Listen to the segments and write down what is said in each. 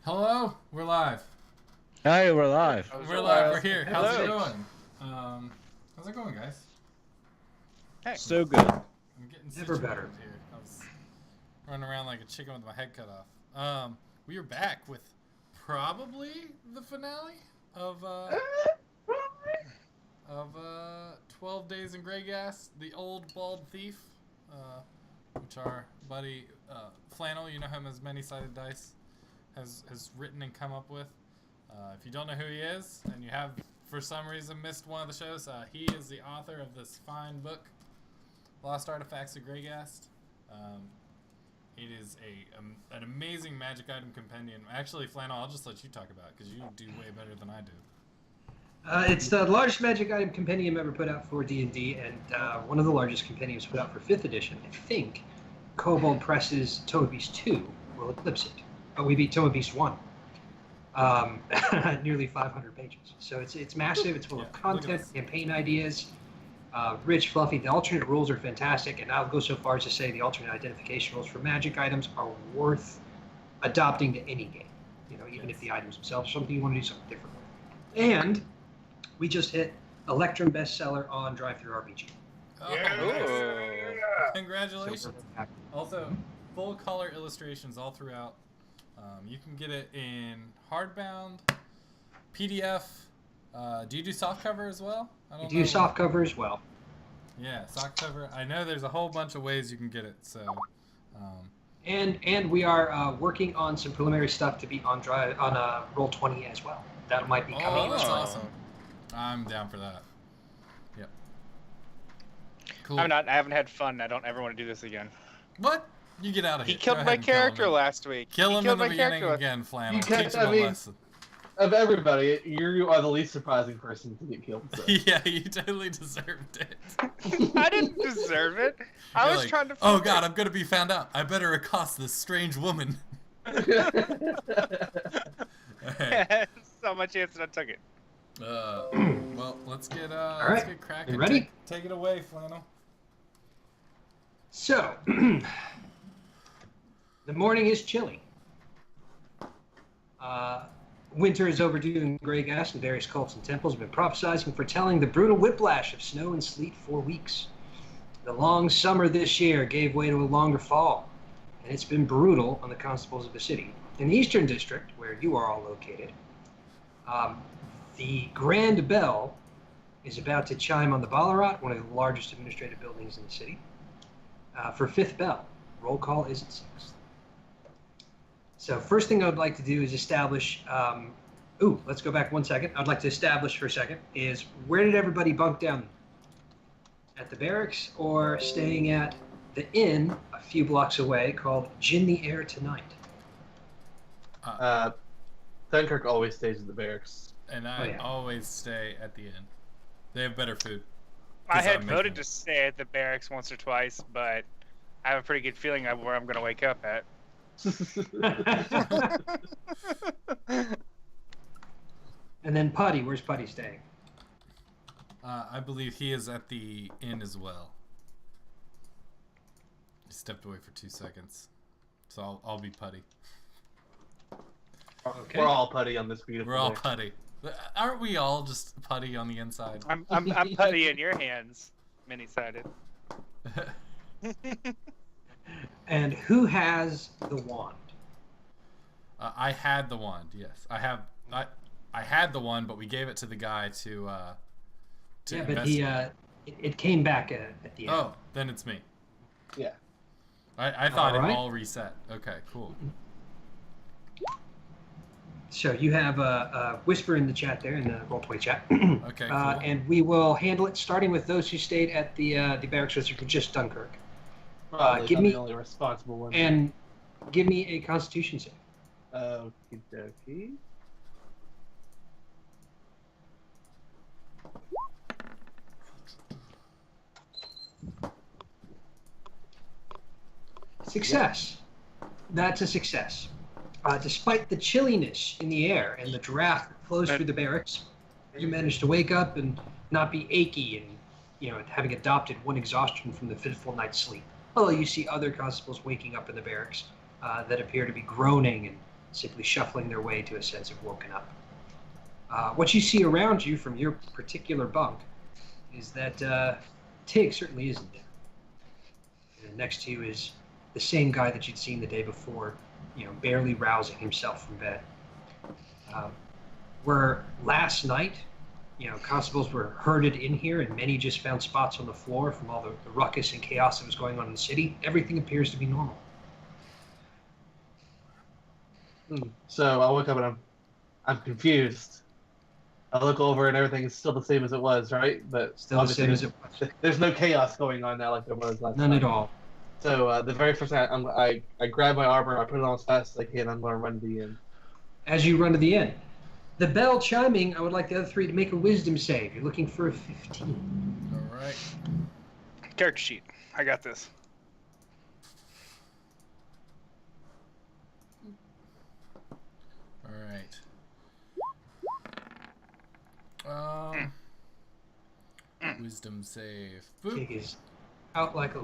Hello, we're live. Hey, we're live. We're live. We're here. Hello. How's it going? How's it going, guys? Hey. So good. I'm getting Never situated better. here. I was running around like a chicken with my head cut off. We are back with probably the finale of 12 Days in Greyghast, the old bald thief, which our buddy Flannel, you know him as ManySidedDice, has written and come up with. If you don't know who he is, and you have for some reason missed one of the shows, he is the author of this fine book, Lost Artifacts of Greyghast. It is an amazing magic item compendium. Actually, Flannel, I'll just let you talk about it because you do way better than I do. It's the largest magic item compendium ever put out for D&D, and one of the largest compendiums put out for 5th edition. I think Kobold Press's Tome of Beast 2 will eclipse it. But we beat Tome of Beast 1. Nearly 500 pages. So it's massive. It's full of content, campaign ideas, rich, fluffy. The alternate rules are fantastic, and I'll go so far as to say the alternate identification rules for magic items are worth adopting to any game. You know, even if the items themselves are something you want to do something different with. And we just hit Electrum bestseller on Drive-Thru RPG. Oh, Yeah. Congratulations. So we're happy. Also, full color illustrations all throughout. You can get it in hardbound, PDF. Do you do softcover as well? I We don't do know. softcover as well. Yeah, softcover. I know there's a whole bunch of ways you can get it. So, And we are working on some preliminary stuff to be on Roll20 as well. That might be coming. oh, that's Oh. awesome. I'm down for that. Yep. Cool. I haven't had fun. I don't ever want to do this again. What? You get out of here. He killed Go my ahead and kill character him. last week. Kill He him in killed the my beginning character. again, Flannel. You can't- Teach him I a mean- lesson. Of everybody, you are the least surprising person to get killed. So. Yeah, you totally deserved it. I didn't deserve it. I You're was like, trying to. Oh God, I'm gonna be found out. I better accost this strange woman. So much chance that I took it. Well, let's get let's right. get cracking. You ready? Take it away, Flannel. So, the morning is chilly. Winter is overdue in Greyghast, and various cults and temples have been prophesizing and foretelling the brutal whiplash of snow and sleet for weeks. The long summer this year gave way to a longer fall, and it's been brutal on the constables of the city. In the Eastern District, where you are all located, the Grand Bell is about to chime on the Ballarat, one of the largest administrative buildings in the city, for 5th bell. Roll call is at 6th. So first thing I would like to do is establish, let's go back 1 second. I'd like to establish for a second is where did everybody bunk down? At the barracks or staying at the inn a few blocks away called Gin the Air Tonight? Dunkirk always stays in the barracks. And I yeah. always stay at the inn. They have better food. I 'Cause had I'm making voted it. to stay at the barracks once or twice, but I have a pretty good feeling of where I'm going to wake up at. And then Putty, where's Putty staying? I believe he is at the inn as well. He stepped away for 2 seconds, so I'll be Putty. Okay. We're all putty on this beautiful We're all day. Putty. Aren't we all just Putty on the inside? I'm putty in your hands, many-sided. And who has the wand? I had the wand. Yes, I have. I had the one, but we gave it to the guy to Yeah, but investigate. it came back at the end. Oh, then it's me. Yeah. I thought Alright. it all reset. Okay, cool. So you have a whisper in the chat there, in the roleplay chat. Okay, cool. And we will handle it starting with those who stayed at the barracks, which are just Dunkirk. Probably give I'm me- the only responsible one. And give me a Constitution save. Okie dokie. Success. That's a success. Despite the chilliness in the air and the draft that flows through the barracks, you manage to wake up and not be achy and, having adopted one exhaustion from the fitful night's sleep. Although you see other constables waking up in the barracks that appear to be groaning and simply shuffling their way to a sense of woken up. What you see around you from your particular bunk is that Tig certainly isn't there. And next to you is the same guy that you'd seen the day before, barely rousing himself from bed. Where last night, constables were herded in here and many just found spots on the floor from all the ruckus and chaos that was going on in the city, everything appears to be normal. So I wake up and I'm confused. I look over and everything is still the same as it was, right? But Still the same as it was. There's no chaos going on now like there was last None night. at all. So the very first thing, I grab my armor, I put it on as fast as I can, I'm going to run to the inn. As you run to the inn, the bell chiming, I would like the other three to make a wisdom save. You're looking for a 15. All right. Character sheet. I got this. All right. Wisdom save. Boop. Tig is out like a...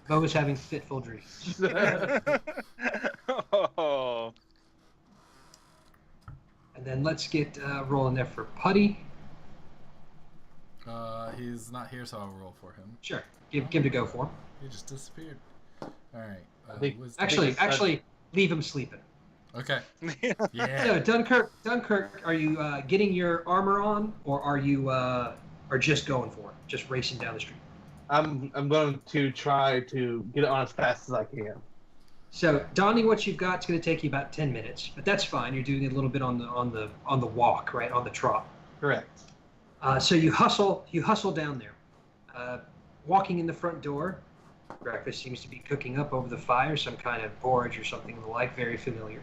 Bo is having fitful dreams. Oh. And then let's get rolling there for Putty. He's not here, so I'll roll for him. Sure. Give him to go for him. He just disappeared. All right. I think- Wisdom. Actually, leave him sleeping. Okay. Yeah. So, Dunkirk, are you getting your armor on, or are you or just going for it? Just racing down the street? I'm going to try to get it on as fast as I can. So, donning what you've got is going to take you about 10 minutes, but that's fine. You're doing it a little bit on the walk, right, on the trot. Correct. So you hustle down there. Walking in the front door, breakfast seems to be cooking up over the fire, some kind of porridge or something of the like, very familiar.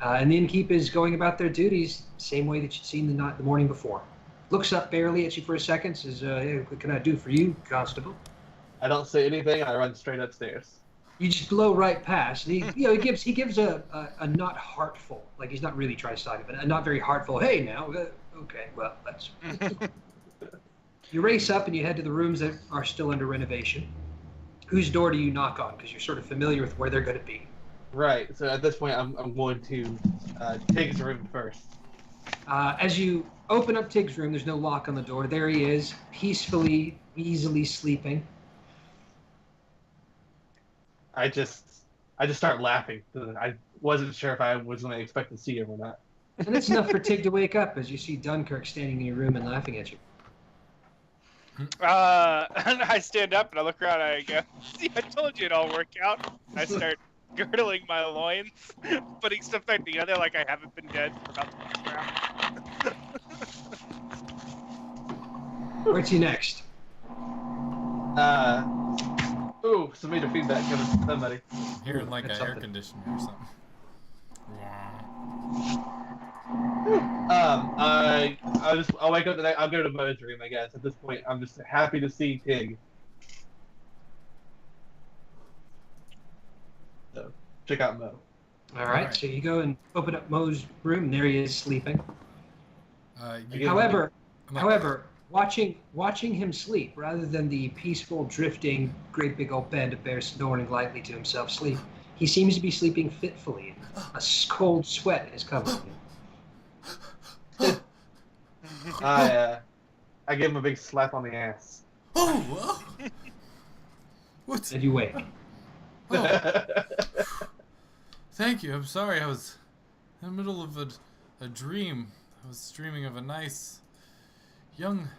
And the innkeep is going about their duties same way that you'd seen the morning before. Looks up barely at you for a second, says, hey, what can I do for you, Constable? I don't say anything, I run straight upstairs. You just blow right past. And he gives a not heartful, like he's not really trying to side it, but a not very heartful, hey now, okay, well, that's... You race up and you head to the rooms that are still under renovation. Whose door do you knock on? Because you're sort of familiar with where they're going to be. Right, so at this point I'm going to Tig's room first. As you open up Tig's room, there's no lock on the door. There he is, peacefully, easily sleeping. I just start laughing. I wasn't sure if I was going to expect to see him or not. And it's enough for Tig to wake up as you see Dunkirk standing in your room and laughing at you. I stand up and I look around and I go, see, I told you it'd all work out. I start girdling my loins, putting stuff back together like I haven't been dead for about 24 hours. Where's he next? Ooh, some major feedback coming from somebody. I'm hearing like That's an air something. conditioner or something. I'll wake up today. I'll go to Mo's room, I guess. At this point, I'm just happy to see Tig. So, check out Mo. All right, so you go and open up Mo's room, and there he is sleeping. However, watching him sleep, rather than the peaceful, drifting, great big old band of bears snoring lightly to himself sleep, he seems to be sleeping fitfully. A cold sweat is covering him. I give him a big slap on the ass. Oh! What? And you wake. Oh, thank you. I'm sorry. I was in the middle of a dream. I was dreaming of a nice, young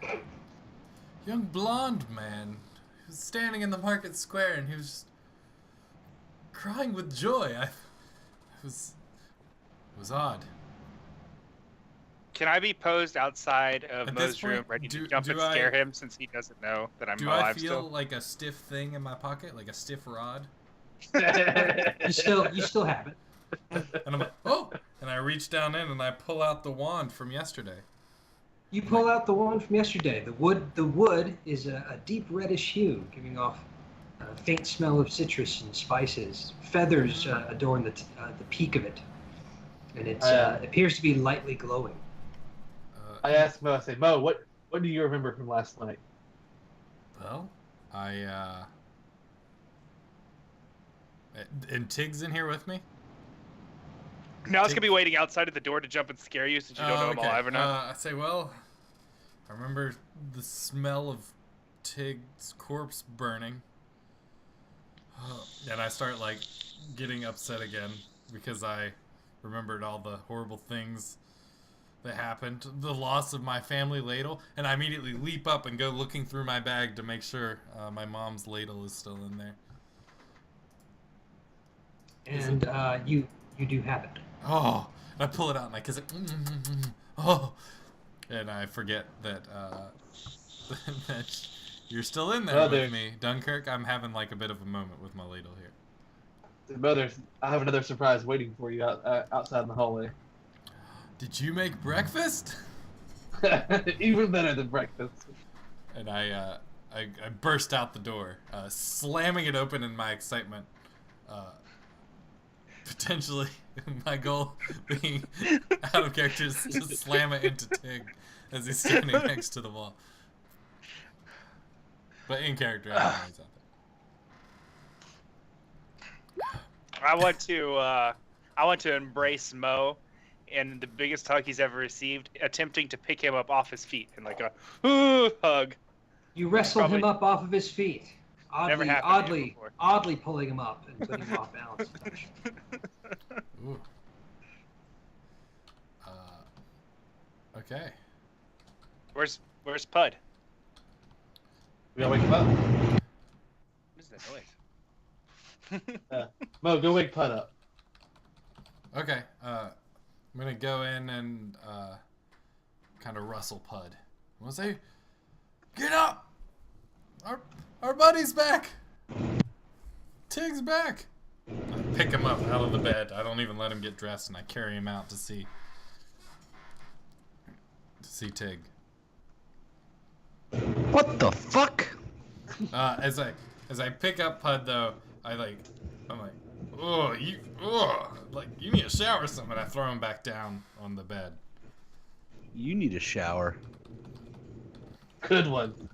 blonde man. He was standing in the market square and he was just crying with joy. It was odd. Can I be posed outside of At this Mo's room, point, ready do- to jump do and I- scare him since he doesn't know that I'm Do I alive feel still? like a stiff thing in my pocket, like a stiff rod? You still have it. And I'm like, oh! And I reach down in and I pull out the wand from yesterday. You pull out the one from yesterday. The wood is a deep reddish hue, giving off a faint smell of citrus and spices. Feathers adorn the peak of it, and it appears to be lightly glowing. I asked Mo, I say, Mo, what do you remember from last night? Well, I And Tig's in here with me? Now it's gonna be waiting outside of the door to jump and scare you since you don't know I'm alive or not. I say, well, I remember the smell of Tig's corpse burning. And I start, like, getting upset again because I remembered all the horrible things that happened. The loss of my family ladle. And I immediately leap up and go looking through my bag to make sure my mom's ladle is still in there. And you do have it. Oh, and I pull it out and I kiss it. Oh, and I forget that that you're still in there with me, Dunkirk. I'm having like a bit of a moment with my ladle here. Brothers, I have another surprise waiting for you outside in the hallway. Did you make breakfast? Even better than breakfast. And I burst out the door, slamming it open in my excitement. Potentially, my goal being out of character is to slam it into Tig as he's standing next to the wall. But in character, I don't know what's out I want to embrace Mo, and the biggest hug he's ever received, attempting to pick him up off his feet in like a hug. You wrestled him up off of his feet. Never happened to me before. Oddly pulling him up and putting him off balance. Ooh. Okay. Where's Pud? We gotta wake him up. What is that noise? Mo, go wake Pud up. Okay. I'm gonna go in and kind of rustle Pud. I'm gonna say, "Get up! Our buddy's back. Tig's back." I pick him up out of the bed. I don't even let him get dressed, and I carry him out to see Tig. What the fuck? As I pick up Pud though, I'm like, you need a shower or something. I throw him back down on the bed. You need a shower. Good one.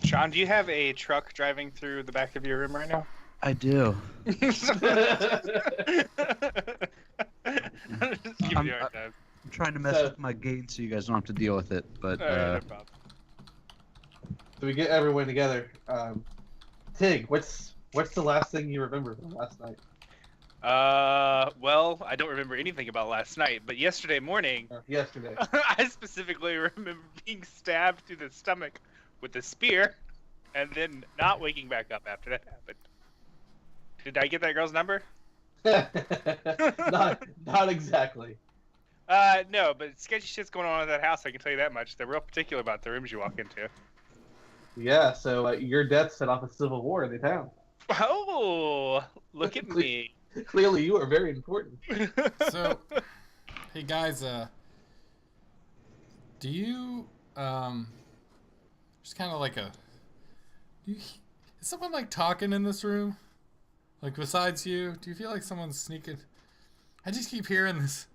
Sean, do you have a truck driving through the back of your room right now? I do. I'm trying to mess with my gain so you guys don't have to deal with it, but no problem. So we get everyone together. Tig, what's the last thing you remember from last night? Well, I don't remember anything about last night, but yesterday morning, Yesterday. I specifically remember being stabbed through the stomach with a spear, and then not waking back up after that happened. Did I get that girl's number? not exactly. No, but sketchy shit's going on in that house, I can tell you that much. They're real particular about the rooms you walk into. Yeah, so your death set off a civil war in the town. Oh, look at me. Clearly, you are very important. So, hey guys, do you just kind of like is someone like talking in this room? Like besides you, do you feel like someone's sneaking? I just keep hearing this.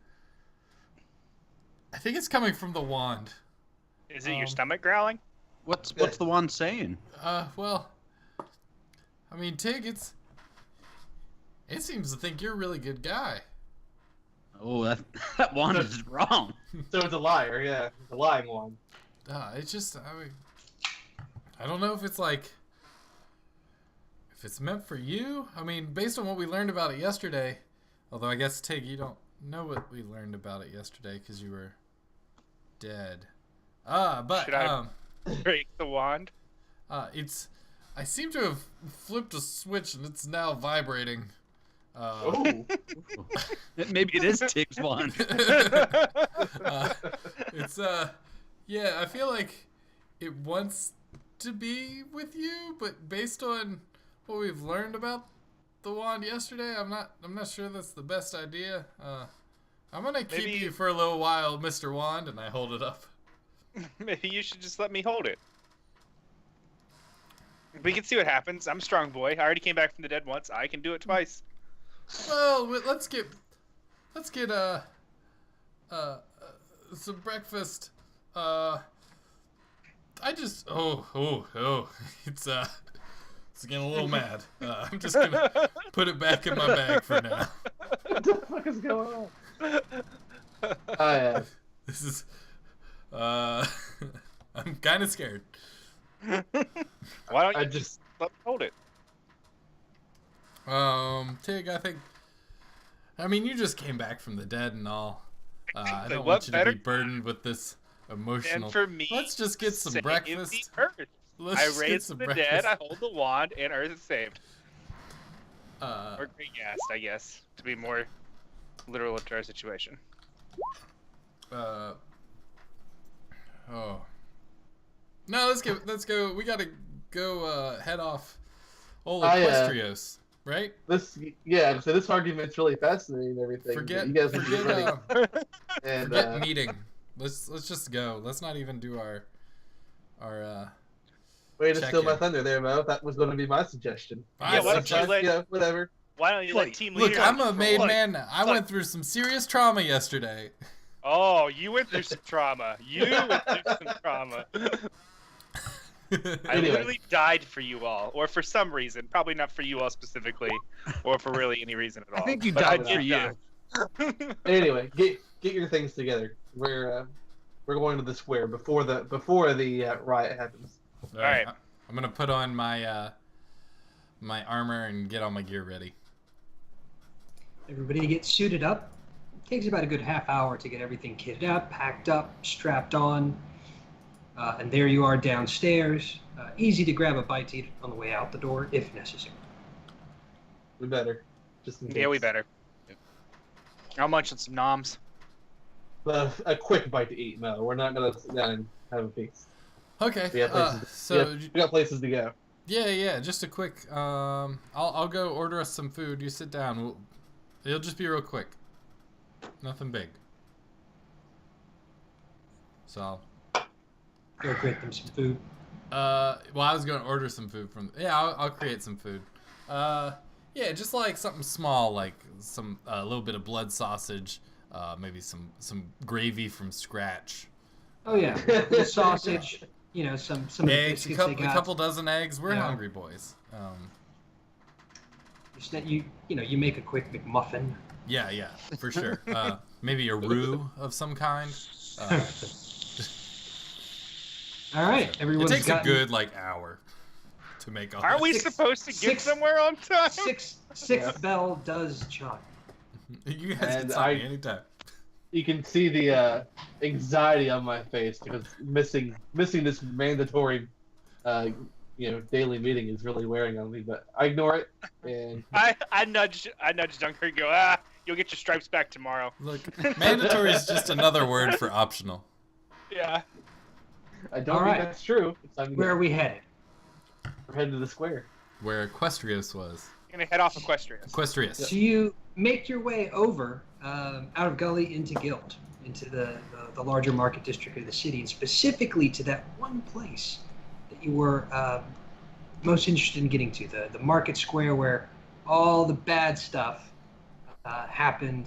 I think it's coming from the wand. Is it your stomach growling? what's the one saying? Well, I mean, Tig, it seems to think you're a really good guy. Oh, that wand is wrong. So it's a liar, yeah. It's a lying one. It's just, I don't know if it's like, if it's meant for you. I mean, based on what we learned about it yesterday, although I guess, Tig, you don't know what we learned about it yesterday because you were dead. But, Should I break the wand? I seem to have flipped a switch and it's now vibrating. Maybe it is Tig's wand. Yeah, I feel like it wants to be with you, but based on what we've learned about the wand yesterday, I'm not sure that's the best idea. I'm gonna keep you for a little while, Mr. Wand, and I hold it up. Maybe you should just let me hold it. We can see what happens. I'm a strong boy. I already came back from the dead once. I can do it twice. Well, let's get some breakfast. I just it's It's getting a little mad. I'm just gonna put it back in my bag for now. What the fuck is going on? Oh yeah. This is. I'm kind of scared. Why don't I you just hold it? Tig, I think. I mean, you just came back from the dead and all. I don't What want you to better be burdened with this emotional. And for me, Let's just get some save breakfast. the Earth. Let's I just get raise some the breakfast. dead, I hold the wand, and Earth is saved. Uh, Or Greyghast, I guess, to be more literal to our situation. oh. No, let's go. We gotta go head off Old Equestrios, right? so this argument's really fascinating and everything. Forget but you guys are just running, and forget meeting. Let's just go. Let's not even do our way to check steal my in. thunder there, Mo. That was going to be my suggestion. Yeah, why don't you let- Yeah, whatever. Why don't you let team leader? Look, I'm a made Look, man. I went through some serious trauma yesterday. Oh, you went through some trauma. You went through some trauma. I Anyway. literally died for you all, or for some reason. Probably not for you all specifically, or for really any reason at all. I think you But died did for you. die. Anyway, get your things together. We're going to the square before the riot happens. All right. I'm gonna put on my my armor and get all my gear ready. Everybody gets suited up. It takes about a good half hour to get everything kitted up, packed up, strapped on. And there you are downstairs. Easy to grab a bite to eat on the way out the door if necessary. We better. Just in case. Yeah, we better. How much on some noms? A quick bite to eat. No, we're not gonna sit down and have a feast. Okay. We got places. So we got places to go. yeah. Just a quick. I'll go order us some food. You sit down. It'll just be real quick. Nothing big. So. Go create them some food. Well, I was going to order some food from. Yeah, I'll create some food. Yeah, just like something small, like some a little bit of blood sausage, maybe some gravy from scratch. Oh yeah, the sausage. You know, some Eggs, biscuits they a got. couple dozen eggs. We're Yeah. hungry boys. You make a quick McMuffin. Yeah, for sure. Maybe a roux of some kind. All right, It everyone's takes gotten a good hour to make all. Aren't we this. supposed to get six- somewhere on time? sixth bell does chime. You guys can And stop me anytime. You can see the anxiety on my face because missing this mandatory, daily meeting is really wearing on me. But I ignore it, and I nudged Dunker and go, you'll get your stripes back tomorrow. Look, mandatory is just another word for optional. Yeah. I don't All think right. that's true. It's time to Where go. are we headed? We're headed to the square. Where Equestrios was. Gonna head off Equestria. Equestrius. So you make your way over out of Gully into Guild, into the larger market district of the city, and specifically to that one place that you were most interested in getting to, the market square where all the bad stuff happened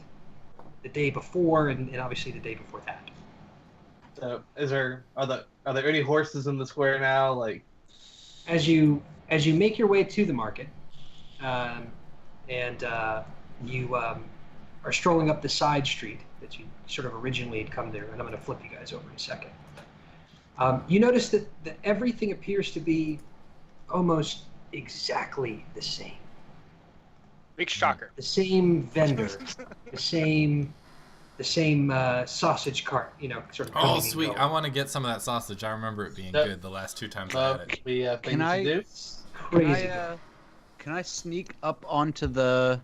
the day before and obviously the day before that. So, are there any horses in the square now? Like, As you make your way to the market, and you are strolling up the side street that you sort of originally had come there, and I'm going to flip you guys over in a second. You notice that everything appears to be almost exactly the same. Big shocker. The same vendor, the same sausage cart, sort of. Oh, coming and sweet. going. I want to get some of that sausage. I remember it being good the last 2 times I had it. we have things Can I- to do. Crazy. Can I sneak up onto the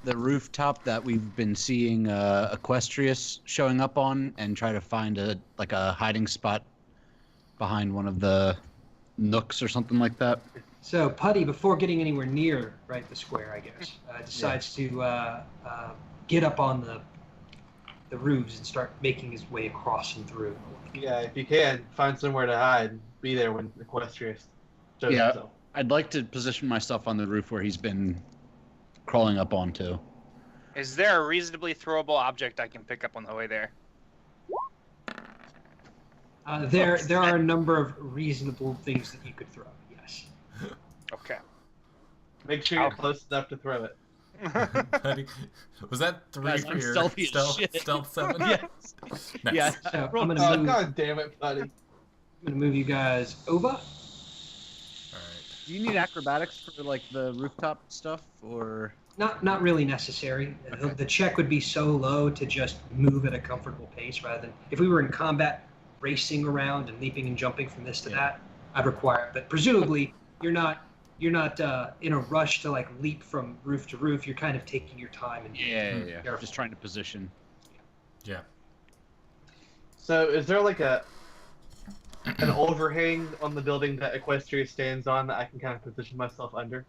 rooftop that we've been seeing Equestrius showing up on and try to find a hiding spot behind one of the nooks or something like that? So Putty, before getting anywhere near the square, I guess, decides to get up on the roofs and start making his way across and through. Yeah, if you can find somewhere to hide, be there when Equestrius shows Yeah. himself. I'd like to position myself on the roof where he's been crawling up onto. Is there a reasonably throwable object I can pick up on the way there? There are a number of reasonable things that you could throw. Yes. Make sure you're close enough to throw it. Buddy, was that 3 Guys, for I'm your stealthy as stealth, shit. stealth 7? Yes. Nice. Yeah. So I'm Roll- gonna Oh, move. God damn it, buddy. I'm gonna move you guys over. All right. Do you need acrobatics for like the rooftop stuff, or? Not really necessary. Okay. The check would be so low to just move at a comfortable pace rather than if we were in combat, racing around and leaping and jumping from this to that. I'd require it, but presumably you're not in a rush to like leap from roof to roof. You're kind of taking your time and Yeah. Careful. Just trying to position. Yeah. So, is there like an overhang on the building that Equestria stands on that I can kind of position myself under?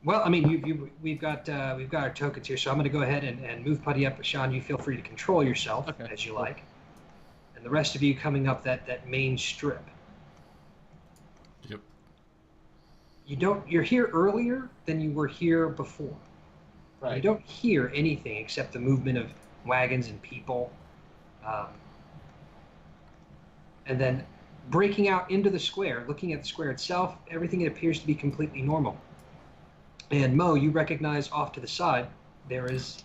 Well, I mean, we've got our tokens here, so I'm going to go ahead and move Putty up. Sean, you feel free to control yourself as you like, and the rest of you coming up that main strip. Yep. You're here earlier than you were here before. Right. You don't hear anything except the movement of wagons and people, and then breaking out into the square, looking at the square itself, everything appears to be completely normal. And Mo, you recognize off to the side, there is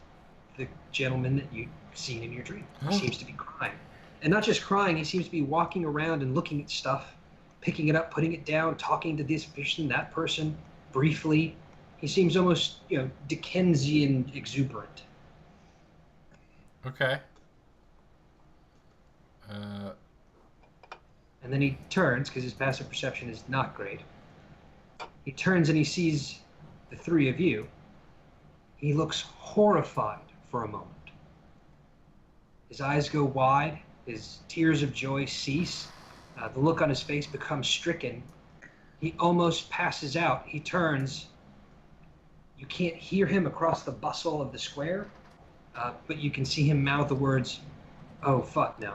the gentleman that you'd seen in your dream. He seems to be crying. And not just crying, he seems to be walking around and looking at stuff, picking it up, putting it down, talking to this person, that person, briefly. He seems almost, Dickensian exuberant. Okay. And then he turns, because his passive perception is not great. He turns and he sees the three of you. He looks horrified for a moment. His eyes go wide, his tears of joy cease, the look on his face becomes stricken. He almost passes out. He turns. You can't hear him across the bustle of the square, but you can see him mouth the words, "Oh, fuck no."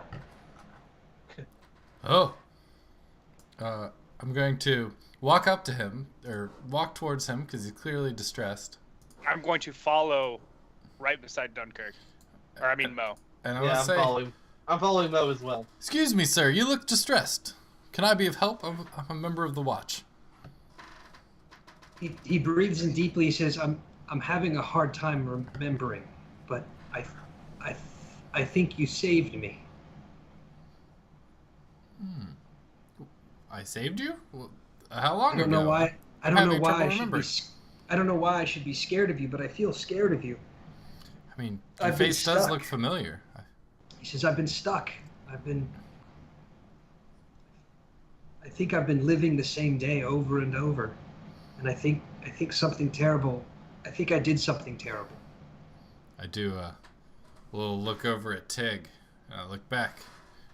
Oh. I'm going to walk up to him, or walk towards him, because he's clearly distressed. I'm going to follow right beside Dunkirk. Or I mean Mo. And I Yeah, want to I'm say, following. I'm following Mo as well. "Excuse me, sir, you look distressed. Can I be of help? I'm a member of the watch." He breathes in deeply. He says, I'm having a hard time remembering, but I think you saved me." I saved you? Well, how long I don't ago? know why. I I'm don't know having why trouble I should be. remembering. I don't know why I should be scared of you, but I feel scared of you. I mean, your I've been face does stuck. look familiar. He says, "I've been stuck. I think I've been living the same day over and over, and I think something terrible. I think I did something terrible." I do a little look over at Tig, and I look back.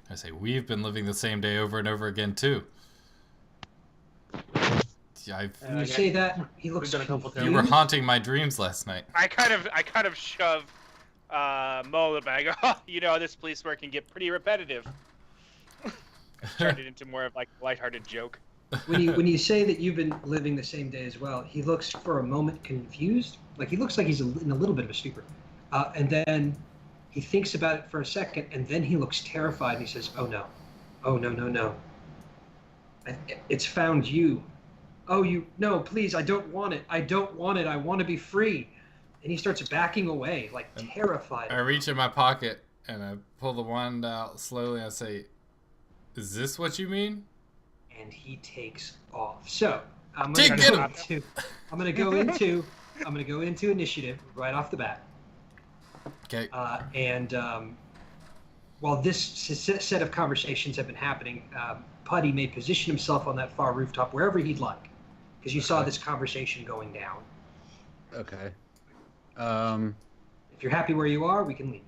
I say, "We've been living the same day over and over again, too." Yeah, When you say that, he looks We've done a couple you were confused. haunting my dreams last night. I kind of shove Mo in the bag. Oh, this police work can get pretty repetitive. Turned it into more of like a lighthearted joke. When you say that you've been living the same day as well, he looks for a moment confused. Like he looks like he's in a little bit of a stupor, and then he thinks about it for a second, and then he looks terrified. And he says, "Oh no, no! It's found you. Oh, no! Please, I don't want it. I don't want it. I want to be free." And he starts backing away, like terrified. I reach in my pocket, and I pull the wand out slowly, and I say, "Is this what you mean?" And he takes off. So I'm Take gonna it! go into initiative right off the bat. Okay. While this set of conversations have been happening, Putty may position himself on that far rooftop wherever he'd like, because you saw this conversation going down. Okay. If you're happy where you are, we can leave.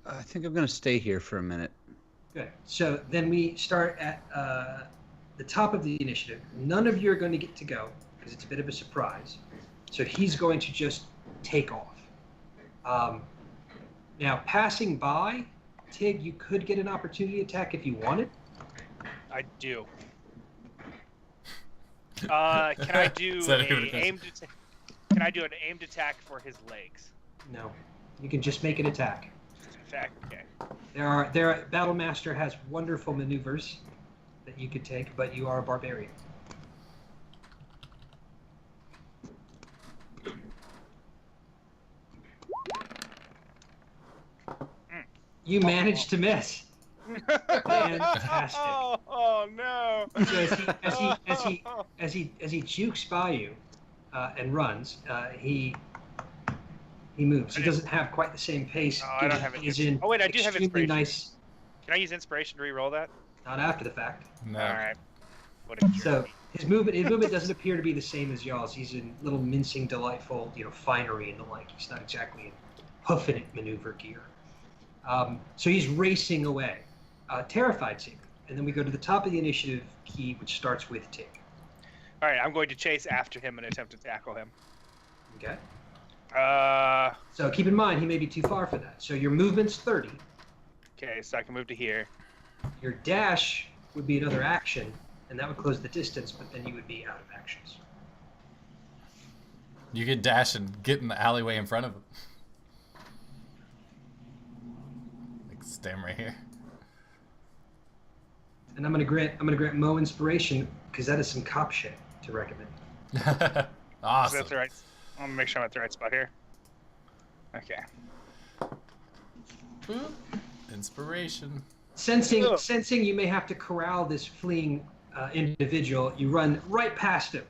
I think I'm gonna stay here for a minute. Good. So then we start at the top of the initiative. None of you are going to get to go because it's a bit of a surprise. So he's going to just take off. Now, passing by, Tig, you could get an opportunity attack if you wanted. I do. Can I do Is that a good Can I do an aimed attack for his legs? No. You can just make an attack. Attack. Okay. Battle Master has wonderful maneuvers. that you could take, but you are a barbarian. You managed to miss. Fantastic. Oh no! So as he jukes by you and runs, he moves. He doesn't have quite the same pace. Oh, I don't have it. He's in Oh wait, I do have extremely inspiration. nice. Can I use inspiration to re-roll that? Not after the fact. No. All right. What a jerk. So his movement doesn't appear to be the same as y'all's. He's in little mincing, delightful, finery and the like. He's not exactly in hoofing it maneuver gear. So he's racing away, terrified Tig. And then we go to the top of the initiative key, which starts with Tig. All right, I'm going to chase after him and attempt to tackle him. Okay. Uh. So keep in mind, he may be too far for that. So your movement's 30. Okay, so I can move to here. Your dash would be another action, and that would close the distance, but then you would be out of actions. You could dash and get in the alleyway in front of him. Like stand right here. And I'm gonna grant Mo inspiration because that is some cop shit to recommend. Awesome. So that's the right. I'm gonna make sure I'm at the right spot here. Okay. Boop. Inspiration. Sensing you may have to corral this fleeing individual, you run right past him.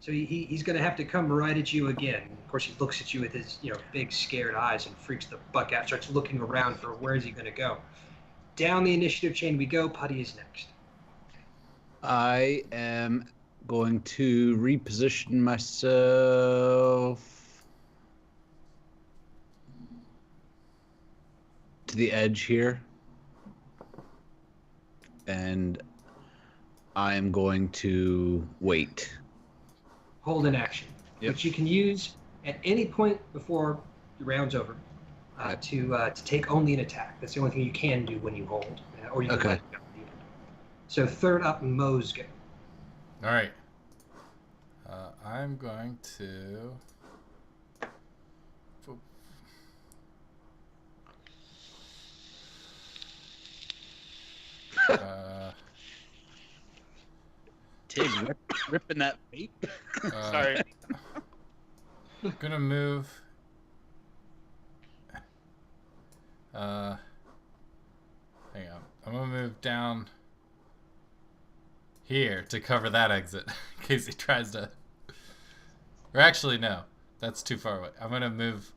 So he's going to have to come right at you again. Of course, he looks at you with his big scared eyes and freaks the buck out. Starts looking around for where is he going to go. Down the initiative chain we go. Putty is next. I am going to reposition myself to the edge here. And I am going to wait. Hold an action, which you can use at any point before the round's over to take only an attack. That's the only thing you can do when you hold, or you can Okay. let go. So third up, Mo's go. All right. I'm going to. Boop. Tig, ripping that vape. Sorry. Gonna move. Hang on. I'm gonna move down here to cover that exit in case he tries to. Or actually, no, that's too far away. I'm gonna move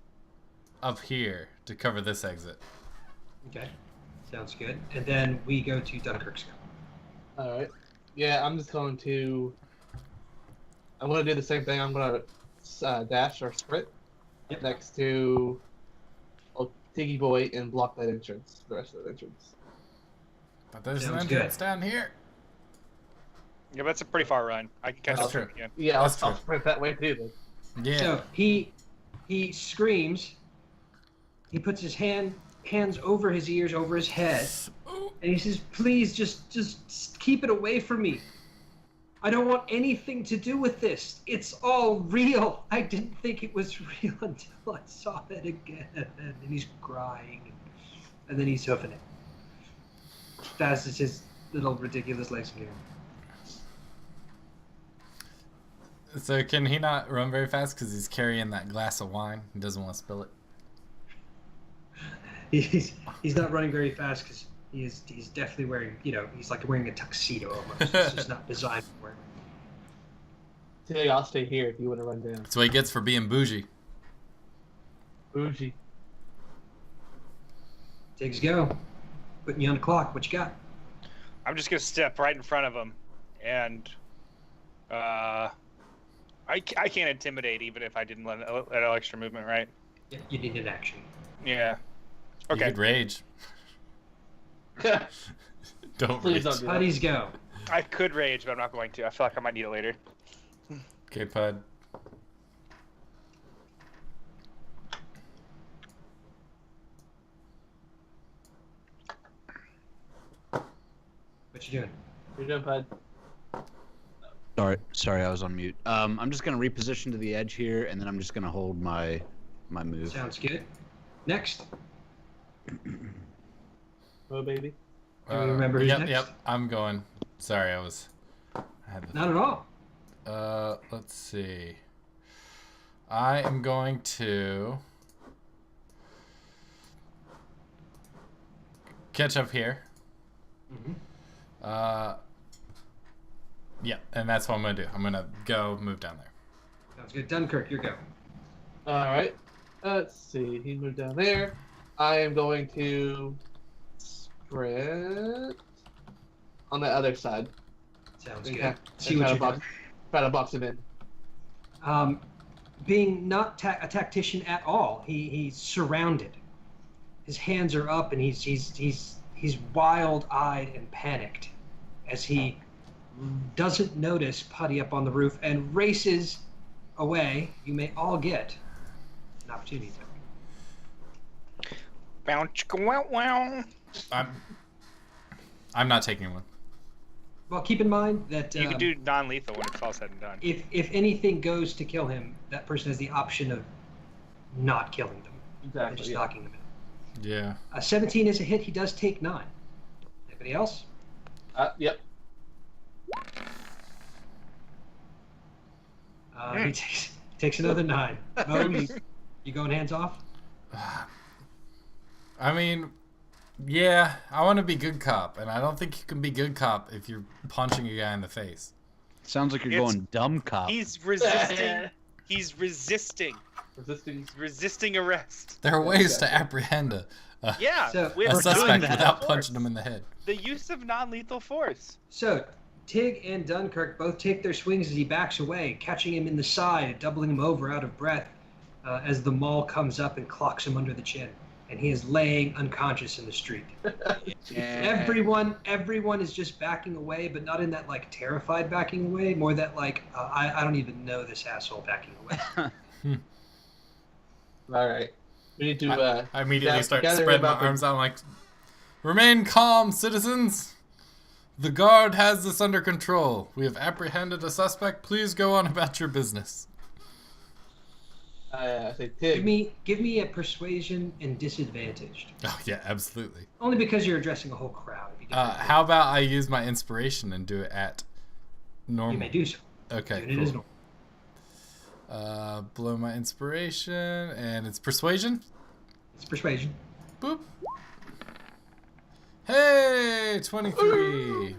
up here to cover this exit. Okay, sounds good. And then we go to Dunkirk's go. All right. Yeah, I'm just going to. I'm going to do the same thing. I'm going to dash or sprint next to Tiggy Boy and block that entrance, the rest of the entrance. But there's Sounds an entrance down here. Yeah, but that's a pretty far run. I can catch That's up true. to him again. Yeah, That's I'll true. sprint that way too. Then. Yeah. So he screams. He puts his hands over his ears, over his head, and he says, "Please, just keep it away from me. I don't want anything to do with this. It's all real. I didn't think it was real until I saw it again." And he's crying, and then he's hoofing it. Fast as his little ridiculous legs can. So can he not run very fast because he's carrying that glass of wine? He doesn't want to spill it. He's not running very fast because he's definitely wearing, he's like wearing a tuxedo almost. It's just not designed for him. Tig, I'll stay here if you want to run down. That's what he gets for being bougie. Bougie. Tiggs go. Putting you on the clock. What you got? I'm just gonna step right in front of him, and I can't intimidate even if I didn't let extra movement, right? Yeah, you need an action. Yeah. You Okay. could rage. Don't Please rage. don't do that. Putties go. I could rage, but I'm not going to. I feel like I might need it later. Okay, Pud. What you doing? You're doing, Pud. Sorry, I was on mute. I'm just gonna reposition to the edge here, and then I'm just gonna hold my move. Sounds good. Next. Oh, baby. Do you remember who's Yep, next? yep. I'm going. Sorry, I had the. Not at all. Let's see. I am going to catch up here. Mm-hmm. Yeah, and that's what I'm gonna do. I'm gonna go move down there. Sounds good. Dunkirk, your go. All right. Let's see. He moved down there. I am going to sprint on the other side. Sounds Okay. good. See what you're doing. Try to box him in. Being not a tactician at all, he's surrounded. His hands are up, and he's wild-eyed and panicked as he doesn't notice Putty up on the roof and races away. You may all get an opportunity token. Bounce, wow, wow. I'm not taking one. Well, keep in mind that You can do non-lethal when it's all said and done. if anything goes to kill him, that person has the option of not killing them, Exactly. just Yeah. knocking them in. Yeah. 17 is a hit. He does take 9. Anybody else? Yep. He takes another 9. Mo, you going hands off? I mean, yeah, I want to be good cop, and I don't think you can be good cop if you're punching a guy in the face. Sounds like you're It's- going dumb cop. He's resisting. He's resisting. Resisting. He's resisting arrest. There are ways to Gotcha. apprehend Yeah, So- with a We're doing suspect that. without force. punching him in the head. The use of non-lethal force. So, Tig and Dunkirk both take their swings as he backs away, catching him in the side, doubling him over out of breath as the maul comes up and clocks him under the chin. And he is laying unconscious in the street. Everyone is just backing away, but not in that like terrified backing away, more that like I don't even know this asshole backing away. All right. We need to. I immediately start gather spreading my about the- arms out. I'm like, remain calm, citizens. The guard has this under control. We have apprehended a suspect. Please go on about your business. I say Tig. Give me a persuasion and disadvantaged. Oh yeah, absolutely. Only because you're addressing a whole crowd. It'd be different. How about I use my inspiration and do it at normal? You may do so. Okay, It is cool. normal. Blow my inspiration, and it's persuasion. It's persuasion. Boop. Hey, 23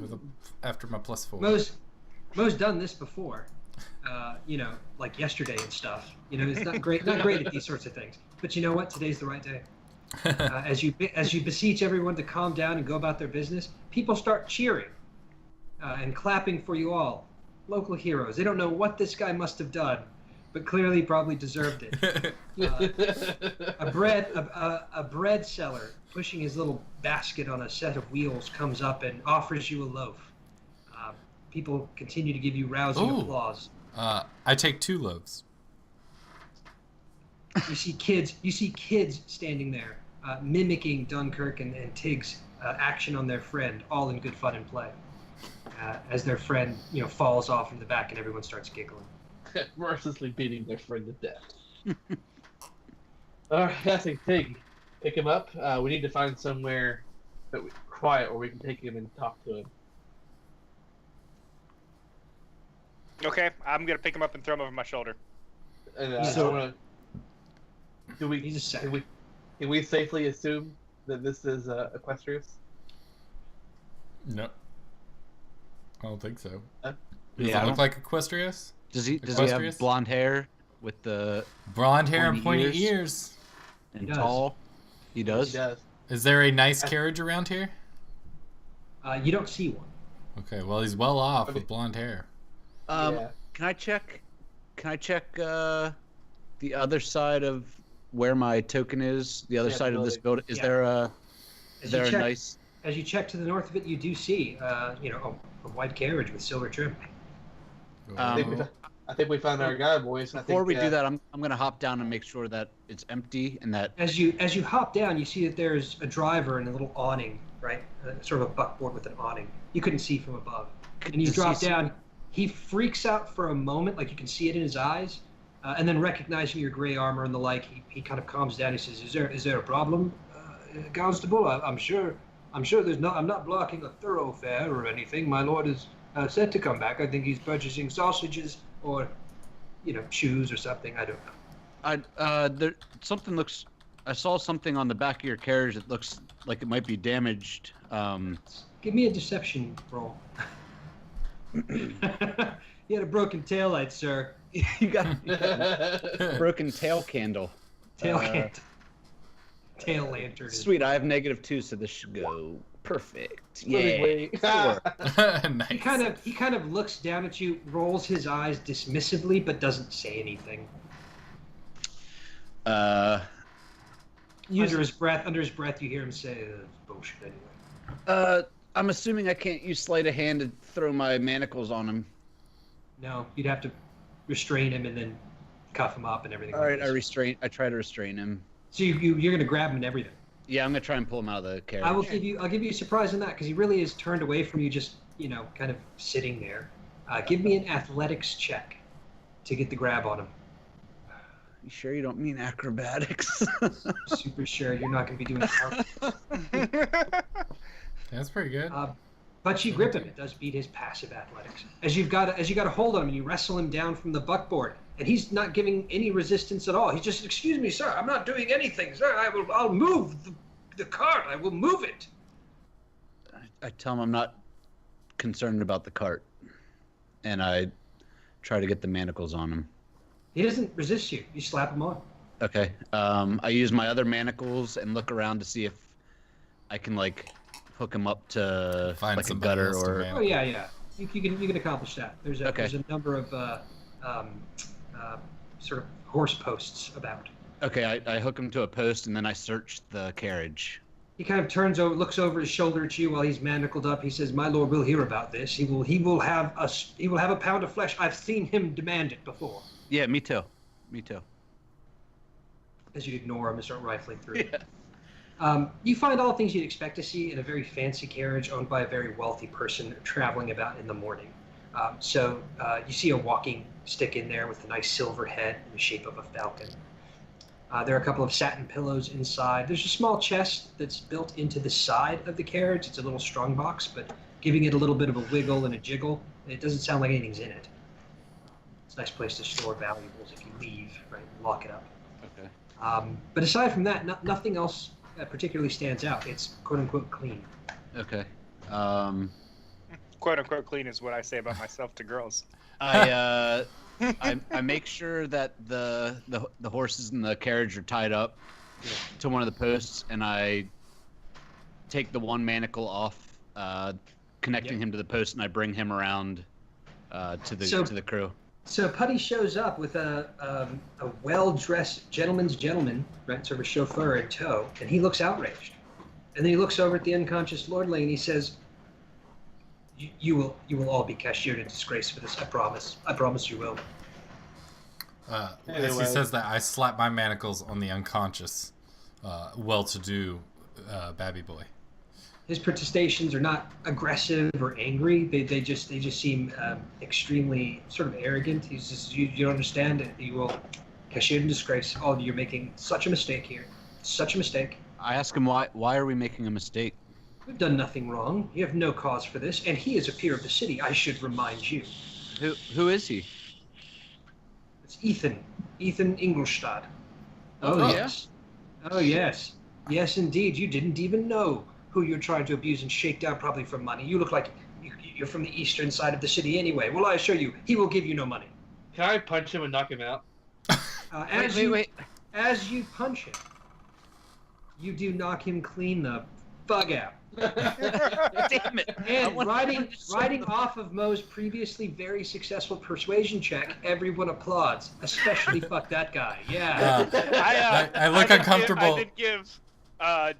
after my +4. Mo's done this before. Like yesterday and stuff. It's not great at these sorts of things. But you know what? Today's the right day. As you beseech everyone to calm down and go about their business, people start cheering and clapping for you all. Local heroes. They don't know what this guy must have done, but clearly probably deserved it. A bread seller pushing his little basket on a set of wheels comes up and offers you a loaf. People continue to give you rousing Ooh. applause. I take 2 loaves. You see kids standing there, mimicking Dunkirk and Tig's action on their friend, all in good fun and play. As their friend, falls off in the back and everyone starts giggling. Mercilessly beating their friend to death. All right, I say Tig. Pick him up. We need to find somewhere quiet where we can take him and talk to him. Okay, I'm gonna pick him up and throw him over my shoulder. And So- I wanna, do we? He's a sack. Can we safely assume that this is Equestrius? No. I don't think so. Uh, Does Yeah, it I look don't- like Equestrius? Does he Equestrius? have blonde hair with the Blonde hair and Pointy pointy ears. and He does. tall? He does. He does. Is there a nice carriage around here? You don't see one. Okay, well he's well off with blonde hair. Yeah. Can I check the other side of where my token is? The other Yeah, side of this building. Is Yeah. there a As a you check, nice? As you check to the north of it, you do see, a white carriage with silver trim. I think we found our guy, boys. Before we do that, I'm gonna hop down and make sure that it's empty and that. As you hop down, you see that there's a driver and a little awning, right? Sort of a buckboard with an awning. You couldn't see from above. And you Does he drop see- down. He freaks out for a moment, like you can see it in his eyes, and then recognizing your gray armor and the like, he kind of calms down. He says, "Is there a problem, Constable? I'm sure I'm sure there's no. I'm not blocking a thoroughfare or anything. My lord is said to come back. I think he's purchasing sausages or, shoes or something. I don't know. There something looks. I saw something on the back of your carriage that looks like it might be damaged. Give me a deception roll. You had a broken taillight, sir. You got broken tail candle. Tail candle. Tail lantern. Sweet, I have -2, so this should go perfect. Wait. Sure. Nice. He kind of looks down at you, rolls his eyes dismissively, but doesn't say anything. Under his breath, you hear him say, "Bullshit anyway." I'm assuming I can't use sleight of hand to throw my manacles on him. No, you'd have to restrain him and then cuff him up and everything. All right, I try to restrain him. So you're gonna grab him and everything. Yeah, I'm gonna try and pull him out of the carriage. I'll give you a surprise in that because he really is turned away from you, just kind of sitting there. Give me an athletics check to get the grab on him. You sure you don't mean acrobatics? Super sure you're not gonna be doing that. That's pretty good. But you grip him. It does beat his passive athletics. As you've got a hold on him, and you wrestle him down from the buckboard, and he's not giving any resistance at all. He's just, "Excuse me, sir. I'm not doing anything, sir. I'll move the cart. I will move it." I tell him I'm not concerned about the cart, and I try to get the manacles on him. He doesn't resist you. You slap him on. Okay. I use my other manacles and look around to see if I can hook him up to Find a somebody gutter else to or. man. Oh yeah. You can accomplish that. There's a number of sort of horse posts about. Okay, I hook him to a post and then I search the carriage. He kind of turns over, looks over his shoulder at you while he's manacled up. He says, "My lord will hear about this. He will have a pound of flesh. I've seen him demand it before." Yeah, me too. As you ignore him and start rifling through. Yeah. You find all things you'd expect to see in a very fancy carriage owned by a very wealthy person traveling about in the morning. So you see a walking stick in there with a nice silver head in the shape of a falcon. There are a couple of satin pillows inside. There's a small chest that's built into the side of the carriage. It's a little strong box, but giving it a little bit of a wiggle and a jiggle. It doesn't sound like anything's in it. It's a nice place to store valuables if you leave, right? Lock it up. Okay. But aside from that, nothing else particularly stands out. It's quote-unquote clean. Okay. "Quote unquote clean" is what I say about myself to girls. I make sure that the horses in the carriage are tied up to one of the posts, and I take the one manacle off, connecting him to the post, and I bring him around to the crew. So Putty shows up with a well-dressed gentleman's gentleman, right, sort of a chauffeur in tow, and he looks outraged. And then he looks over at the unconscious lordling and he says, You will all be cashiered in disgrace for this. I promise. I promise you will." As he Anyway. says that, I slap my manacles on the unconscious, well-to-do babby boy. His protestations are not aggressive or angry. They just seem extremely sort of arrogant. He's just, you don't understand it. You will cashiered in disgrace. All of you are making such a mistake here. Such a mistake. I ask him why are we making a mistake? We've done nothing wrong. You have no cause for this, and he is a peer of the city. I should remind you. Who is he? It's Ethan Ingolstadt. Oh, Yes. Oh, yes. Yes, indeed. You didn't even know who you're trying to abuse and shake down probably for money. You look like you're from the eastern side of the city anyway. Well, I assure you, he will give you no money. Can I punch him and knock him out? Wait. As you punch him, you do knock him clean the bug out. Damn it! And riding off of Mo's previously very successful persuasion check, everyone applauds. Especially fuck that guy. Yeah. I look uncomfortable. I did give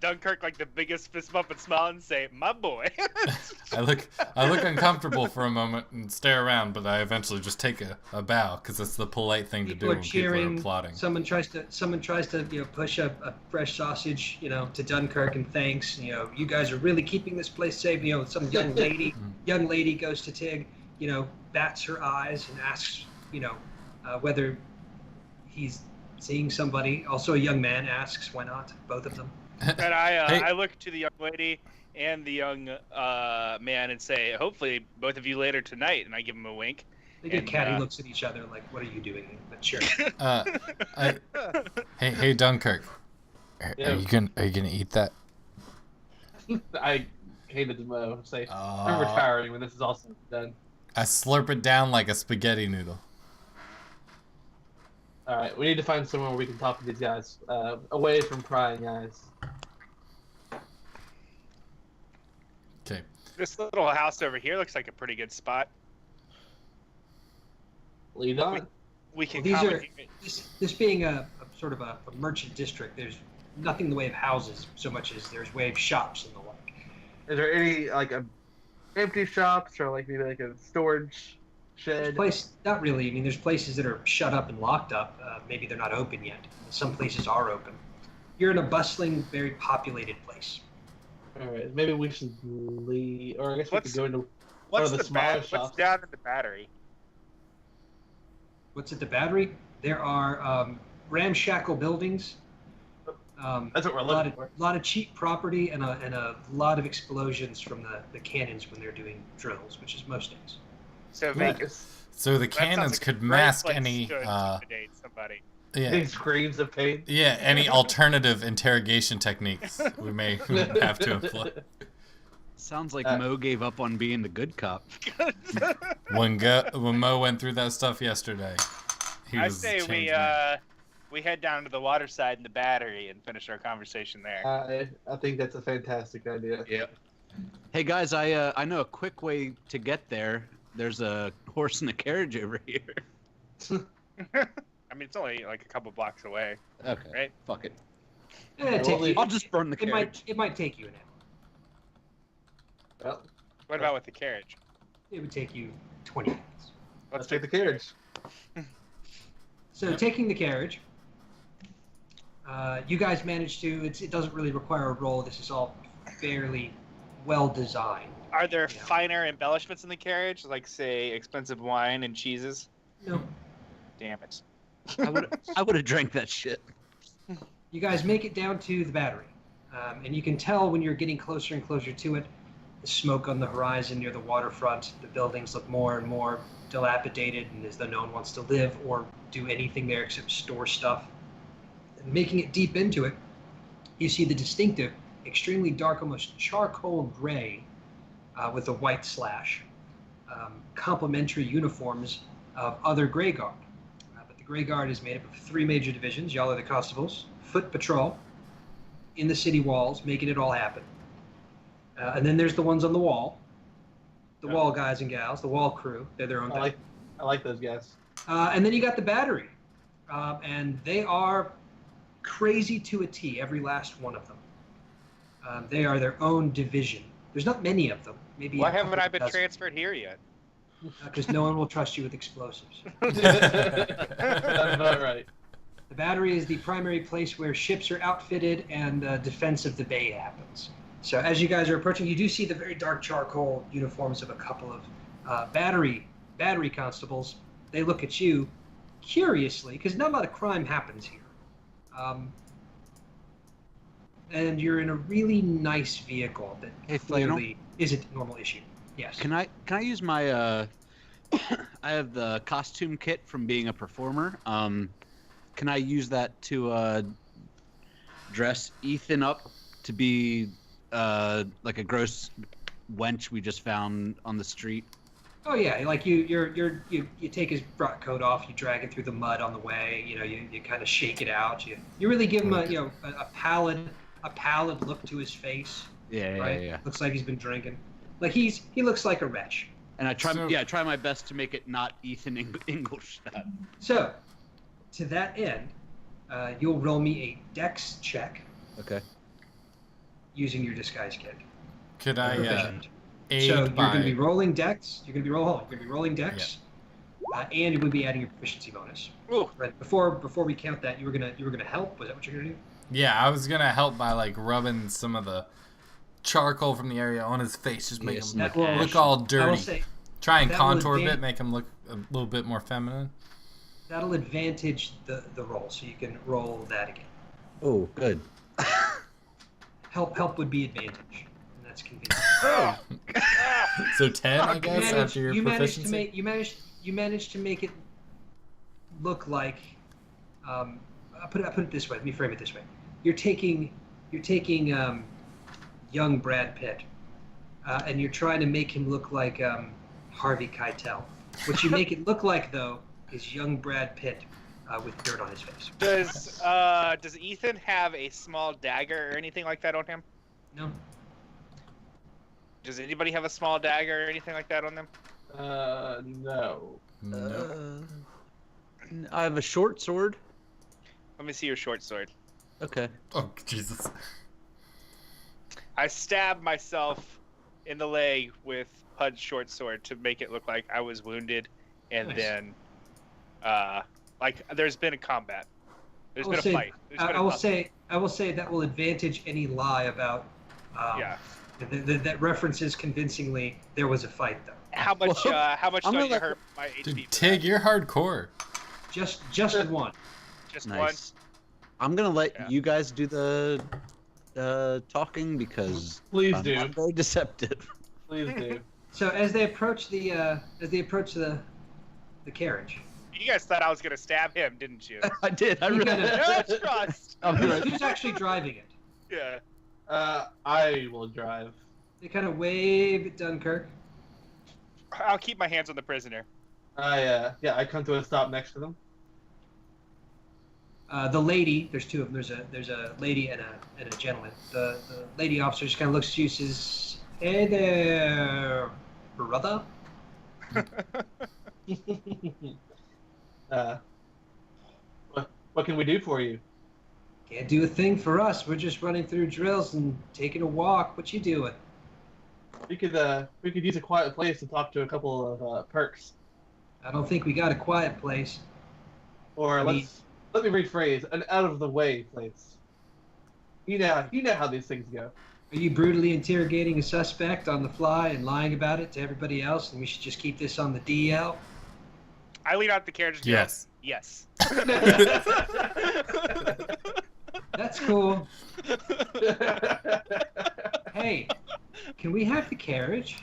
Dunkirk the biggest fist bump and smile and say, "My boy." I look uncomfortable for a moment and stare around, but I eventually just take a bow because it's the polite thing to do People are when cheering. people are applauding. Someone tries to push a fresh sausage to Dunkirk and thanks. You guys are really keeping this place safe. Some young lady goes to Tig, bats her eyes and asks whether he's seeing somebody. Also a young man asks, why not? Both of them. And I Hey. I look to the young lady and the young man and say, "Hopefully, both of you later tonight." And I give him a wink. They get And, catty looks at each other like, "What are you doing?" But sure. Hey Dunkirk. Are Yeah. you gonna eat that? I hated the mo. Say, Oh. I'm retiring when this is all said and done. I slurp it down like a spaghetti noodle. All right, we need to find somewhere where we can talk to these guys, away from prying eyes. Okay. this little house over here looks like a pretty good spot. Lead on. We can These are communicate. this being a sort of a merchant district. There's nothing in the way of houses so much as there's way of shops and the like. Is there any like empty shops or like maybe like a storage There's shed? place, not really. I mean, there's places that are shut up and locked up. Maybe they're not open yet. Some places are open. You're in a bustling, very populated place. All right, maybe we should leave, or I guess we What's- could go into What's the the smaller What's shops. down in the battery? What's at the Battery? There are ramshackle buildings. That's what we're a lot looking of, lot of cheap property and a lot of explosions from the cannons when they're doing drills, which is most days. So for. Vegas. So the That sounds cannons like a could great mask place any to intimidate somebody. yeah. Big screams of pain. Yeah, any alternative interrogation techniques we may have to employ. Sounds like Uh, Mo gave up on being the good cop. When Mo went through that stuff yesterday, he I was say changed man. we head down to the water side in the battery and finish our conversation there. I think that's a fantastic idea. Yeah. Hey guys, I know a quick way to get there. There's a horse and a carriage over here. I mean, it's only like a couple blocks away, Okay. right? Fuck it. It I'll just burn the it carriage. might take you an hour. Well, What about with the carriage? It would take you 20 minutes. let's take the carriage. So taking the carriage, you guys managed to. It doesn't really require a roll. This is all fairly well designed. Are there Yeah. finer embellishments in the carriage, like say expensive wine and cheeses? No, Damn it! I would have drank that shit. you guys make it down to the Battery, and you can tell when you're getting closer and closer to it. The smoke on the horizon near the waterfront. The buildings look more and more dilapidated, and as though no one wants to live or do anything there except store stuff. And making it deep into it, you see the distinctive, extremely dark, almost charcoal gray, with a white slash, complementary uniforms of other Grey Guard. But the Grey Guard is made up of 3 major divisions. Y'all are the constables, foot patrol, in the city walls, making it all happen. And then there's the ones on the wall, the Yeah. wall guys and gals, the wall crew. They're their own thing. I like those guys. And then you got the Battery, and they are crazy to a T, every last one of them. They are their own division. There's not many of them. Maybe. Why haven't I been transferred here yet? Because no one will trust you with explosives. That's about right. The Battery is the primary place where ships are outfitted and defense of the bay happens. So as you guys are approaching, you do see the very dark charcoal uniforms of a couple of battery constables. They look at you curiously, because not a lot of crime happens here. And you're in a really nice vehicle that Hey, Flannel? clearly isn't a normal issue. Yes. Can I use my I have the costume kit from being a performer. Can I use that to dress Ethan up to be like a gross wench we just found on the street? Oh yeah, like you take his frock coat off, you drag it through the mud on the way. You kind of shake it out. You really give him a pallid look to his face. Yeah, Right? yeah. Looks like he's been drinking. Like he looks like a wretch. And I try, So- try my best to make it not Ethan Ingolstadt. So, to that end, you'll roll me a dex check Okay. using your disguise kit. Could I Proficient. aid So you're by? going to be rolling dex. You're going to be rolling dex, and you're going to be adding your proficiency bonus. Ooh. Right. Before we count that, you were gonna help. Was that what you're gonna do? Yeah, I was gonna help by like rubbing some of the charcoal from the area on his face, just make Yes, him that will- look all I will dirty. say Try and that will contour a advan- bit, make him look a little bit more feminine. that'll advantage the roll, so you can roll that again. Oh, good. help would be advantage, and that's convenient. So 10, I guess, after your proficiency. You managed to make it look like. I'll put it this way. Let me frame it this way. You're taking young Brad Pitt, and you're trying to make him look like Harvey Keitel. What you make it look like, though, is young Brad Pitt with dirt on his face. Does Ethan have a small dagger or anything like that on him? No. Does anybody have a small dagger or anything like that on them? No. No. I have a short sword. Let me see your short sword. Okay. Oh, Jesus. I stabbed myself in the leg with Pud's short sword to make it look like I was wounded, and Nice. then, like, there's been a combat. There's been a fight. I will say that will advantage any lie about. Yeah. That references convincingly there was a fight though. How much? How much I'm do gonna you let hurt my HP? Dude, for Tig, that? you're hardcore. Just one. Just one. Nice. I'm gonna let Yeah. you guys do the talking because Please I'm do. not very deceptive. Please do. So as they approach the carriage, You guys thought I was gonna stab him, didn't you? I did. I You really gotta- No trust. who's actually driving it? Yeah. I will drive. They kind of wave at Dunkirk. I'll keep my hands on the prisoner. I come to a stop next to them. The lady, there's two of them. There's a lady and a gentleman. The lady officer just kind of looks at you, says, "Hey there, brother." What can we do for you? Can't do a thing for us. We're just running through drills and taking a walk. What you doing? We could use a quiet place to talk to a couple of perks. I don't think we got a quiet place. Or let me rephrase, an out of the way place. You know how these things go. Are you brutally interrogating a suspect on the fly and lying about it to everybody else, and we should just keep this on the DL? I lean out the carriage and go, Yes. Yes. That's cool. Hey, can we have the carriage?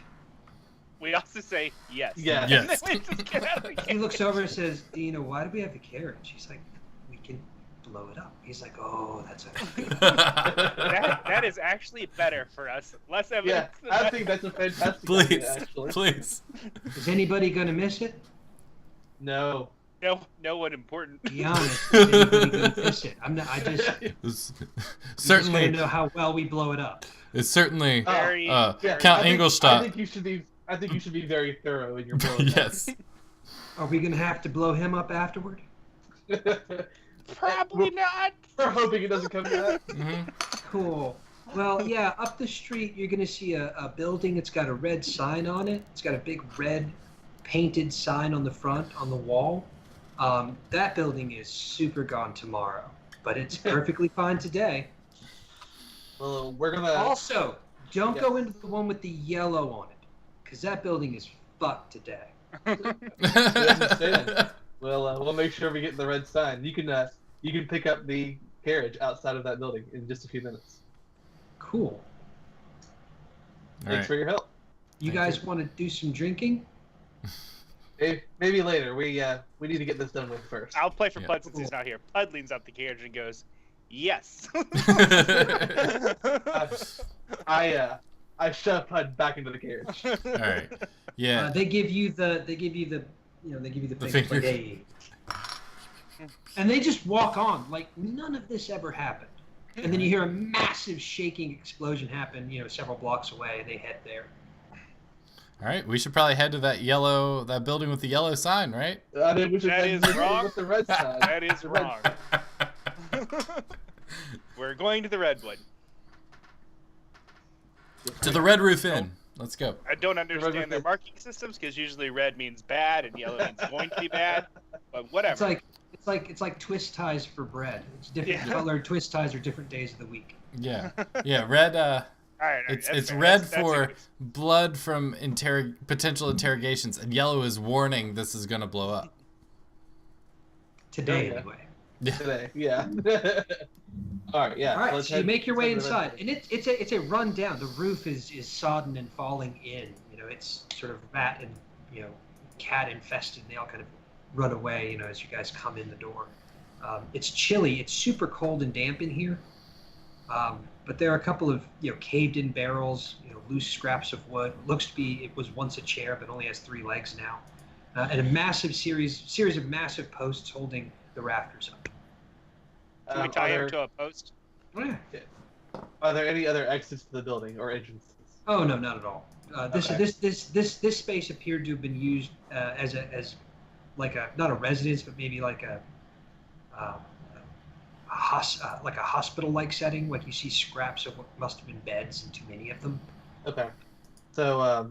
We also say yes. Yeah. Yes. And then we just get out of the He carriage. looks over and says, Dina, why do we have the carriage? He's like, we can blow it up. He's like, oh, that's a good. That is actually better for us. Less Yeah, evidence. than I that. think that's a fantastic Please, idea, actually. please. Is anybody going to miss it? No. No one important. Be honest. Is anybody going to miss it? I just It's want to certainly, know how well we blow it up. it's certainly Very, Yeah, Count I think Ingolstadt. you should be very thorough in your blowing up. Yes. Are we going to have to blow him up afterward? Probably not. We're hoping it doesn't come to that. Mhm. Cool. Well, yeah, up the street you're going to see a building. It's got a red sign on it. It's got a big red painted sign on the front on the wall. That building is super gone tomorrow, but it's perfectly fine today. Well, we're gonna. Also, don't Yeah. go into the one with the yellow on it, because that building is fucked today. understand. We'll make sure we get the red sign. You can pick up the carriage outside of that building in just a few minutes. Cool. Thanks Alright. for your help. You Thank guys you. want to do some drinking? Maybe later. We need to get this done with first. I'll play for Yeah. Pud since he's not here. Pud leans out the carriage and goes, yes. I shove Pud back into the carriage. All right. Yeah. They give you the thing, The like, finger. hey. And they just walk on like none of this ever happened. And then you hear a massive shaking explosion happen, several blocks away, and they head there. All right. We should probably head to that building with the yellow sign, right? I mean, we should That head is to wrong. with the red sign. That is The red wrong. We're going to the Redwood. To the Red Roof Inn. Let's go. I don't understand their marking systems because usually red means bad and yellow means going to be bad. But whatever. It's like twist ties for bread. It's different Yeah. colored twist ties are different days of the week. Yeah. Yeah. Red. All right, It's that's fair. red That's for it. blood from potential interrogations, and yellow is warning this is gonna blow up. Today, Yeah. anyway. Yeah. Today, yeah. All right, yeah. All right, let's so you head make your way inside inside, and it's a rundown. The roof is sodden and falling in. You know, it's sort of rat and cat infested. And they all kind of run away. You know, as you guys come in the door. It's chilly. It's super cold and damp in here. But there are a couple of caved-in barrels, loose scraps of wood. Looks to be it was once a chair, but only has 3 legs now, and a massive series of massive posts holding the rafters up. Can we tie him to a post? Oh, yeah. Are there any other exits to the building or entrances? Oh no, not at all. Okay. This space appeared to have been used as like a not a residence, but maybe like a hospital-like setting. Like you see scraps of what must have been beds, and too many of them. Okay. So,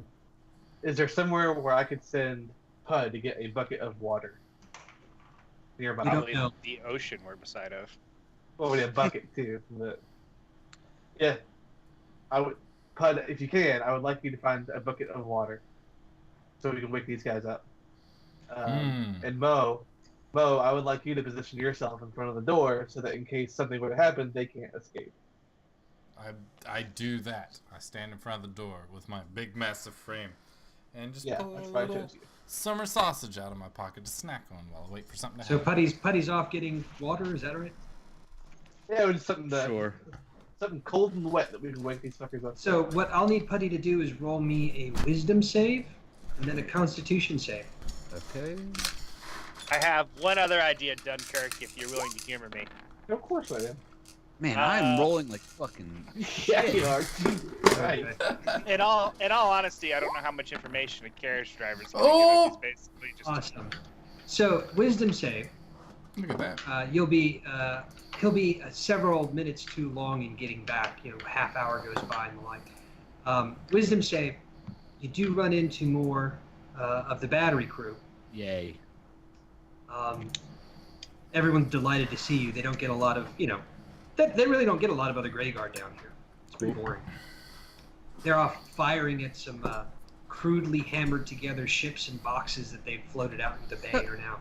is there somewhere where I could send Pud to get a bucket of water nearby? We don't Probably know. the ocean we're beside of. Well, we need a bucket too. But yeah, I would. Pud, if you can, I would like you to find a bucket of water so we can wake these guys up. And Mo, I would like you to position yourself in front of the door so that in case something were to happen, they can't escape. I do that. I stand in front of the door with my big massive frame and just Yeah, pull a that's why I little chose you. summer sausage out of my pocket to snack on while I wait for something to So happen. Putty's off getting water. Is that right? Yeah, it was just something Sure. something cold and wet that we can wake these fuckers up. So what I'll need Putty to do is roll me a Wisdom save, and then a Constitution save. Okay. I have one other idea, Dunkirk, if you're willing to humor me. Of course I am. Man, I'm rolling like fucking. Yeah, you are. Right. In all honesty, I don't know how much information a carriage driver's going Oh! to give. It's basically just Awesome. So Wisdom save. Look at that. He'll be several minutes too long in getting back. Half hour goes by and the like. Wisdom save. You do run into more of the battery crew. Yay. Everyone's delighted to see you. They don't get a lot of they really don't get a lot of other Greyguard down here. It's pretty boring. They're off firing at some crudely hammered together ships and boxes that they've floated out into the bay and are now,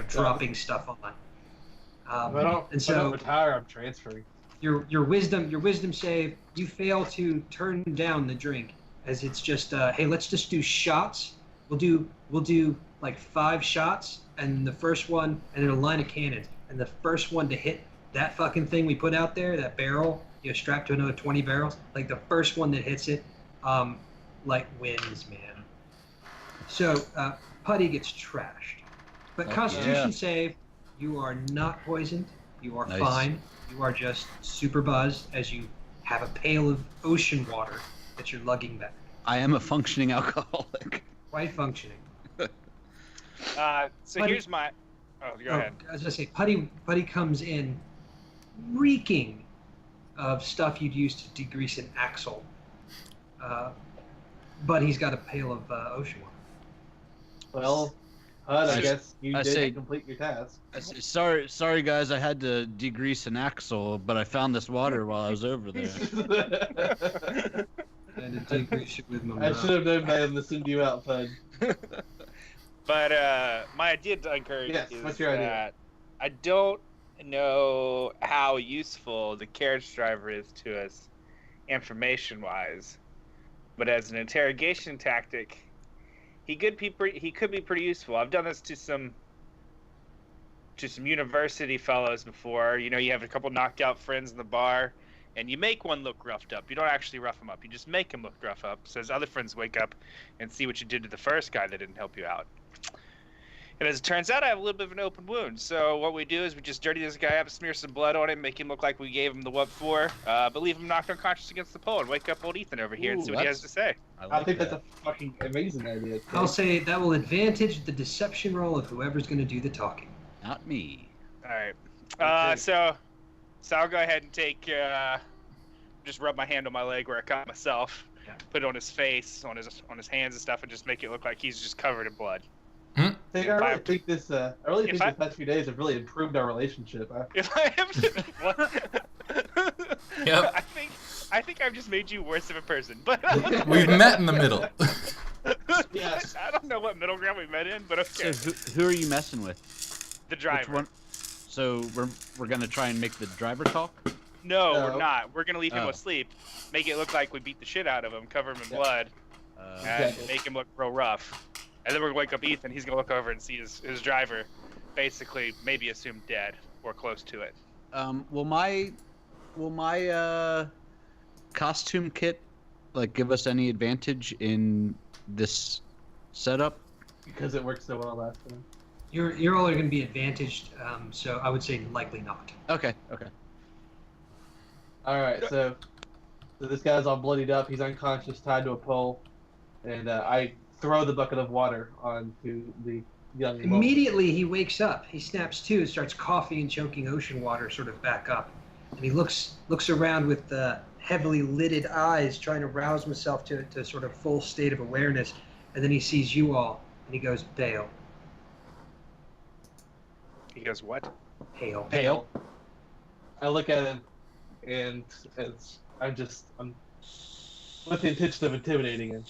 dropping stuff on. If I don't retire, I'm transferring. Your wisdom save, you fail to turn down the drink, as it's just hey, let's just do shots. We'll do like 5 shots, and the first one, and then a line of cannons, and the first one to hit that fucking thing we put out there, that barrel, strapped to another 20 barrels, like the first one that hits it, wins, man. So Putty gets trashed, but Constitution save, you are not poisoned. You are fine. You are just super buzzed as you have a pail of ocean water that you're lugging back. I am a functioning alcoholic. Quite functioning. So Putty- here's my. Oh, go ahead. As I say, Putty comes in reeking of stuff you'd use to degrease an axle. But he's got a pail of ocean water. Well, Hud, I guess you I did say- complete your task. Sorry guys, I had to degrease an axle, but I found this water while I was over there. And to degrease it with my I mouth. should have known better than to send you out, Pud. But my idea, Dunkirk, Yes, is what's your idea? that I don't know how useful the carriage driver is to us, information-wise. But as an interrogation tactic, he could be pretty useful. I've done this to some university fellows before. You have a couple knocked out friends in the bar, and you make one look roughed up. You don't actually rough him up. You just make him look rough up, so his other friends wake up and see what you did to the first guy that didn't help you out. And as it turns out, I have a little bit of an open wound. So what we do is we just dirty this guy up, smear some blood on him, make him look like we gave him the what for, but leave him knocked unconscious against the pole and wake up old Ethan over here and Ooh, see what he has to say. I think that's a fucking amazing idea. I'll say that will advantage the deception roll of whoever's going to do the talking. Not me. All right. Okay. So I'll go ahead and take, just rub my hand on my leg where I cut myself, Yeah. put it on his face, on his hands and stuff, and just make it look like he's just covered in blood. I really think this past few days have really improved our relationship. If I am what? Yep. I think I've just made you worse of a person. But We've met in the middle. Yes. I don't know what middle ground we met in, but okay. So who are you messing with? The driver. Which one? So we're gonna try and make the driver talk. No, No. we're not. We're gonna leave him Oh. asleep, make it look like we beat the shit out of him, cover him in Yeah. blood, and Exactly. make him look real rough. And then we're gonna wake up Ethan. He's gonna look over and see his driver, basically maybe assumed dead or close to it. Will my costume kit like give us any advantage in this setup? Because it worked so well last time. You're all going to be advantaged, so I would say likely not. Okay. All right, so this guy's all bloodied up. He's unconscious, tied to a pole, and I throw the bucket of water onto the young woman. Immediately he wakes up. He snaps to, starts coughing and choking ocean water sort of back up, and he looks around with heavily lidded eyes, trying to rouse himself to sort of full state of awareness, and then he sees you all, and he goes, "Bail, He goes, "What?" hail." Pale. I look at him, and I'm with the intention of intimidating him.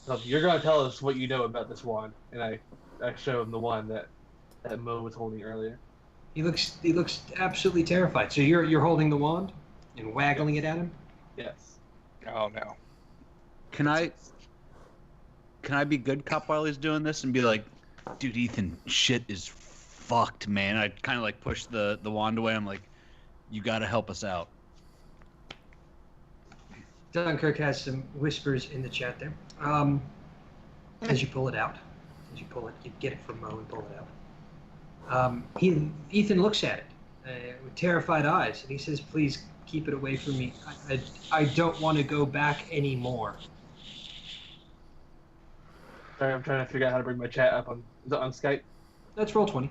So you're gonna tell us what you know about this wand, and I show him the wand that Mo was holding earlier. He looks absolutely terrified. So you're holding the wand and waggling it at him. Yes. Oh no. Can I be good cop while he's doing this and be like, dude, Ethan, shit is fucked, man. I kind of like push the wand away. I'm like, you gotta help us out. Dunkirk has some whispers in the chat there. As you pull it out, you get it from Mo and pull it out. Ethan looks at it with terrified eyes, and he says, "Please keep it away from me. I don't want to go back anymore." Sorry, I'm trying to figure out how to bring my chat up on Skype. Let's roll 20.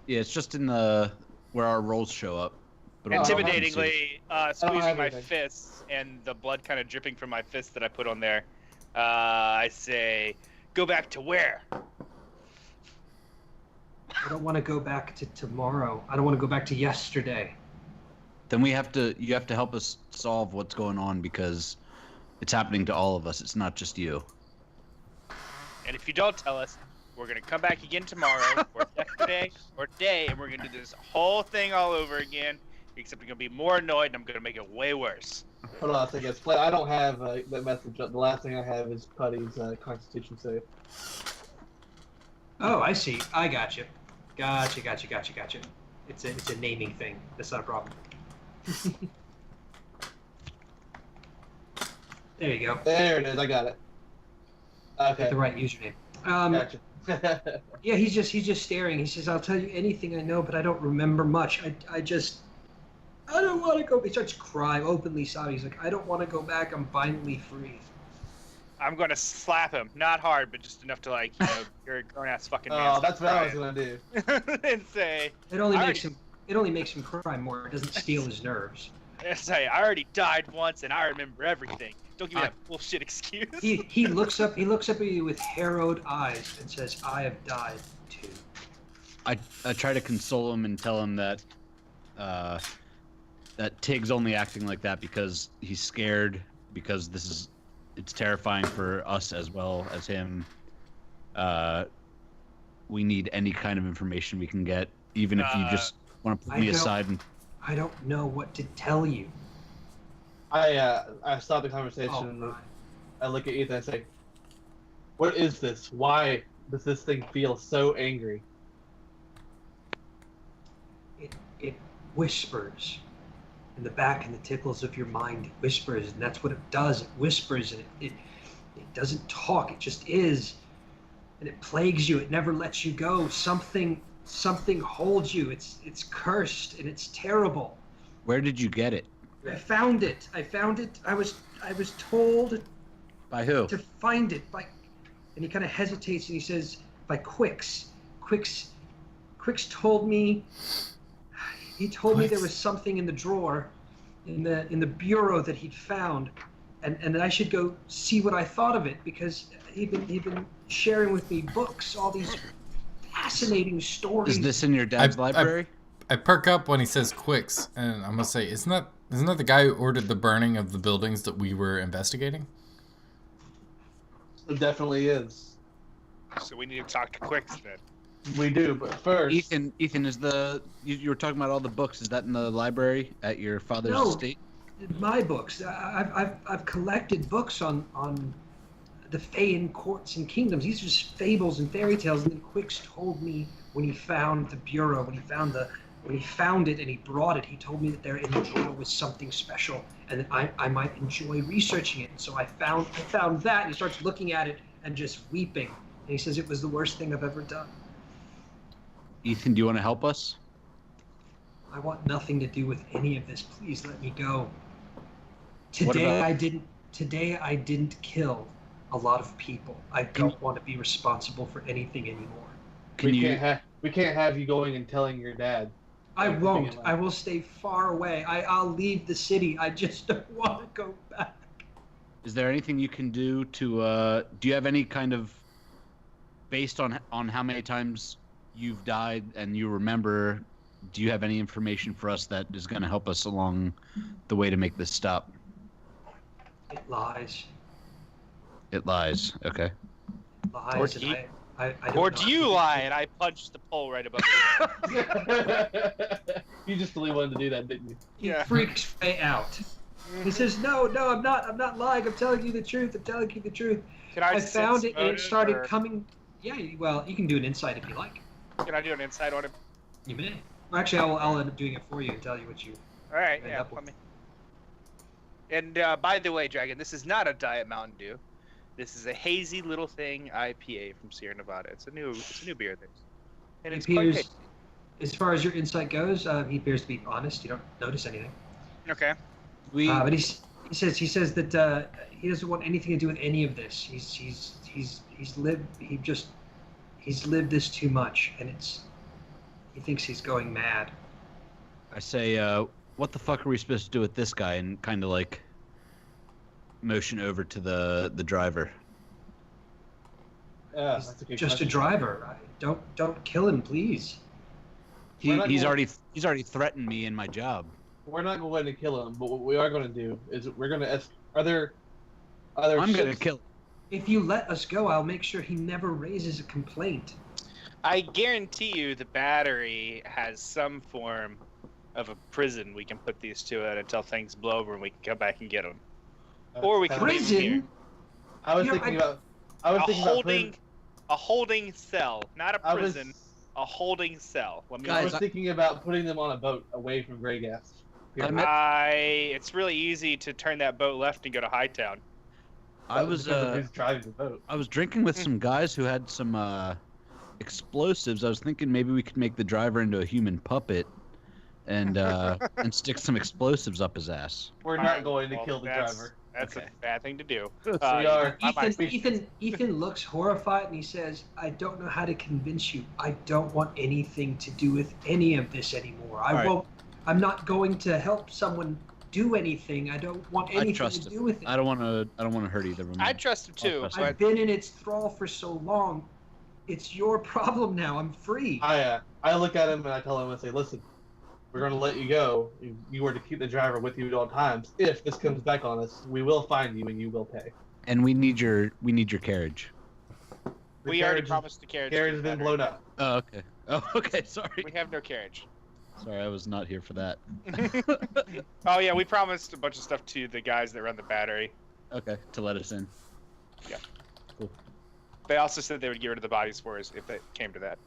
It's just in the where our rolls show up. But I'll- Intimidatingly squeezing have my anything. fists and the blood kind of dripping from my fist that I put on there. I say, "Go back to where?" I don't want to go back to tomorrow. I don't want to go back to yesterday. Then you have to help us solve what's going on because it's happening to all of us. It's not just you. And if you don't tell us, we're gonna come back again tomorrow, or yesterday, or today, and we're gonna do this whole thing all over again. Except you're gonna be more annoyed, and I'm gonna make it way worse. Hold on a second. I don't have that message. The last thing I have is Putty's Constitution save. Oh, I see. I got you. Gotcha. It's a naming thing. That's not a problem. There you go. There it is. I got it. Okay. The right username. Gotcha. Yeah, he's just staring. He says, "I'll tell you anything I know, but I don't remember much. I don't want to go." He starts crying, openly sobbing. He's like, "I don't want to go back. I'm finally free." I'm gonna slap him, not hard, but just enough to like, you're a grown ass fucking man. Oh, stop that's what I was crying." gonna do. And say, It only I makes him cry more. It doesn't steal his nerves. I "I already died once, and I remember everything. Don't give me that bullshit excuse." He looks up at you with harrowed eyes and says, "I have died too." I try to console him and tell him that that Tig's only acting like that because he's scared, because it's terrifying for us as well as him. We need any kind of information we can get, even if you just want to put me aside and I don't know what to tell you. I stop the conversation. Oh, and God. I look at Ethan and say, "What is this? Why does this thing feel so angry?" It whispers in the back and the tickles of your mind. It whispers, and that's what it does. It whispers, and it doesn't talk. It just is, and it plagues you. It never lets you go. Something holds you. It's cursed, and it's terrible. Where did you get it? I found it. I was told By who? to find it by, and he kind of hesitates and he says, by Quicks told me. He told me there was something in the drawer, in the bureau that he'd found, and that I should go see what I thought of it, because he'd been sharing with me books, all these fascinating stories. Is this in your dad's library? I perk up when he says Quicks, and I'm gonna say, isn't that the guy who ordered the burning of the buildings that we were investigating? It definitely is. So we need to talk to Quicks then. We do, but first. Ethan, is you were talking about all the books? Is that in the library at your father's No. estate? My books. I've collected books on the Fae courts and kingdoms. These are just fables and fairy tales. And then Quix told me when he found the bureau, when he found it and he brought it, he told me that there in the drawer was something special, and that I might enjoy researching it. And so I found that, and he starts looking at it and just weeping. And he says it was the worst thing I've ever done. Ethan, do you want to help us? I want nothing to do with any of this. Please let me go. What Today about- I didn't kill a lot of people. I don't want to be responsible for anything anymore. We can't have you going and telling your dad. I won't. I will stay far away. I'll leave the city. I just don't want to go back. Is there anything you can do to? Do you have any kind of, based on how many times you've died and you remember? Do you have any information for us that is going to help us along the way to make this stop? It lies. It lies. Okay. It lies. Or and do you- I don't Or know. do you lie and I punched the pole right above your head? You just really wanted to do that, didn't you? He Yeah. freaks Faye out. He says, "No, I'm not lying. I'm telling you the truth. I'm telling you the truth. Can I sense found it and it motive, started or coming." Yeah, well, you can do an insight if you like. Can I do an insight on him? You may. Well, actually, I'll end up doing it for you and tell you what you. All right, End yeah. up with. And by the way, Dragon, this is not a Diet Mountain Dew. This is a hazy little thing IPA from Sierra Nevada. It's a new beer thing, and He it's quite appears, tasty. as far as your insight goes, he appears to be honest. You don't notice anything. Okay. But he says that he doesn't want anything to do with any of this. He's lived this too much, and he thinks he's going mad. I say, what the fuck are we supposed to do with this guy? And kind of like motion over to the driver. Yeah, He's that's a good just question. a driver. Don't kill him, please. We're not He's going- already threatened me in my job. We're not going to kill him, but what we are going to do is we're going to. Are there I'm gonna ships- kill. If you let us go, I'll make sure he never raises a complaint. I guarantee you the battery has some form of a prison we can put these two in until things blow over and we can come back and get them. Or we can leave them here. Prison? I was You know, thinking about. I was A thinking about holding cell, not a I was- prison. A holding cell. Let me. I Guys, was thinking about putting them on a boat away from Greyghast. I met- It's really easy to turn that boat left and go to Hightown. I was Who's driving the boat? I was drinking with some guys who had some explosives. I was thinking maybe we could make the driver into a human puppet, and and stick some explosives up his ass. We're not going to kill the driver. That's Okay. a bad thing to do. We are. Ethan looks horrified and he says, "I don't know how to convince you. I don't want anything to do with any of this anymore. right. I'm not going to help someone do anything. I don't want anything trust to him. do with it. I don't want to hurt either of them. I trust him too, trust but I've been in its thrall for so long. It's your problem now. I'm free." I look at him and I tell him, I say, listen, we're going to let you go. You were to keep the driver with you at all times. If this comes back on us, we will find you and you will pay. And we need your carriage. The we already carriage- promised the carriage. Carriage has been blown up. Oh, okay. Oh, okay. Sorry. We have no carriage. Sorry, I was not here for that. Oh yeah, we promised a bunch of stuff to the guys that run the battery. Okay, to let us in. They also said they would get rid of the bodies for us if it came to that.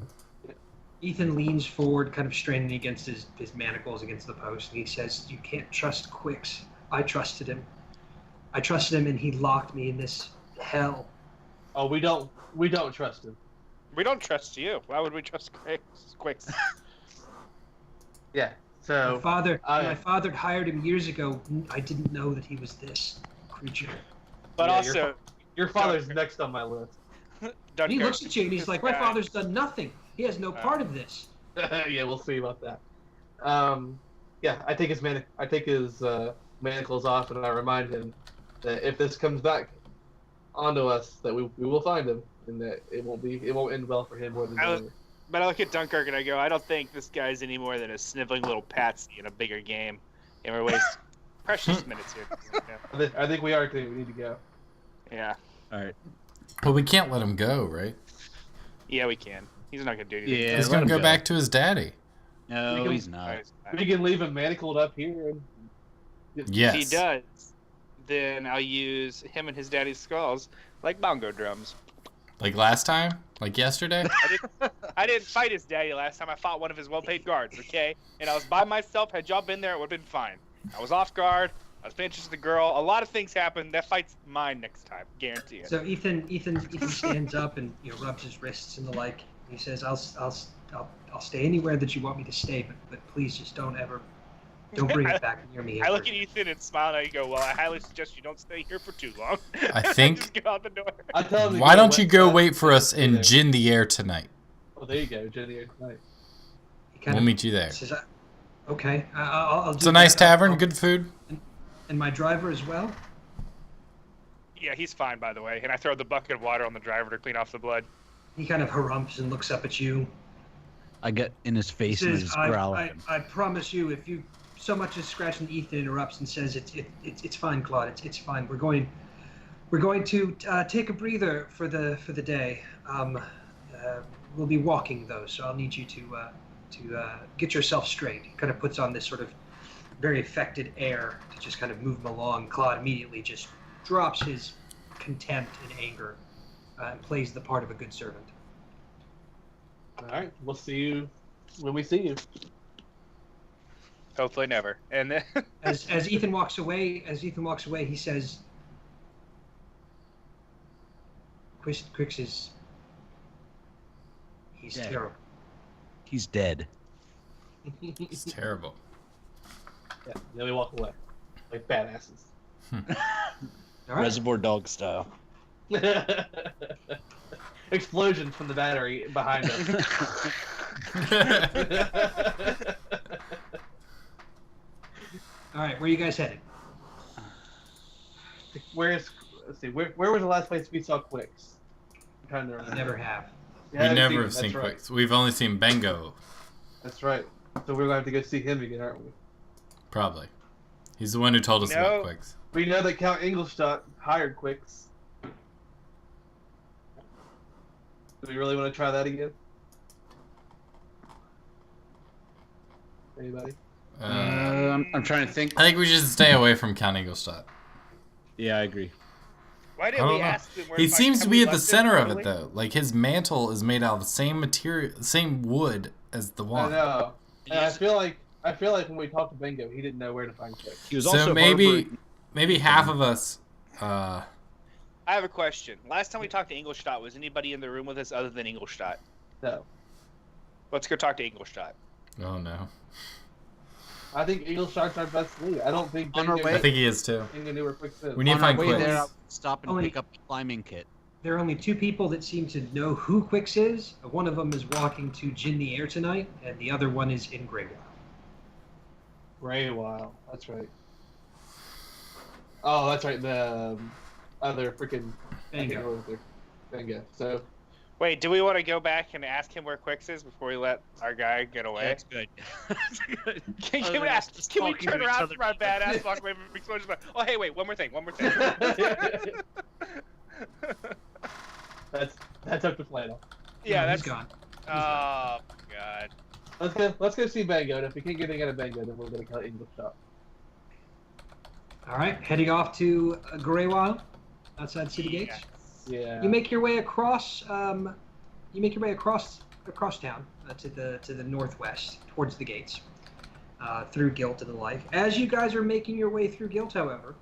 Ethan leans forward, kind of straining against his manacles against the post, and he says, "You can't trust Quix. I trusted him. And he locked me in this hell." Oh, we don't trust him. We don't trust you. Why would we trust Quicks? Yeah. So My father, I- when my father hired him years ago. I didn't know that he was this creature. But Yeah, also, your father's next on my list. And Dunkirk. he looks at you and he's like, "My father's done nothing. He has no part of this." Yeah, we'll see about that. Yeah, I take his manacles off, and I remind him that if this comes back onto us, that we will find him, and that it won't end well for him more than I was- the other. But I look at Dunkirk and I go, I don't think this guy's any more than a sniveling little patsy in a bigger game, and we're wasting precious minutes here. Yeah. I think we are. We need to go. Yeah, All right. But we can't let him go, right? yeah, we can. He's not gonna do anything. Yeah, He's let gonna him go back to his daddy. No, can- he's not. We can leave him manacled up here. And... Yes. If he does, then I'll use him and his daddy's skulls like bongo drums. Like last time? Like yesterday? I didn't fight his daddy last time. I fought one of his well-paid guards, okay? And I was by myself. Had y'all been there, it would have been fine. I was off guard. I was paying attention to the girl. A lot of things happened. That fight's mine next time. Guarantee it. So Ethan stands up and rubs his wrists and the like. He says, "I'll stay anywhere that you want me to stay, but please just don't bring it back near me." I ever." look at Ethan and smile, and I go, "Well, I highly suggest you don't stay here for too long." I think- just get out the door. I tell him to Why go don't you west go side. wait for us in There. Gin the Air tonight? Oh, there you go, Jenny. Nice. He kind We'll of meet you there. says, "Okay, I'll do It's a nice that. tavern, good food. And my driver as well." Yeah, he's fine, by the way. And I throw the bucket of water on the driver to clean off the blood. He kind of harumphs and looks up at you. I get in his He face and says, just growl at him. I promise you, if you so much as scratch," and Ethan interrupts and says, "It's fine, Claude. It's fine. We're going to take a breather for the day. We'll be walking though, so I'll need you to get yourself straight." He kind of puts on this sort of very affected air to just kind of move him along. Claude immediately just drops his contempt and anger and plays the part of a good servant. All right, we'll see you when we see you. Hopefully never. And then As Ethan walks away, he says, "Quix is he's Yeah. terrible." He's dead. It's terrible. Yeah, then we walk away like badasses. All right. Reservoir Dog style. Explosion from the battery behind us. All right. Where are you guys headed? Let's see, where was the last place we saw Quicks? I'm trying to remember. Never have. We We haven't never him, have seen that's right. Quicks. We've only seen Bengo, That's right. So we're going to have to go see him again, aren't we? probably. He's the one who told us No. about Quicks. We know that Count Ingolstadt hired Quicks. Do we really want to try that again? Anybody? I'm trying to think. I think we should stay away from Count Ingolstadt. Yeah, I agree. why I didn't don't we know. ask him where He to seems find- to have be we at the left him center of early? it, though. Like, his mantle is made out of the same material, same wood as the I wand. know. And I feel like when we talked to Bingo, he didn't know where to find Quicks. He was So also maybe half of us. I have a question. Last time we talked to Ingolstadt, was anybody in the room with us other than Ingolstadt? No. Let's go talk to Ingolstadt. Oh no, I think Ingolstadt's our best lead. I don't think On our Bingo way- I think he is too. knew where Quicks is. We need to On our find way Quicks. there, I'll stop and Only- pick up the climbing kit. There are only two people that seem to know who Quix is. One of them is walking to Gin the Air tonight, and the other one is in Greyghast. Greywile. That's right. Oh, that's right. The other freaking Bingo. Bingo. So Wait, do we want to go back and ask him where Quicks is before we let our guy get away? That's good. That's good. Can, Other we than us ask, just can we talking turn to each around other. from our badass walk away from explosions? Oh, hey, wait, one more thing. that's up to Flannel. Yeah, No, that's he's gone. Oh god. Let's go see Bango. And if we can't get anything out of Bango, then we're gonna call English shop. All right, heading off to Greywild, outside city gates. Yeah. You make your way across. Across town to the northwest, towards the gates, through Guilt and the like. As you guys are making your way through Guilt, however,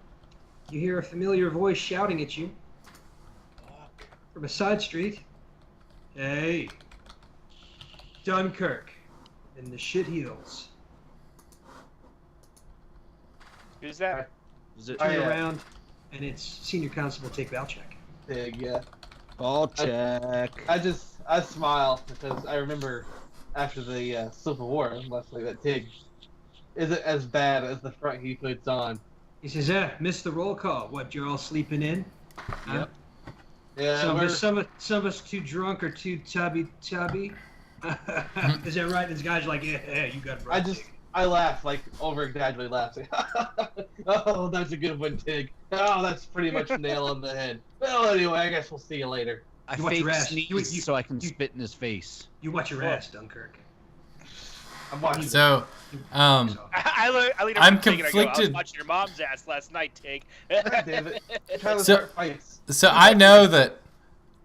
you hear a familiar voice shouting at you from a side street. Hey, Dunkirk, in the shit heels. Who's that? Is it Turn yeah. around, and it's Senior Constable Take Val check. Big, yeah. ball check? I smile because I remember after the Civil War, Leslie, that Tig isn't as bad as the front he puts on. He says, missed the roll call. What, you're all sleeping in? Huh? Yep. Yeah, Some of us too drunk or too tubby. Is that right? This guy's like, yeah, you got it right. I laugh, like over exaggeratedly laughing. Oh, that's a good one, Tig. Oh, that's pretty much a nail on the head. Well, anyway, I guess we'll see you later. I You watch fake your ass. sneeze so I can spit in his face. You watch your ass, Dunkirk. I'm watching. So, I lean over I'm to Tig and I go, I was conflicted. watching your mom's ass last night, Tig. God damn it! I'm trying to So- start fights. So I know that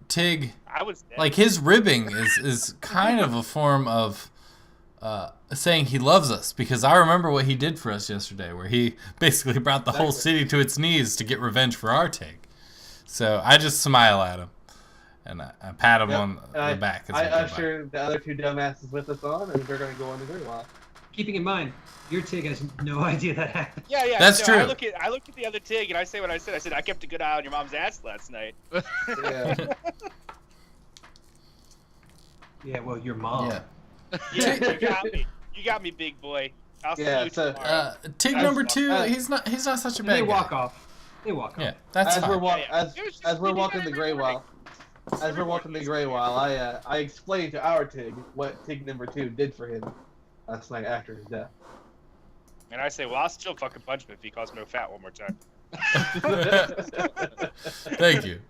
Tig, I was dead. like his ribbing is kind of a form of saying he loves us, because I remember what he did for us yesterday, where he basically brought the whole city to its knees to get revenge for our Tig. So I just smile at him and I pat him on the back. As we I go by. ushered the other two dumbasses with us on, and they're going to go on the Great Wall. Keeping in mind, your Tig has no idea that happened. Yeah. That's no, true. I looked at the other Tig and I say what I said. I said I kept a good eye on your mom's ass last night. Yeah. Yeah, well, your mom. Yeah. Yeah, you got me. You got me, big boy. I'll see Yeah, you so- tomorrow. Tig As- number 2, as- he's not such a And bad they guy. walk off. They walk off. Yeah, that's as fine. we're Yeah, yeah. as It was just- as we're we do walking that the every Grey morning. Wall, as we're walking the Grey Wall, I explained to our Tig what Tig number 2 did for him last night after his death. And I say, well, I'll still fucking punch him if he calls me fat one more time. Thank you.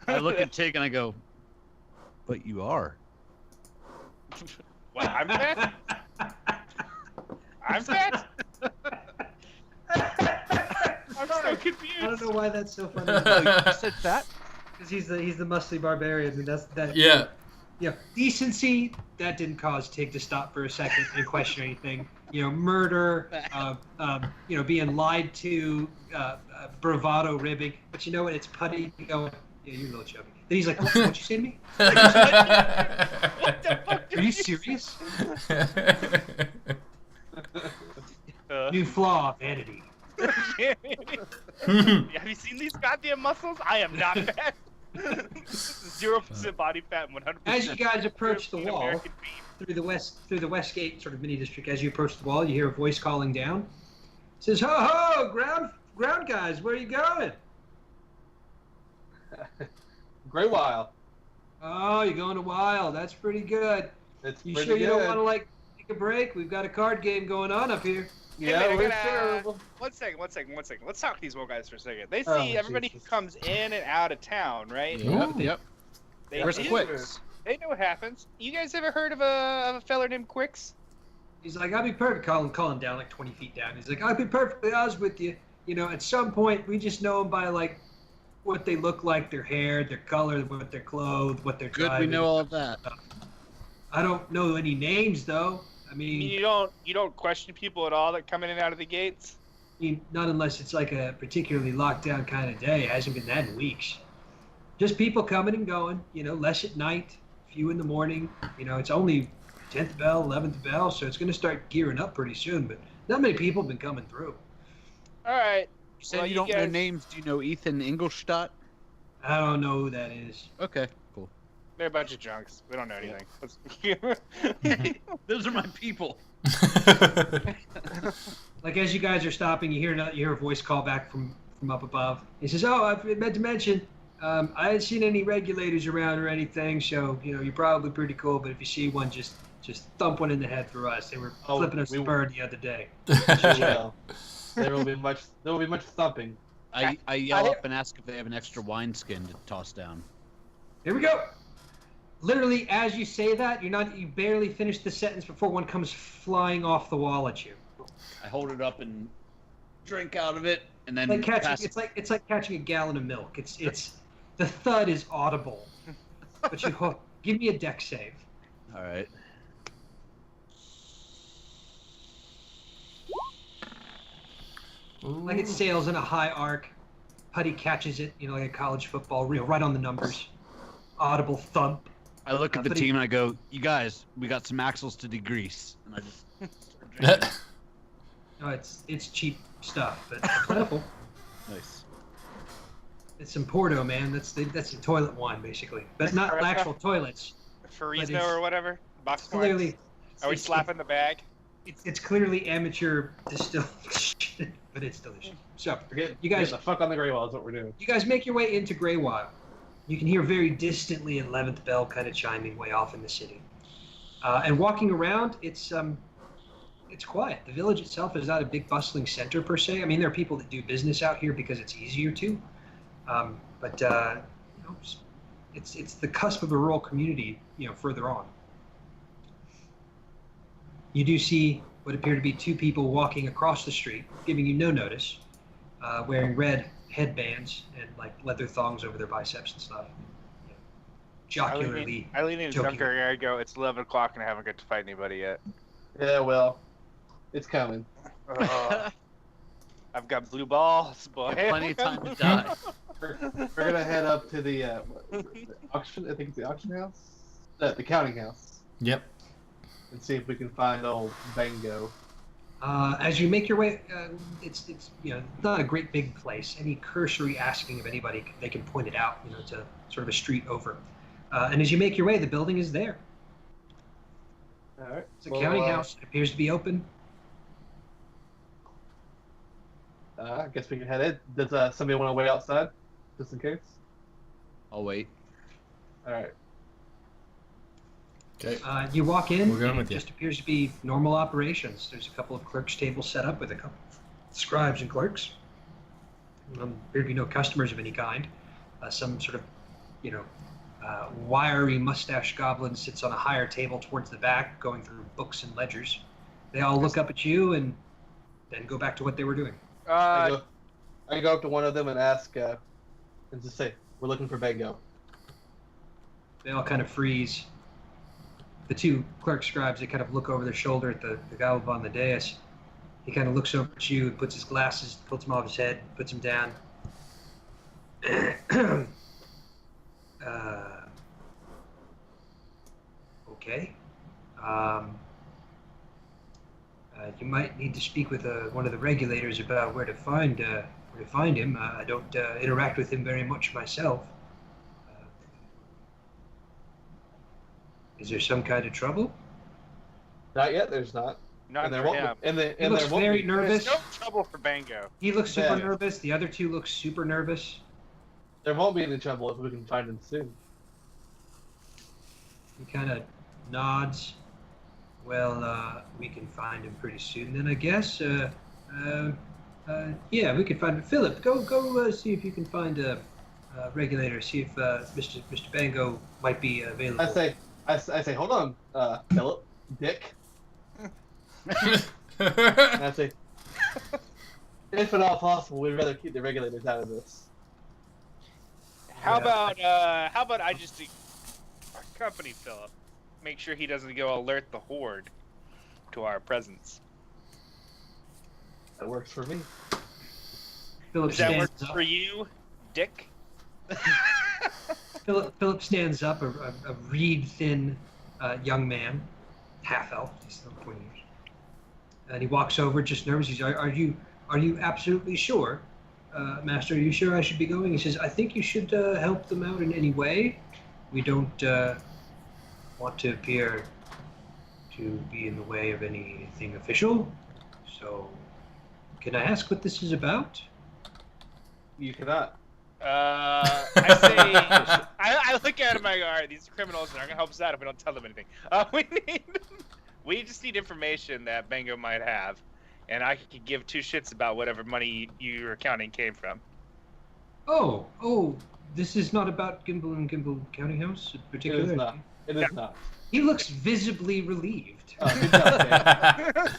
I look at Tig and I go, but you are. What? I'm fat? I'm fat? I'm so I don't confused. know why that's so funny. You said fat? Because he's the muscly barbarian, and that's that. Yeah. Yeah, decency, that didn't cause Tig to stop for a second and question anything. Murder, being lied to, bravado ribbing. But you know what? It's Putty going, yeah, you're a little chubby. Then he's like, what'd you say to me? What the fuck? Are you serious? Uh, New flaw, vanity. Have you seen these goddamn muscles? I am not fat. 0% body fat and 100%. As you guys approach the wall, American beef. through the west gate sort of mini district, as you approach the wall, you hear a voice calling down. It says, "Ho ho, ground guys, where are you going?" Grey Wall. Oh, you're going to Wild. That's pretty good. It's You pretty sure you don't good. want to take a break? We've got a card game going on up here. Yeah, Hey, man, we're I gotta- terrible. One second. Let's talk to these one guys for a second. They see Oh, everybody Jesus. who comes in and out of town, right? Ooh. Yep. They Where's do. Quicks? They know what happens. You guys ever heard of a feller named Quicks? He's like, I'll be perfect. Calling down like 20 feet down. He's like, I'll be perfectly honest with you. At some point, we just know them by like what they look like, their hair, their color, what they're clothed, what they're Good, driving. we know all of that. I don't know any names though. I I mean, mean, you don't question people at all that come in and out of the gates. not unless it's like a particularly locked down kind of day. It hasn't been that in weeks. Just people coming and going. Less at night, few in the morning. It's only 10th bell, 11th bell, so it's going to start gearing up pretty soon. But not many people have been coming through. All right. You said Well, you you don't know guys- names. Do you know Ethan Ingolstadt? I don't know who that is. Okay, cool. They're a bunch of junks. We don't know anything. Those are my people. Like as you guys are stopping, you hear a voice call back from up above. He says, "Oh, I meant to mention, I hadn't seen any regulators around or anything, so you're probably pretty cool. But if you see one, just thump one in the head for us. They were Oh, flipping us we- the bird the other day." Well, there will be much thumping. I yell up and ask if they have an extra wineskin to toss down. Here we go. Literally, as you say that, you barely finish the sentence before one comes flying off the wall at you. I hold it up and drink out of it, and then Like catching, pass. it's like catching a gallon of milk. It's the thud is audible. But give me a deck save. All right. Like it sails in a high arc. Putty catches it, like a college football, right on the numbers. Audible thump. I look at the But he- team and I go, "You guys, we got some axles to degrease." And I just start drinking. No, it's cheap stuff, but plentiful. Nice. It's some Porto, man. That's the toilet wine, basically, but not actual toilets. Furisno it's- or whatever. Box Clearly, wines. Are we slapping the bag? it's clearly amateur distilled shit, but it's delicious. So You guys, the fuck on the Grey Wall is what we're doing. you guys make your way into Greywild. You can hear very distantly 11th bell kind of chiming way off in the city. And walking around, it's quiet. The village itself is not a big bustling center per se. I mean, there are people that do business out here because it's easier to. But it's the cusp of a rural community, further on. You do see what appear to be two people walking across the street, giving you no notice, wearing red headbands and like leather thongs over their biceps and stuff. Jocularly. I lean in his joking. junker and I go, it's 11 o'clock and I haven't got to fight anybody yet. Yeah, well, it's coming. I've got blue balls, boy. Plenty of time to die. We're gonna head up to the auction. I think it's the auction house, the counting house, Yep. and see if we can find old Bango. As you make your way, it's not a great big place. Any cursory asking of anybody, they can point it out, to sort of a street over. And as you make your way, the building is there. All right. It's a counting house. It appears to be open. I guess we can head in. Does somebody want to wait outside, just in case? I'll wait. All right. Okay. You walk in. We're going and with it you. just appears to be normal operations. There's a couple of clerks' tables set up with a couple of scribes and clerks. Appear to be no customers of any kind. Some sort of, wiry mustache goblin sits on a higher table towards the back, going through books and ledgers. They all look up at you and then go back to what they were doing. I go up to one of them and ask, and just say, "We're looking for Bango." They all kind of freeze. The two clerk scribes, they kind of look over their shoulder at the guy up on the dais. He kind of looks over at you and puts his glasses, pulls them off his head, puts them down. Okay. You might need to speak with one of the regulators about where to find him. I don't interact with him very much myself. Is there some kind of trouble? Not yet. There's not. Not and there for won't. him. He looks very nervous. There's no trouble for Bango. He looks super Yeah. nervous. The other two look super nervous. There won't be any trouble if we can find him soon. He kind of nods. Well, we can find him pretty soon then, I guess. Yeah, we can find him. Philip, go see if you can find a regulator. See if Mr. Bango might be available. I say, hold on, Philip, Dick. And I say, if at all possible, we'd rather keep the regulators out of this. How about I just accompany Philip? Make sure he doesn't go alert the horde to our presence. That works for me. Philip Does that work stands up. for you, Dick? Philip stands up, a reed-thin young man, half-elf, he's still 20 years. And he walks over, just nervous. He says, Are you absolutely sure, Master? Are you sure I should be going? He says, I think you should help them out in any way. We don't want to appear to be in the way of anything official. So, can I ask what this is about? You cannot. I say, I look at him. I go, all right, these criminals are not gonna help us out if we don't tell them anything. We just need information that Bango might have, and I could give two shits about whatever money your accounting came from. Oh, this is not about Gimbal and Gimbal Counting House in It particular. is not. It is not. He looks visibly relieved. Good job,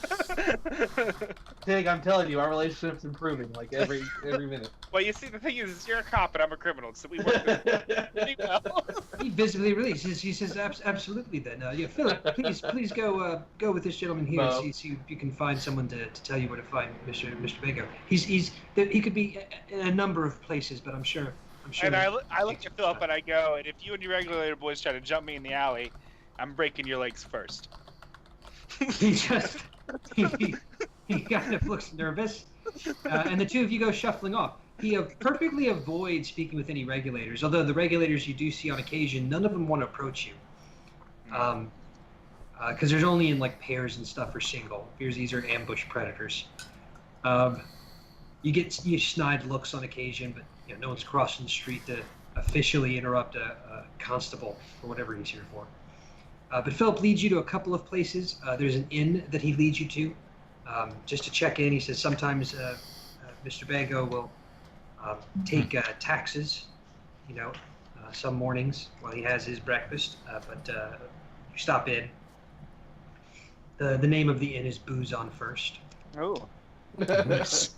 Tig, I'm telling you, our relationship's improving like every minute. Well, you see, the thing is you're a cop and I'm a criminal, so we work pretty well. He visibly relieved. He says, absolutely. Then, yeah, Philip, please go with this gentleman here. Well- See if you can find someone to tell you where to find Mr. Bango. He could be in a number of places, but I'm sure. And I look at Philip and I go, and if you and your regulator boys try to jump me in the alley, I'm breaking your legs first. He just he kind of looks nervous, and the two of you go shuffling off. He perfectly avoids speaking with any regulators, although the regulators you do see on occasion, none of them want to approach you, because there's only in like pairs and stuff or single. Because these are ambush predators. You get snide looks on occasion, but no one's crossing the street to officially interrupt a constable or whatever he's here for. But Philip leads you to a couple of places. There's an inn that he leads you to, just to check in. He says sometimes Mr. Bango will take taxes, some mornings while he has his breakfast, but you stop in. The name of the inn is Booze on First. Oh. Nice.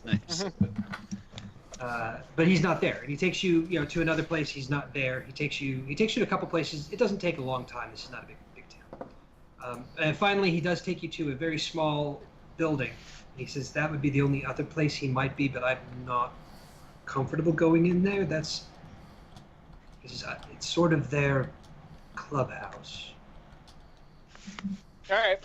But he's not there, and he takes you, to another place. He's not there. He takes you to a couple places. It doesn't take a long time. This is not a big town. And finally, he does take you to a very small building. And he says that would be the only other place he might be, but I'm not comfortable going in there. It's sort of their clubhouse. All right.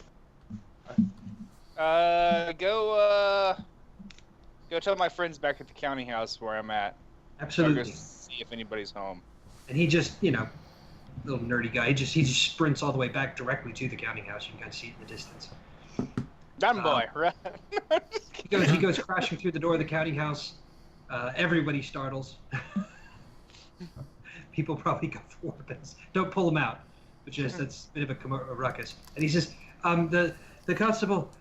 Go tell my friends back at the county house where I'm at. Absolutely. I'll go see if anybody's home. And he just, little nerdy guy. He just sprints all the way back directly to the county house. You can kind of see it in the distance. Dumb boy, right? He goes crashing through the door of the county house. Everybody startles. People probably go for weapons. Don't pull him out. But just that's a bit of a ruckus. And he says, the constable,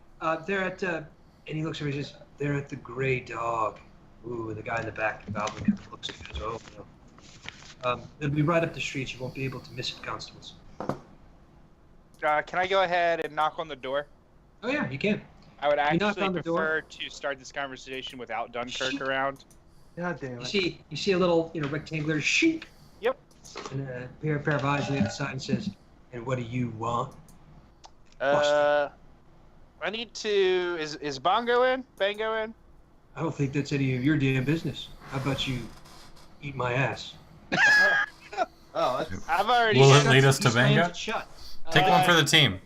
they're at, and he looks over and says, they're at the Grey Dog. Ooh, and the guy in the back, the goblin, kind of looks and goes, oh no. It'll be right up the street. You won't be able to miss it, constables. Can I go ahead and knock on the door? Oh yeah, you can. I would You knock actually on the door. prefer to start this conversation without Dunkirk around. God damn it. You see a little, rectangular sheet. Yep. And a pair of eyes on the other side and says, and what do you want? I need to. Is Bongo in? Bango in? I don't think that's any of your damn business. How about you eat my ass? Oh, that's... I've already. Will it Shuts- lead us he to slams Bango? it shut. Take one for the team.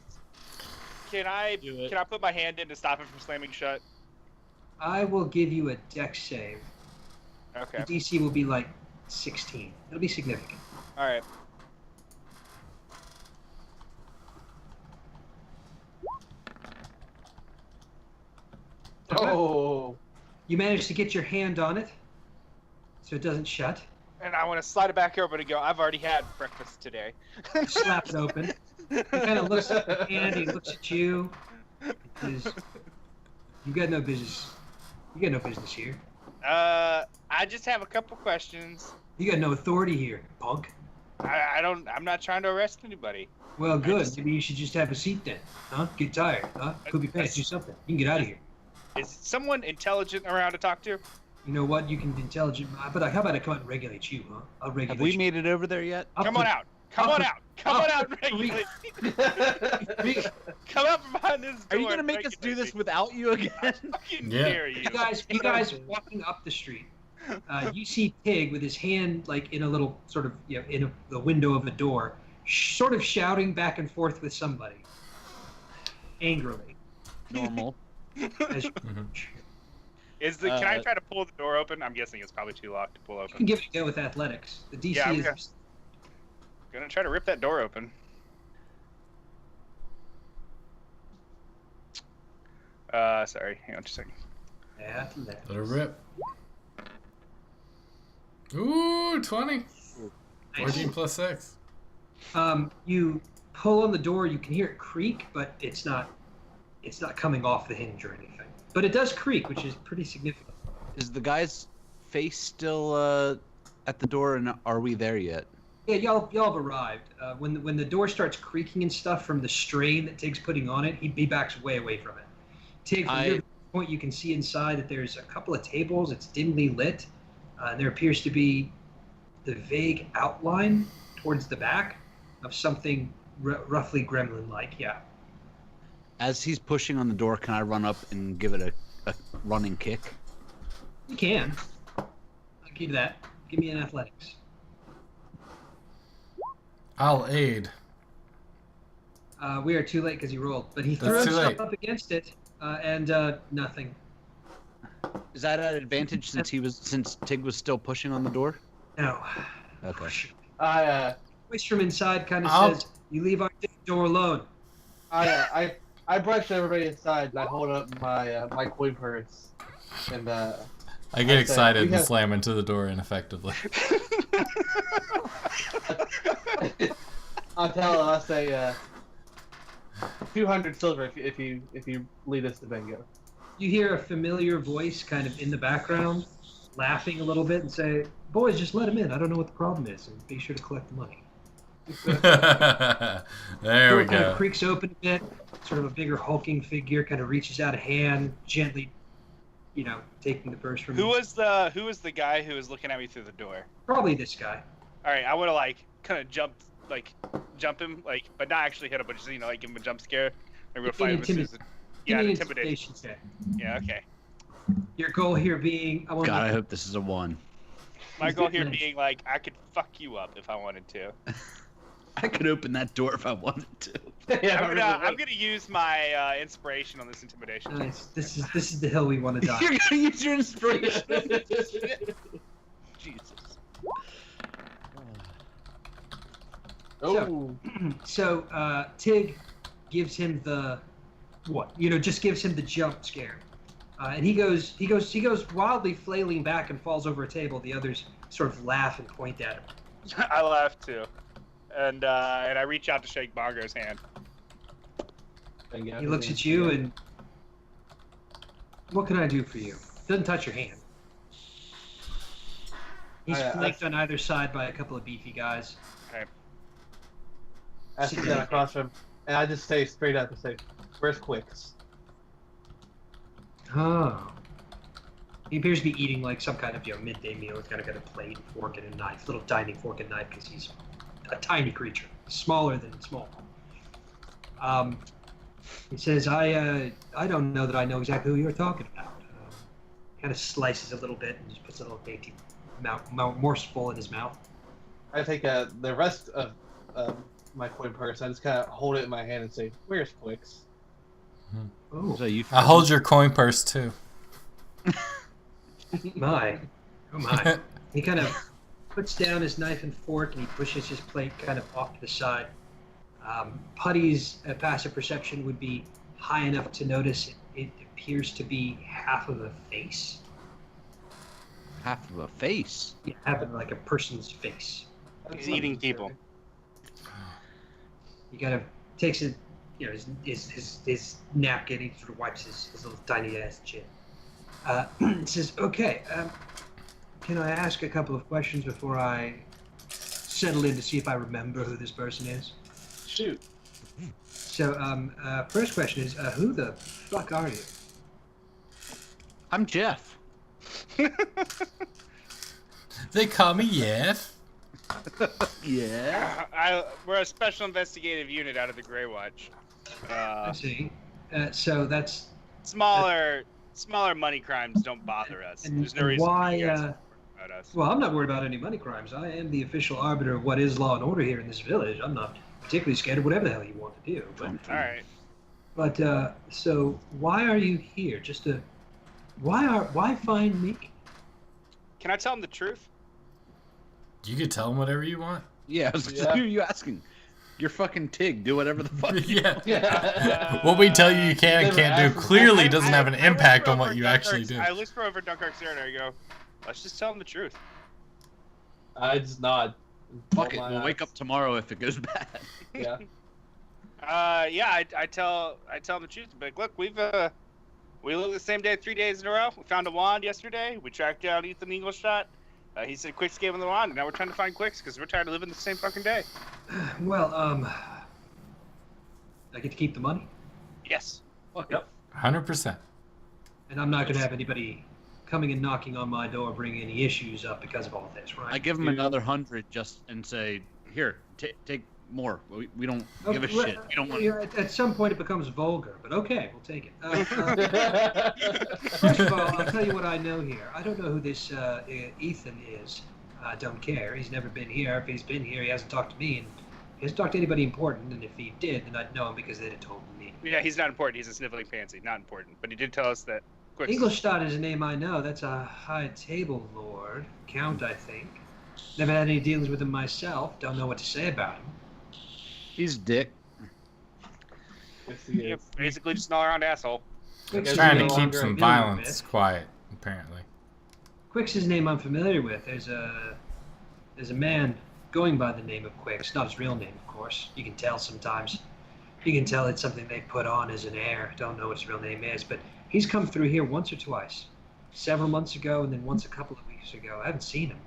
Can I Do it. can I put my hand in to stop it from slamming shut? I will give you a dex save. Okay. The DC will be like 16. It'll be significant. All right. Oh. You manage to get your hand on it, so it doesn't shut. And I want to slide it back over to go. I've already had breakfast today. You slap it open. He kind of looks at the hand. He looks at you. He says, "You got no business. You got no business here. I just have a couple questions. You got no authority here, punk." I'm not trying to arrest anybody. Well, good. Maybe you should just have a seat then, huh? Get tired, huh? Poop your pants, do something. You can get out of here. Is someone intelligent around to talk to? You know what? You can intelligent. But how about I come out and regulate you, huh? I'll regulate Have we you. made it over there yet? I'll Come on put- out. Come I'll on put- out. Come I'll on out. put- Regulate. You Come out from behind this door. Are you gonna and make us do regulate this me. without you again? I fucking Yeah. dare you. You guys walking up the street. You see Tig with his hand like in a little sort of the window of a door, sort of shouting back and forth with somebody, angrily. Normal. As you, Can I try to pull the door open? I'm guessing it's probably too locked to pull you can open. give it a go with athletics. The DC Yeah, I'm is Gonna try to rip that door open. Sorry. Hang on just a second. athletics. Let her rip. Ooh, 20. Nice. 14 plus 6. You pull on the door. You can hear it creak, but it's not coming off the hinge or anything. But it does creak, which is pretty significant. Is the guy's face still at the door, and are we there yet? Yeah, y'all have arrived. When the door starts creaking and stuff from the strain that Tig's putting on it, he backs way away from it. Tig, from your point, you can see inside that there's a couple of tables. It's dimly lit. There appears to be the vague outline towards the back of something roughly gremlin-like. Yeah. As he's pushing on the door, can I run up and give it a running kick? You can. I'll give you that. Give me an athletics. I'll aid. We are too late because he rolled, but he That's threw too himself late. up against it, and nothing. Is that an advantage since Tig was still pushing on the door? No. Okay. Voice from inside kind of I'll- says, "You leave our door alone." I brush everybody inside and I hold up my my coin purse and I I get say, excited we and have- slam into the door ineffectively. I'll tell him, I'll say 200 silver if you lead us to bingo. You hear a familiar voice kind of in the background, laughing a little bit and say, "Boys, just let him in. I don't know what the problem is, and be sure to collect the money." There we Door kind of go. creaks open a bit. Sort of a bigger hulking figure kind of reaches out a hand, gently, taking the purse from Who him. was the guy who was looking at me through the door? Probably this guy. All right, I would have kind of jump him, but not actually hit him, but just give him a jump scare. Maybe we'll fight him. Give me an Intimidation. check. Yeah, okay. Your goal here being, God, I hope this is a 1. My goal here being I could fuck you up if I wanted to. I could open that door if I wanted to. I'm gonna use my inspiration on this intimidation. Nice. This is the hill we want to die. You're gonna use your inspiration. Jesus. Oh. So Tig gives him the just gives him the jump scare, and he goes wildly flailing back and falls over a table. The others sort of laugh and point at him. I laugh too, and I reach out to shake Bongo's hand. He looks at you and, what can I do for you? Doesn't touch your hand. He's flanked on either side by a couple of beefy guys. Okay. I sit down across from him, and I just say straight up, "Where's Quicks?" Oh. He appears to be eating some kind of midday meal. He's got a plate, fork, and a knife, little tiny fork and knife, because he's a tiny creature, smaller than small. He says, "I don't know that I know exactly who you're talking about." Kind of slices a little bit and just puts a little dainty morsel in his mouth. I take the rest of my coin purse. I just kind of hold it in my hand and say, "Where's Quicks?" Oh, So you I hold your coin purse too. my. Oh, my. He kind of puts down his knife and fork, and he pushes his plate kind of off to the side. Putty's passive perception would be high enough to notice it appears to be half of a face. half of a face. Yeah, half of a person's face. He's eating people. He kind of takes his napkin. He sort of wipes his little tiny ass chin. Says, "Okay, can I ask a couple of questions before I settle in to see if I remember who this person is?" Shoot. So, first question is, who the fuck are you? I'm Jeff. They call me Jeff. Yeah. We're a special investigative unit out of the Grey Watch. I see. So that's Smaller money crimes don't bother us. And There's no reason why, for you guys to worry about us. well. I'm not worried about any money crimes. I am the official arbiter of what is law and order here in this village. I'm not particularly scared of whatever the hell you want to do. But All right. so why are you here? Why find me? Can I tell him the truth? You could tell them whatever you want. Yeah. I was like, who are you asking? You're fucking Tig. Do whatever the fuck. Yeah. What we tell you you can and can't do clearly doesn't have an impact on what you actually do. I whisper over Dunkark's ear and I go, "Let's just tell him the truth." I just nod. Fuck it. We'll wake up tomorrow if it goes bad. Yeah. I tell him the truth. But look, we lived the same day 3 days in a row. We found a wand yesterday. We tracked down Ethan Engleshot. He said Quicks gave him the wand, and now we're trying to find Quicks because we're tired of living the same fucking day. Well, I get to keep the money, Yes. Yep. 100%. and I'm not going to have anybody coming and knocking on my door bringing any issues up because of all this, right? I give him another 100 just and say, here, take more. We don't give a shit. We don't want. At some point, it becomes vulgar, but okay, we'll take it. First of all, I'll tell you what I know here. I don't know who this Ethan is. I don't care. He's never been here. If he's been here, he hasn't talked to me, and he hasn't talked to anybody important. And if he did, then I'd know him because they'd have told me. Yeah, he's not important. He's a sniveling pansy. Not important. But he did tell us that Quicks. Englishstadt is a name I know. That's a high table lord, count, I think. Never had any dealings with him myself. Don't know what to say about him. He's dick. Yes, he Yeah, is. basically just an all-around asshole. Quicks is Trying a name to I'm keep some familiar violence with. quiet, apparently. Quicks is a name I'm familiar with. There's a man going by the name of Quicks. Not his real name, of course. You can tell sometimes. You can tell it's something they put on as an heir. Don't know what his real name is, but he's come through here once or twice. several months ago, and then once a couple of weeks ago. I haven't seen him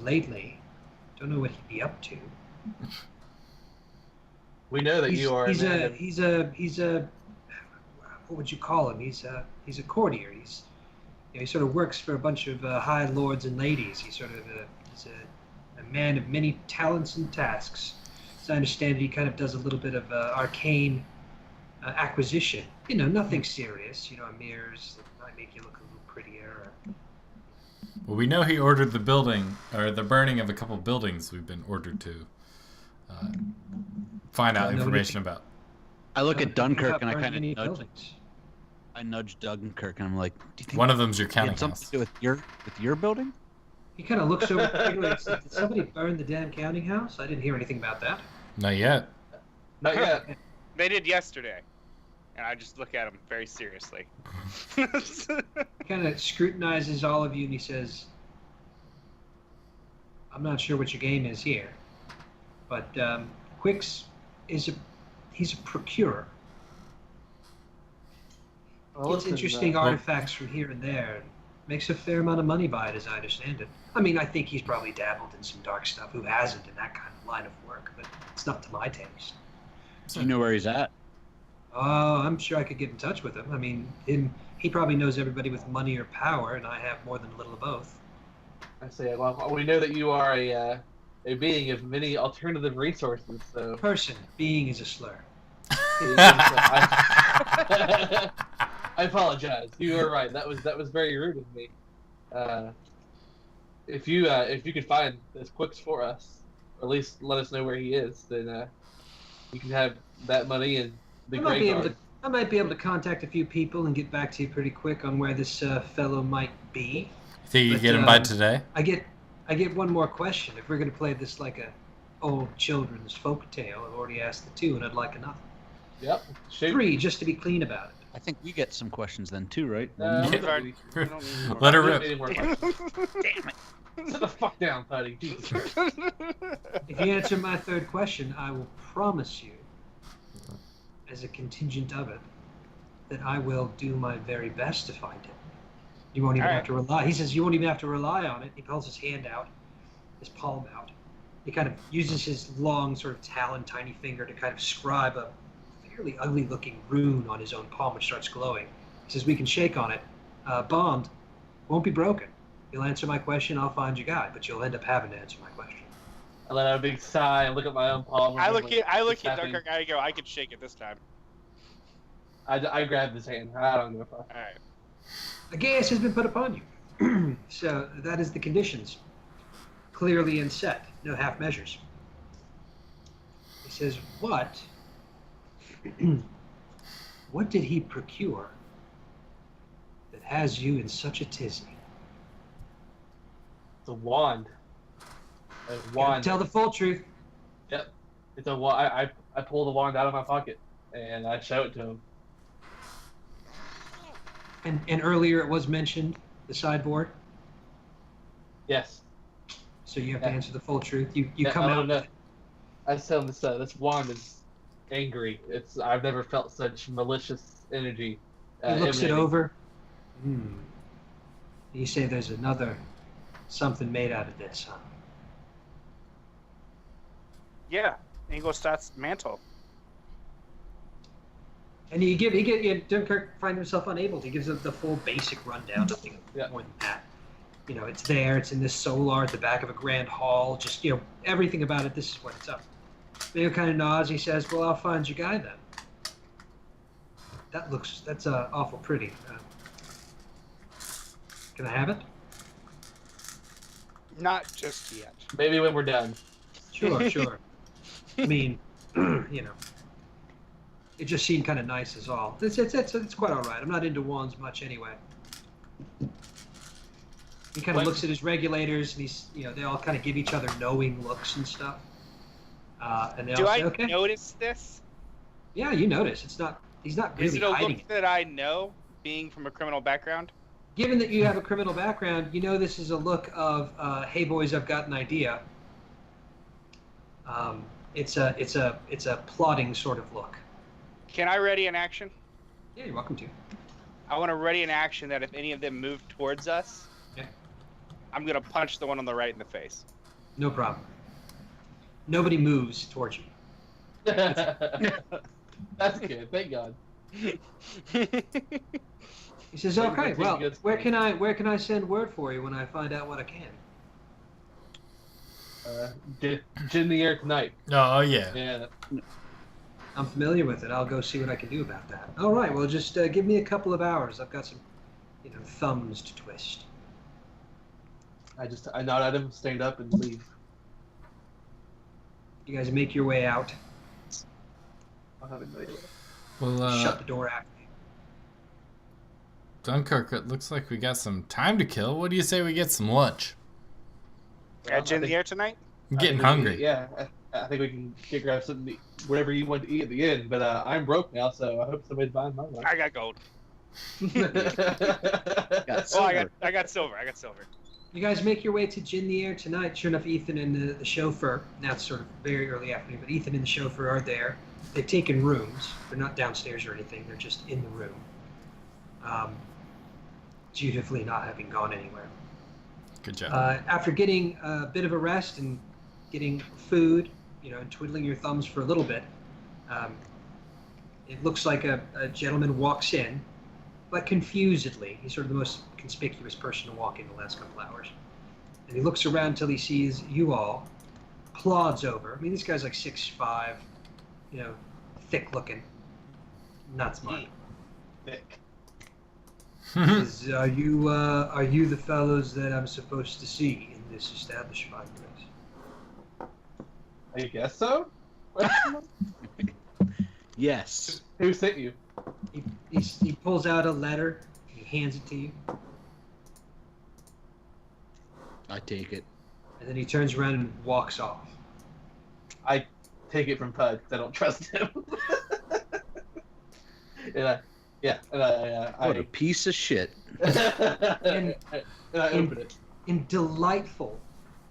lately. Don't know what he'd be up to. We know that you are. He's a what would you call him? He's a courtier. He sort of works for a bunch of high lords and ladies. He's sort of he's a man of many talents and tasks. As I understand it, he kind of does a little bit of arcane acquisition. Nothing serious. Mirrors that might make you look a little prettier. Well, we know he ordered the building, or the burning of a couple buildings we've been ordered to find out information about. I look at Dunkirk and I Burning kind any of nudge. buildings. I nudge Dunkirk and I'm like, "Do you think One of them's your it counting had something house. to do with your building?" He kind of looks over quickly and says, "Did somebody burn the damn counting house? I didn't hear anything about that." Not yet. Not yet. They did yesterday. And I just look at him very seriously. He kind of scrutinizes all of you and he says, "I'm not sure what your game is here, but Quix he's a procurer. Well, Gets listen, interesting artifacts from here and there, and makes a fair amount of money by it, as I understand it. I mean, I think he's probably dabbled in some dark stuff. Who hasn't in that kind of line of work? But it's not to my taste. Do you know where he's at? Oh, I'm sure I could get in touch with him. I mean, he probably knows everybody with money or power, and I have more than a little of both." I say, well, we know that you are a being of many alternative resources. So Being is a slur. I apologize. You are right. That was very rude of me. If you could find this Quix for us, or at least let us know where he is, then you can have that money and the Greyghast. I might be able to contact a few people and get back to you pretty quick on where this fellow might be. Think you can get him by today? I get one more question. If we're going to play this like a old children's folk tale, I've already asked the 2, and I'd like another. Yep. Shoot. 3, just to be clean about it. I think we get some questions then too, right? No, Yeah. we don't need more. Let her We don't rip. need any more questions. Damn it. Sit the fuck down, buddy. Jesus Christ. If you answer my 3rd question, I will promise you, as a contingent of it, that I will do my very best to find him. You won't even All have to rely. He says you won't even have to rely on it. He pulls his hand out, his palm out. He kind of uses his long, sort of talon, tiny finger to kind of scribe a fairly ugly-looking rune on his own palm, which starts glowing. He says we can shake on it. Bond won't be broken. You'll answer my question, I'll find your guy, but you'll end up having to answer my question. I let out a big sigh and look at my own palm. I look at happy. Dunkirk and I go, I can shake it this time. I grabbed his hand. I don't know if I. Alright. A gas has been put upon you. So that is the conditions. Clearly and set. No half measures. He says, what did he procure that has you in such a tizzy? It's a wand. A Gotta wand. tell the full truth. Yep. It's a wand. I pull the wand out of my pocket and I show it to him. And earlier it was mentioned, the sideboard. Yes. So you have to Yeah. answer the full truth. You Yeah, come out. no. I tell him this wand is angry. I've never felt such malicious energy. He looks it emanating. over. You say there's another something made out of this, huh? Yeah. Ingolstadt's mantle. And Dunkirk finds himself unable to. He gives the full basic rundown, nothing more than that. It's there. It's in this solar at the back of a grand hall. Just everything about it. This is what it's up. Mayo kind of nods. He says, "Well, I'll find your guy then." That's awful pretty. Can I have it? Not just yet. Maybe when we're done. Sure. I mean, it just seemed kind of nice is all. It's quite all right. I'm not into wands much anyway. He kind of looks at his regulators, and they all kind of give each other knowing looks and stuff. And they all say, "Okay." Notice this? Yeah, you notice. He's not Is really it a hiding look it. that I know, being from a criminal background? Given that you have a criminal background, this is a look of, "Hey boys, I've got an idea." It's a plotting sort of look. Can I ready an action? Yeah, you're welcome to. I want to ready an action that if any of them move towards us, Yeah. I'm gonna punch the one on the right in the face. No problem. Nobody moves towards you. That's good. Thank God. He says, Wait, "Okay, wait, well, good where point. can I send word for you when I find out what I can?" Get in the air tonight. Oh yeah. Yeah. I'm familiar with it. I'll go see what I can do about that. All right. Well, just give me a couple of hours. I've got some, thumbs to twist. I nod at him, stand up, and leave. You guys make your way out. I have no idea. Well, Shut the door after you. Dunkirk, it looks like we got some time to kill. What do you say we get some lunch? Edge in the air tonight? I'm I getting think we hungry. can- yeah, I think we can grab something, to eat, whatever you want to eat at the end. But I'm broke now, so I hope somebody's buying my lunch. I got gold. Got Oh, silver. I got silver. I got silver. You guys make your way to Gin the Air tonight. Sure enough, Ethan and the chauffeur, now it's sort of very early afternoon, but Ethan and the chauffeur are there. They've taken rooms. They're not downstairs or anything. They're just in the room. Dutifully not having gone anywhere. Good job. After getting a bit of a rest and getting food, and twiddling your thumbs for a little bit, it looks like a gentleman walks in, but confusedly. He's sort of the most conspicuous person to walk in the last couple hours. And he looks around until he sees you all, plods over. I mean, this guy's like 6'5", thick looking. Not smart. Thick. Says, are you the fellows that I'm supposed to see in this establishment? I guess so. Yes. Who sent you? He pulls out a letter. He hands it to you. I take it. And then he turns around and walks off. I take it from Pud because I don't trust him. What a piece of shit. And I open it. In delightful,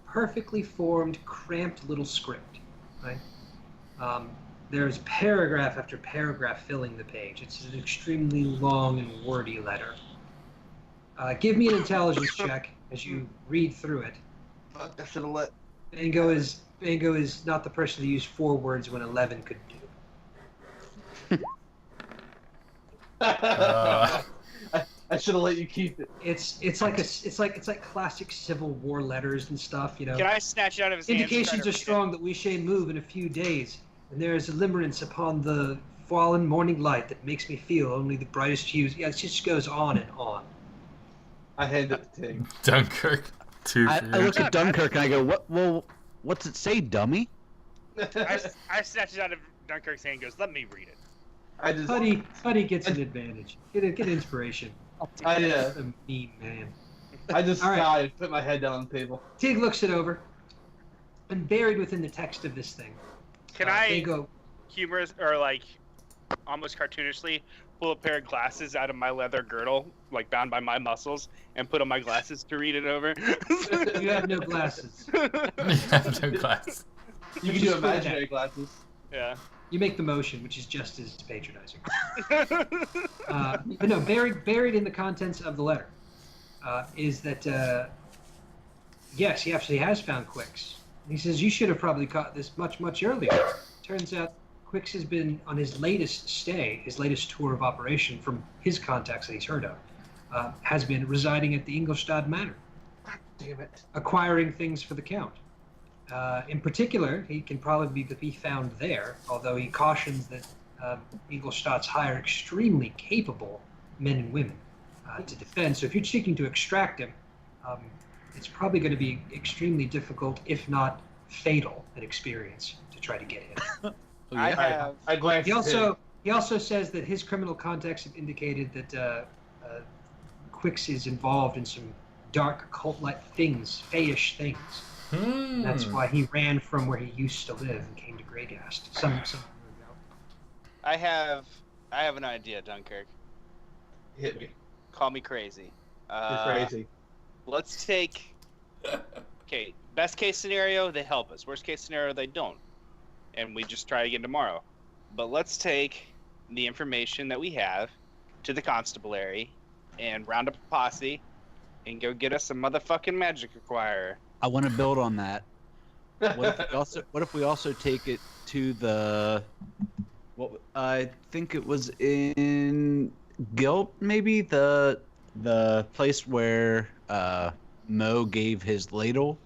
perfectly formed, cramped little script, right? There's paragraph after paragraph filling the page. It's an extremely long and wordy letter. Give me an intelligence check as you read through it. Fuck, I should have let. Bango is not the person to use 4 words when 11 could do. I should have let you keep it. It's like classic Civil War letters and stuff, Can I snatch it out of his hands? and try Indications to are read it? strong that we shall move in a few days, and there is a limerence upon the fallen morning light that makes me feel only the brightest hues. Yeah, it just goes on and on. I hand it to Tig. Dunkirk. Two I for look you. at Dunkirk and I go, "What? Well, what's it say, dummy?" I snatch it out of Dunkirk's hand and goes, let me read it. I just. Buddy gets an advantage. Get inspiration. I That's a mean man. I just All right. sigh and put my head down on the table. Tig looks it over, and buried within the text of this thing. Can They I go. humorous or like almost cartoonishly pull a pair of glasses out of my leather girdle, like bound by my muscles, and put on my glasses to read it over? You have no glasses. You have no glass. You can do imaginary glasses. Yeah. You make the motion, which is just as patronizing. But no, buried in the contents of the letter is that yes, he actually has found Quix. He says you should have probably caught this much earlier. Turns out Quix has been on his latest stay, his latest tour of operation from his contacts that he's heard of, has been residing at the Ingolstadt Manor, Damn it. acquiring things for the Count. In particular, he can probably be found there, although he cautions that Ingolstadt's hire extremely capable men and women to defend. So if you're seeking to extract him, it's probably going to be extremely difficult, if not fatal, an experience to try to get him. Oh, I yeah. have. I glanced He also says that his criminal contacts have indicated that Quix is involved in some dark cult-like things, fayish things. That's why he ran from where he used to live and came to Greyghast some year ago. I have an idea, Dunkirk. hit me. Call me crazy. You're crazy. Let's take. Okay, best case scenario, they help us. Worst case scenario, they don't, and we just try again tomorrow. But let's take the information that we have, to the constabulary and round up a posse and go get us a motherfucking magic acquirer. I want to build on that. What if we also take it to the? What I think it was in Guilt, maybe the place where Mo gave his ladle.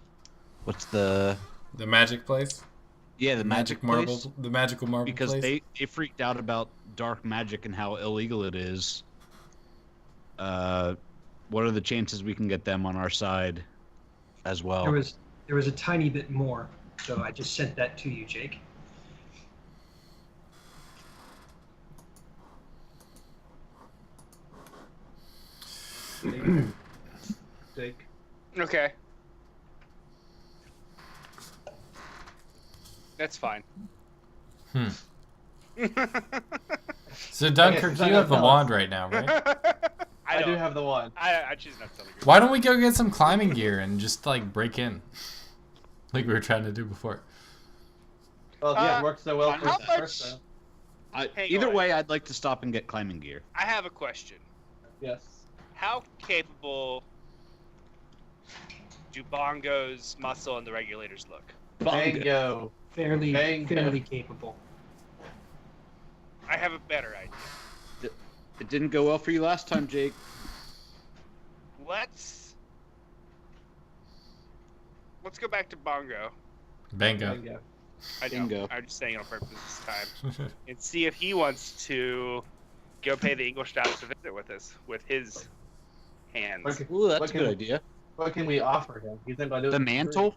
What's the magic place? Yeah, the magic marble, place. the magical marble Because place. they freaked out about dark magic and how illegal it is. What are the chances we can get them on our side as well? There was a tiny bit more, so I just sent that to you, Jake. Jake. Okay. That's fine. So Dunkirk, Okay, you have the wand right now, right? I do have the wand. I choose not to tell you. Why don't we go get some climbing gear and just like break in, like we were trying to do before? Well, yeah, it worked so well how for much- first time. Either way, I'd like to stop and get climbing gear. I have a question. Yes. How capable do Bongo's muscle and the regulators look? Bango. Fairly Bang. capable. I have a better idea. It didn't go well for you last time, Jake. Let's go back to Bongo. Bango. Bango. I know. Bingo. I'm just saying on purpose this time. And see if he wants to go pay the Ingolstadt to visit with us with his hands. Okay. Ooh, that's What a can- good idea. What can we offer him? You think I do it The for free? mantle?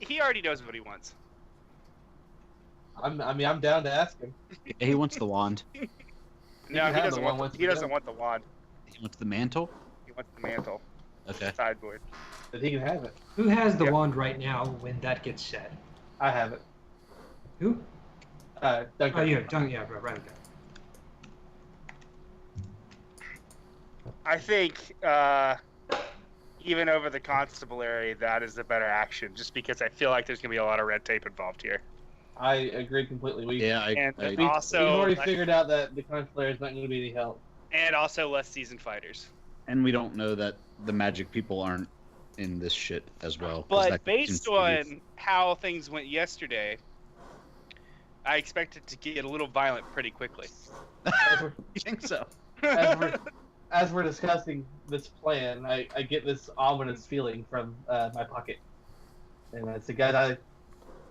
He already knows what he wants. I'm down to ask him. Yeah, he wants the wand. No, can he have doesn't the want. one once He we doesn't go. want the wand. He wants the mantle. He wants the mantle, Okay. sideboard. That he can have it. Who has the Yep. wand right now when that gets said? I have it. Who? Duncan. Oh, yeah, right. Okay. I think even over the constabulary, that is the better action. Just because I feel like there's gonna be a lot of red tape involved here. I agree completely. Yeah, And I We've also, already like- figured out that the consular is not going to be any help. And also less seasoned fighters. and we don't know that the magic people aren't in this shit as well. 'cause But that seems based to be- on how things went yesterday, I expect it to get a little violent pretty quickly. As we're, You think so? as we're discussing this plan, I get this ominous feeling from my pocket, and it's again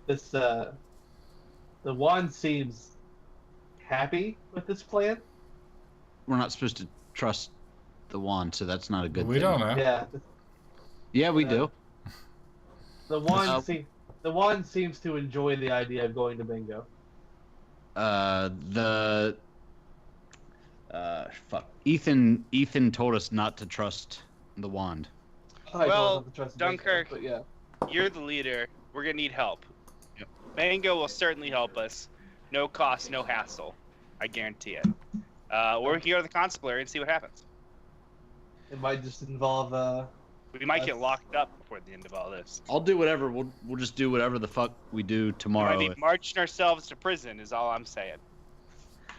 the wand seems happy with this plan. We're not supposed to trust the wand, so that's not a good We thing. don't know. Yeah, Yeah, we Uh, do. the wand seems to enjoy the idea of going to bingo. Fuck. Ethan told us not to trust the wand. I Well, don't trust Dunkirk- bingo, but yeah. You're the leader. We're gonna need help. Yep. Mango will certainly help us. No cost, no hassle. I guarantee it. Or we can go to the constabulary and see what happens. It might just involve We might get That's- locked up before the end of all this. I'll do whatever. We'll just do whatever the fuck we do We tomorrow. might be marching ourselves to prison is all I'm saying.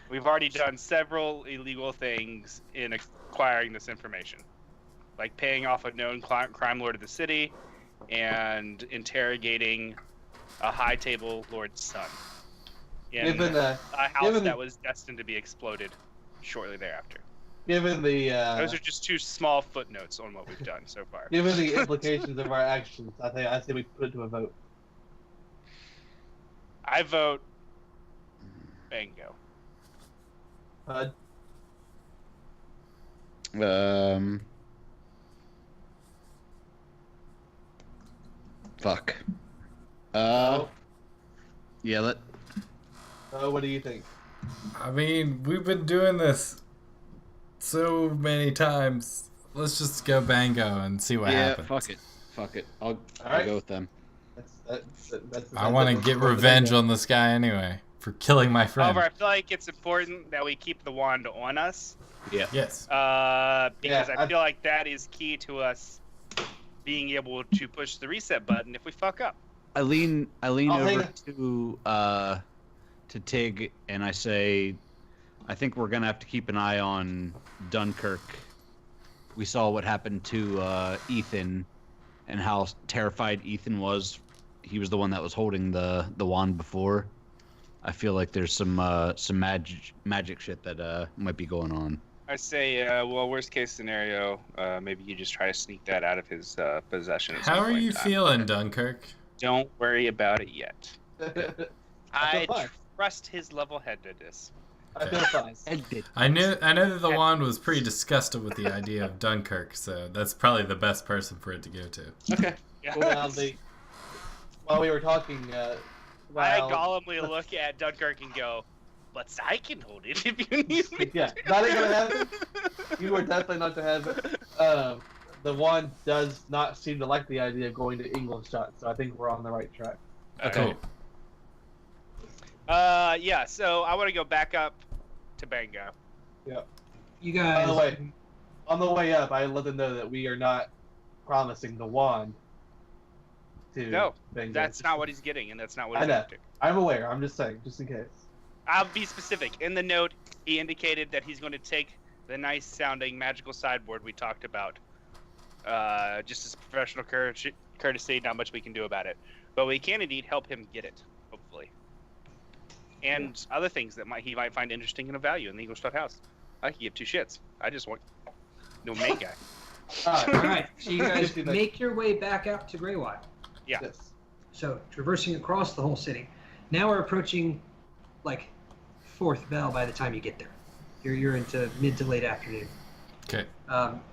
We've already done several illegal things in acquiring this information. Like paying off a known crime lord of the city and interrogating a high table lord's son. In given a house given- that was destined to be exploded shortly thereafter. given the Those are just two small footnotes on what we've done so far. given the implications of our actions, I say we put it to a vote. I vote Bango. Bud, Fuck. Oh. Yeah. what do you think? I mean, we've been doing this so many times. Let's just go Bango and see what Yeah. happens. Fuck it. I'll Alright. go with them. That's I want to get revenge on this guy anyway for killing my friend. However, I feel like it's important that we keep the wand on us. Yeah. Yes. Because Yeah, I I- feel like that is key to us being able to push the reset button if we fuck up. I lean I'll over take to Tig and I say, I think we're gonna have to keep an eye on Dunkirk. We saw what happened to Ethan, and how terrified Ethan was. He was the one that was holding the wand before. I feel like there's some magic shit that might be going on. I say, well, worst case scenario, maybe you just try to sneak that out of his possession. At some How are point you in time. feeling, Dunkirk? Don't worry about it yet. I fine. trust his level-headedness. I feel fine. I know that the wand was pretty disgusted with the idea of Dunkirk, so that's probably the best person for it to go to. Okay. Well, while we were talking, I while, golemly look at Dunkirk and go, but I can hold it if you need me. yeah, that ain't gonna happen. You are definitely not to have it. The wand does not seem to like the idea of going to Ingolstadt, so I think we're on the right track. Okay. Yeah, so I want to go back up to Bango. You guys. On the way up, I let them know that we are not promising the wand to No, Bingo. that's not what he's getting, and that's not what I he's know. after. I'm aware. I'm just saying, just in case. I'll be specific. In the note, he indicated that he's going to take the nice-sounding magical sideboard we talked about. Just as professional courtesy, not much we can do about it. But we can indeed help him get it, hopefully. And other things that he might find interesting and of value in the Ingolstadt house. I can give two shits. I just want no main guy. All right. So you guys make your way back out to Greywater. Yeah. Yes. So traversing across the whole city. Now we're approaching, like, 4th bell by the time you get there. You're into mid to late afternoon. Okay.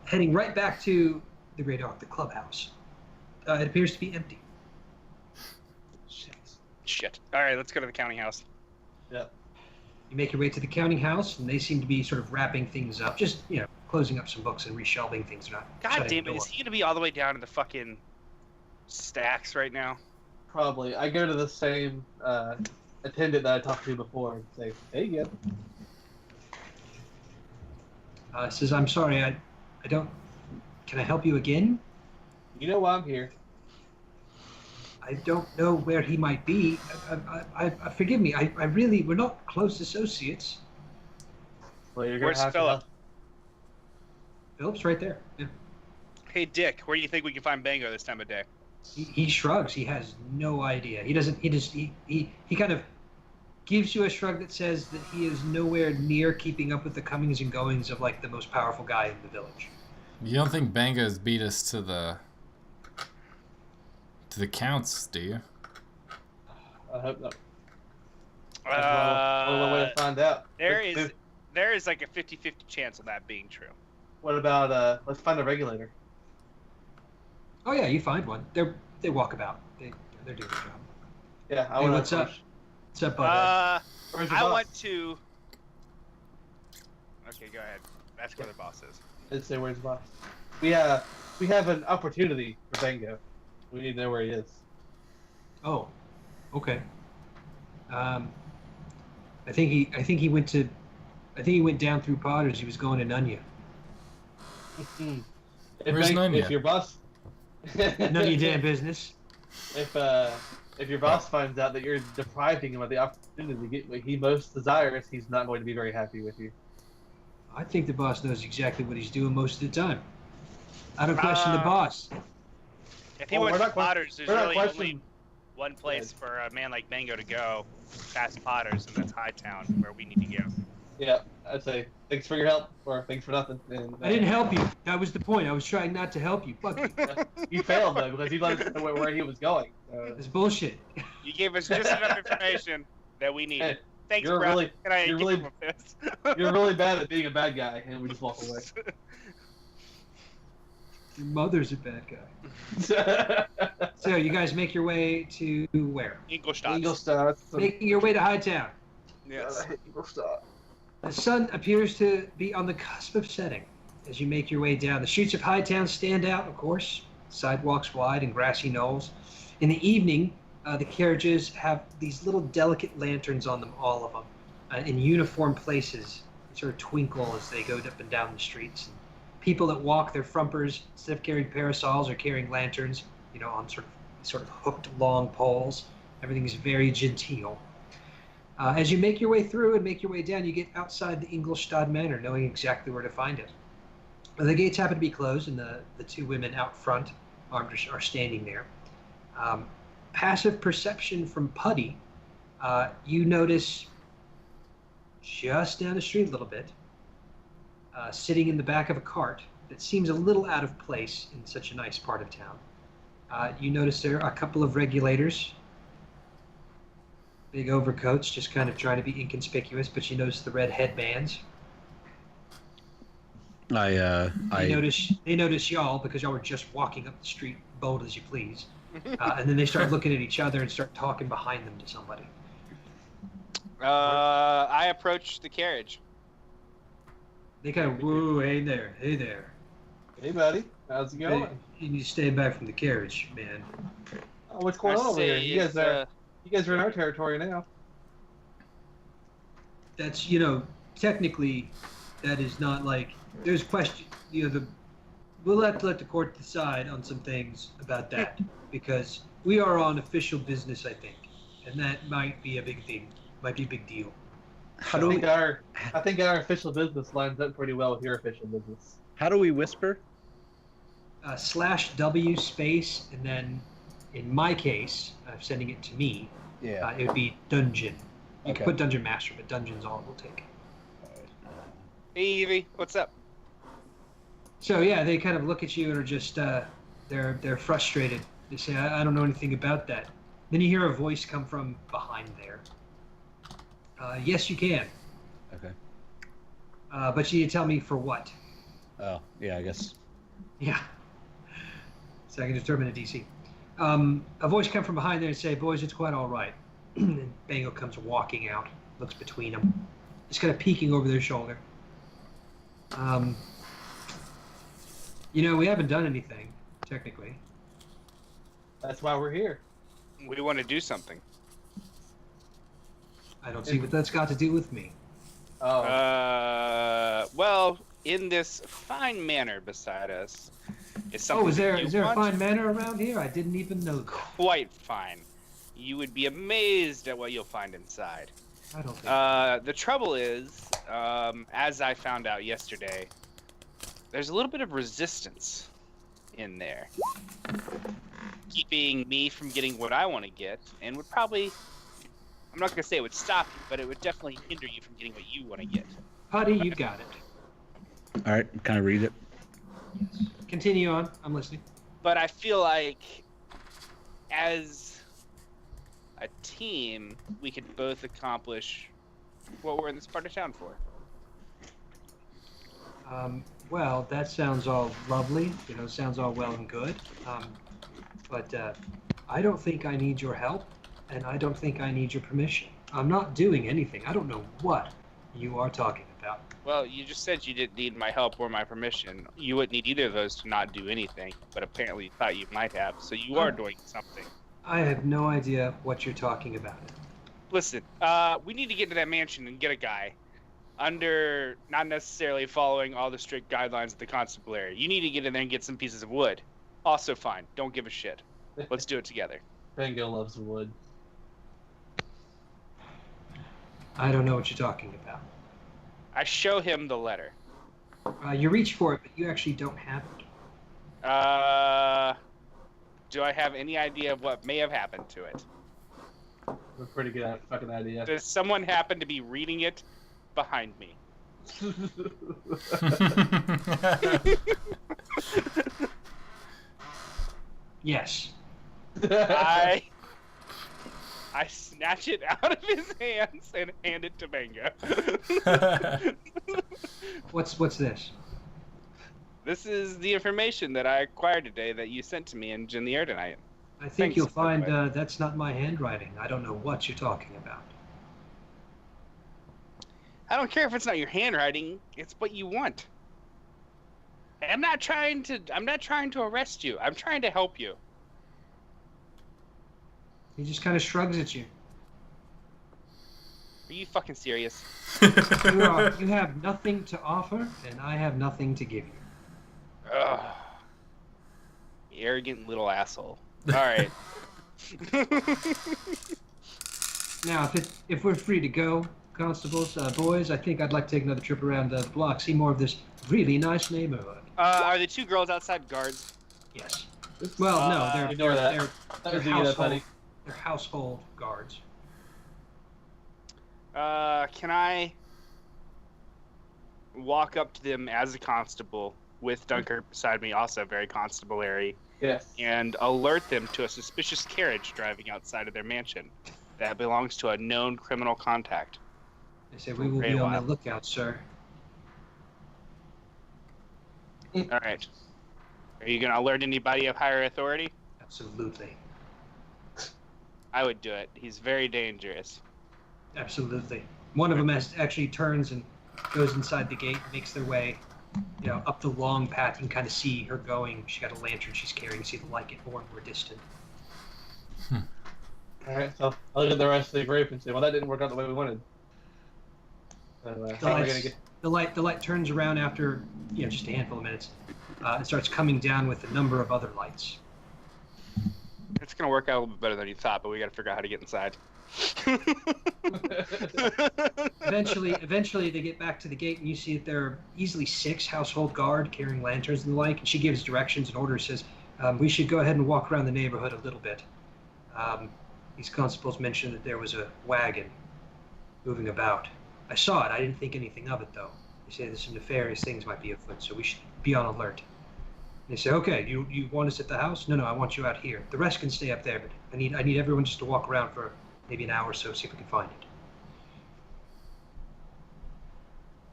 Heading right back to the Grey Dog, the clubhouse. It appears to be empty. Shit. All right, let's go to the counting house. Yeah. You make your way to the counting house, and they seem to be sort of wrapping things up, just, closing up some books and reshelving things. They're not God shutting damn the it, door. is he going to be all the way down in the fucking stacks right now? Probably. I go to the same attendant that I talked to before and say, "Hey, yeah." Says, I'm sorry, I don't... Can I help you again? You know why I'm here. I don't know where he might be. Forgive me, I really... We're not close associates. Well, you're gonna Where's have to Philip? help. Philip's right there. Yeah. Hey, Dick, where do you think we can find Bango this time of day? He shrugs. He has no idea. He doesn't... He kind of gives you a shrug that says that he is nowhere near keeping up with the comings and goings of, like, the most powerful guy in the village. You don't think Bango's beat us to the counts, do you? I hope not. That's one way to find out. There is like a 50-50 chance of that being true. What about let's find a regulator. Oh yeah, you find one. They walk about. They're doing their job. Yeah, I Hey, want what's to up? What's up, bud? Where's your I boss? want to. Okay, go ahead. That's where the boss is. Let's say where's the boss. We have an opportunity for Bango. We need to know where he is. Oh, okay. I think he went down through Potter's. He was going to Nunya. Where's Nunya? If your boss, None of your damn business. If your boss finds out that you're depriving him of the opportunity to get what he most desires, he's not going to be very happy with you. I think the boss knows exactly what he's doing most of the time. I don't question the boss. If he Well, went we're to not que- Potter's, there's we're not really only questioning- one place for a man like Bango to go past Potter's, and that's Hightown, where we need to go. Yeah, I'd say thanks for your help, or thanks for nothing. And, I didn't help you. That was the point. I was trying not to help you. Fuck you. You failed though because he let us know where he was going. So. It's bullshit. You gave us just enough information that we needed. Hey, Thanks, you're bro. really- Can I you're give really- him a fist? You're really bad at being a bad guy, and we just walk away. Your mother's a bad guy. So you guys make your way to where? Ingolstadt. Ingolstadt. Making your way to Hightown. Yes. Ingolstadt. The sun appears to be on the cusp of setting as you make your way down. The streets of Hightown stand out, of course, sidewalks wide and grassy knolls. In the evening, the carriages have these little delicate lanterns on them, all of them, in uniform places. They sort of twinkle as they go up and down the streets. And people that walk their frumpers, instead of carrying parasols, are carrying lanterns, on sort of hooked long poles. Everything is very genteel. As you make your way through and make your way down, you get outside the Ingolstadt Manor, knowing exactly where to find it. The gates happen to be closed, and the two women out front are standing there. Passive perception from Putty, you notice just down the street a little bit, sitting in the back of a cart that seems a little out of place in such a nice part of town. You notice there are a couple of regulators, big overcoats, just kind of trying to be inconspicuous, but you notice the red headbands. They notice y'all because y'all were just walking up the street bold as you please. And then they start looking at each other and start talking behind them to somebody. I approach the carriage. They kind of, whoa, hey there. Hey, buddy. How's it going? Hey, you need to stay back from the carriage, man. Oh, what's going on over here? You guys are in our territory now. That's, technically, that is not like, there's question, we'll have to let the court decide on some things about that, because we are on official business, I think, and that might be a big thing, might be a big deal. I think our official business lines up pretty well with your official business. How do we whisper? /W space, and then in my case, sending it to me, it would be dungeon. You can put dungeon master, but dungeon's all it will take. Hey, Evie, what's up? So yeah, they kind of look at you and are just they're frustrated. They say, I don't know anything about that. Then you hear a voice come from behind there. Yes, you can. Okay. But you need to tell me for what. Oh, yeah, I guess. Yeah. So I can determine a DC. A voice come from behind there and say, boys, it's quite all right. And Bango comes walking out, looks between them, just kind of peeking over their shoulder. We haven't done anything, technically. That's why we're here. We want to do something. I don't see what that's got to do with me. Oh. Well, in this fine manor beside us is something. Oh, is there a want. fine manor around here? I didn't even know that. Quite fine. You would be amazed at what you'll find inside. I don't think. The trouble is, as I found out yesterday, there's a little bit of resistance in there, keeping me from getting what I want to get, and would probably, I'm not going to say it would stop you, but it would definitely hinder you from getting what you want to get. Putty, you got it. All right, kind of read it. Yes. Continue on. I'm listening. But I feel like, as a team, we could both accomplish what we're in this part of town for. Well, that sounds all lovely. Sounds all well and good. But I don't think I need your help, and I don't think I need your permission. I'm not doing anything. I don't know what you are talking about. Well, you just said you didn't need my help or my permission. You wouldn't need either of those to not do anything, but apparently you thought you might have, so you are doing something. I have no idea what you're talking about. Listen, we need to get to that mansion and get a guy under not necessarily following all the strict guidelines of the constabulary. You need to get in there and get some pieces of wood. Also fine. Don't give a shit. Let's do it together. Bango loves wood. I don't know what you're talking about. I show him the letter. You reach for it, but you actually don't have it. Do I have any idea of what may have happened to it? We're pretty good at fucking idea. Does someone happen to be reading it behind me? Yes. I snatch it out of his hands and hand it to Bango. What's this? This is the information that I acquired today that you sent to me in the air tonight. I think Thanks, you'll find by the way. that's not my handwriting. I don't know what you're talking about. I don't care if it's not your handwriting. It's what you want. I'm not trying to arrest you. I'm trying to help you. He just kind of shrugs at you. Are you fucking serious? You have nothing to offer, and I have nothing to give you. Ugh. Arrogant little asshole. All right. Now, if we're free to go, constables, boys, I think I'd like to take another trip around the block, see more of this really nice neighborhood. Are the two girls outside guards? Yes. Well, no, they're Ignore that. they're That was household. They're household guards. Can I walk up to them as a constable with Dunkirk beside me, also very constabulary, Yes. and alert them to a suspicious carriage driving outside of their mansion that belongs to a known criminal contact? They say we will be on the lookout, sir. All right. Are you going to alert anybody of higher authority? Absolutely. I would do it. He's very dangerous. Absolutely. One of them actually turns and goes inside the gate, makes their way, up the long path. You can kind of see her going. She's got a lantern she's carrying. See the light get more and more distant. All right, so I'll look at the rest of the group and say, well, that didn't work out the way we wanted. So, how are we gonna get? The light turns around after just a handful of minutes. It starts coming down with a number of other lights. It's going to work out a little bit better than you thought, but we got to figure out how to get inside. Eventually, they get back to the gate, and you see that there are easily 6 household guard carrying lanterns and the like. And she gives directions and orders, says, we should go ahead and walk around the neighborhood a little bit. These constables mentioned that there was a wagon moving about. I saw it. I didn't think anything of it, though. They say there's some nefarious things might be afoot, so we should be on alert. They say, okay, you want us at the house? No, I want you out here. The rest can stay up there, but I need everyone just to walk around for maybe an hour or so, see if we can find it.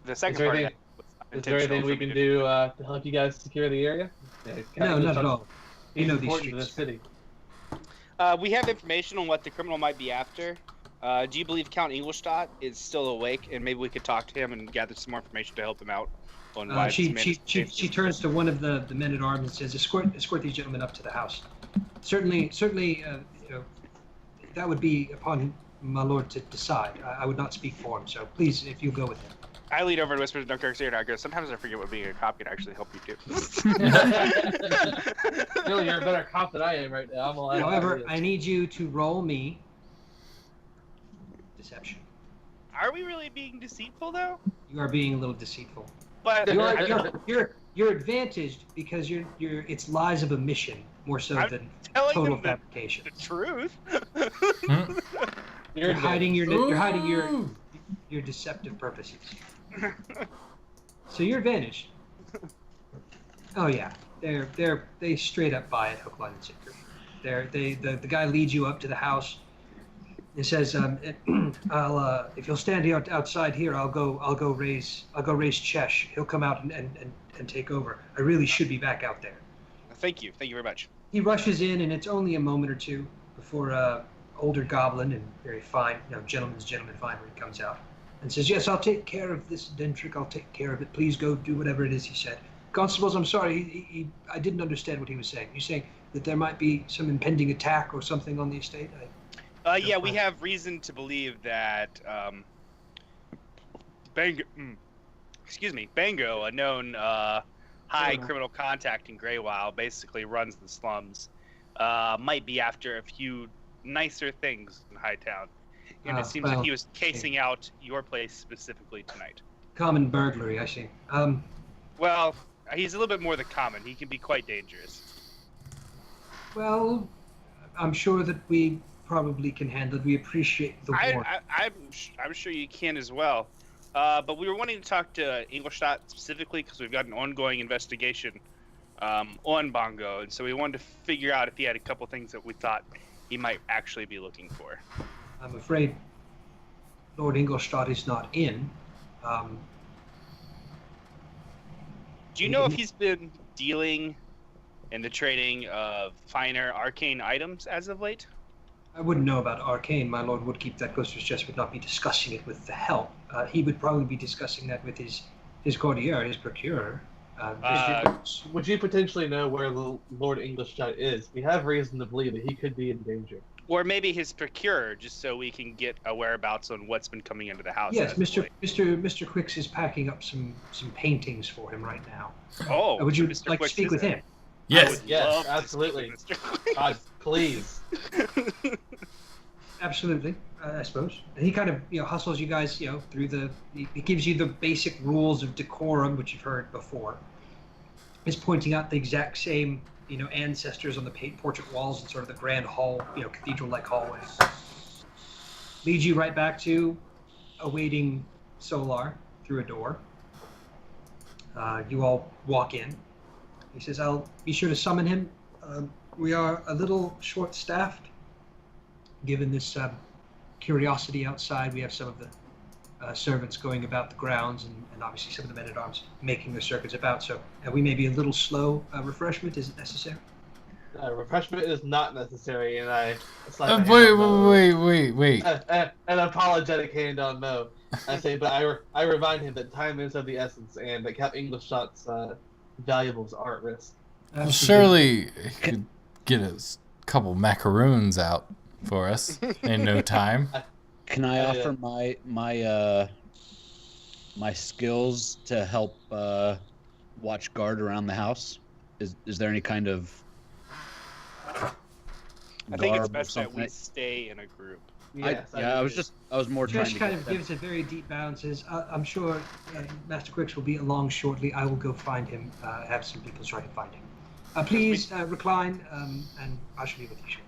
The second part of that was Is there anything we can do to help you guys secure the area? No, not at all. You know these important to the streets. city. we have information on what the criminal might be after. Do you believe Count Ingolstadt is still awake, and maybe we could talk to him and gather some more information to help him out on why She turns to one of the men at arms and says, escort these gentlemen up to the house. Certainly, that would be upon my lord to decide. I would not speak for him, so please, if you go with him. I lean over and whisper to Dunkirk's ear, and I go, sometimes I forget what being a cop can actually help you do. Bill, you're a better cop than I am right now. However, I need you to roll me deception. Are we really being deceitful, though? You are being a little deceitful. But You're advantaged because it's lies of omission more so than telling total them fabrication. the truth. You're hiding your deceptive purposes. So you're advantaged. Oh yeah, they straight up buy it, hook, line, and sinker. The guy leads you up to the house. He says, "I'll if you'll stand here outside here, I'll go raise Chesh. He'll come out and take over. I really should be back out there." Thank you very much. He rushes in, and it's only a moment or two before older goblin and very fine, gentleman's finery comes out and says, "Yes, I'll take care of this Dentrick. I'll take care of it. Please go do whatever it is he said." Constables, I'm sorry, I didn't understand what he was saying. You're saying that there might be some impending attack or something on the estate? Yeah, we have reason to believe that Bango, a known high criminal contact in Greywild, basically runs the slums, might be after a few nicer things in Hightown. And it seems like he was casing out your place specifically tonight. Common burglary, I see. Well, he's a little bit more than common. He can be quite dangerous. Well, I'm sure that we probably can handle it. We appreciate the warning. I'm sure you can as well. But we were wanting to talk to Ingolstadt specifically because we've got an ongoing investigation on Bongo, and so we wanted to figure out if he had a couple things that we thought he might actually be looking for. I'm afraid Lord Ingolstadt is not in. Do you know if he's been dealing in the trading of finer arcane items as of late? I wouldn't know about arcane. My lord would keep that close to his chest, would not be discussing it with the help. He would probably be discussing that with his courtier, his procurer. Would you potentially know where Lord Ingolstadt is? We have reason to believe that he could be in danger. Or maybe his procurer, just so we can get a whereabouts on what's been coming into the house. Yes, Mr. Quicks is packing up some paintings for him right now. Oh, would you Mr. like Quicks to speak with him? Yes. Yes, absolutely. God, please. Absolutely, I suppose. And he kind of, hustles you guys, through he gives you the basic rules of decorum, which you've heard before. He's pointing out the exact same, ancestors on the portrait walls and sort of the grand hall, cathedral-like hallway. Leads you right back to awaiting Solar through a door. You all walk in. He says, I'll be sure to summon him. We are a little short-staffed. Given this curiosity outside, we have some of the servants going about the grounds and obviously some of the men-at-arms making their circuits about. So we may be a little slow. Refreshment isn't necessary. Refreshment is not necessary, and I Wait. An apologetic hand on Mo. I say, but I remind him that time is of the essence, and that Cap English Shot's valuables are at risk. Well, surely he could get a couple macaroons out for us in no time. Can I offer my skills to help watch guard around the house? Is there any kind of I think it's garb or best that something? we stay in a group. Yes, I was more trying Trish to kind get of them. gives a very deep bow and says, I'm sure Master Quicks will be along shortly. I will go find him, have some people try to find him. Please recline, and I shall be with you shortly.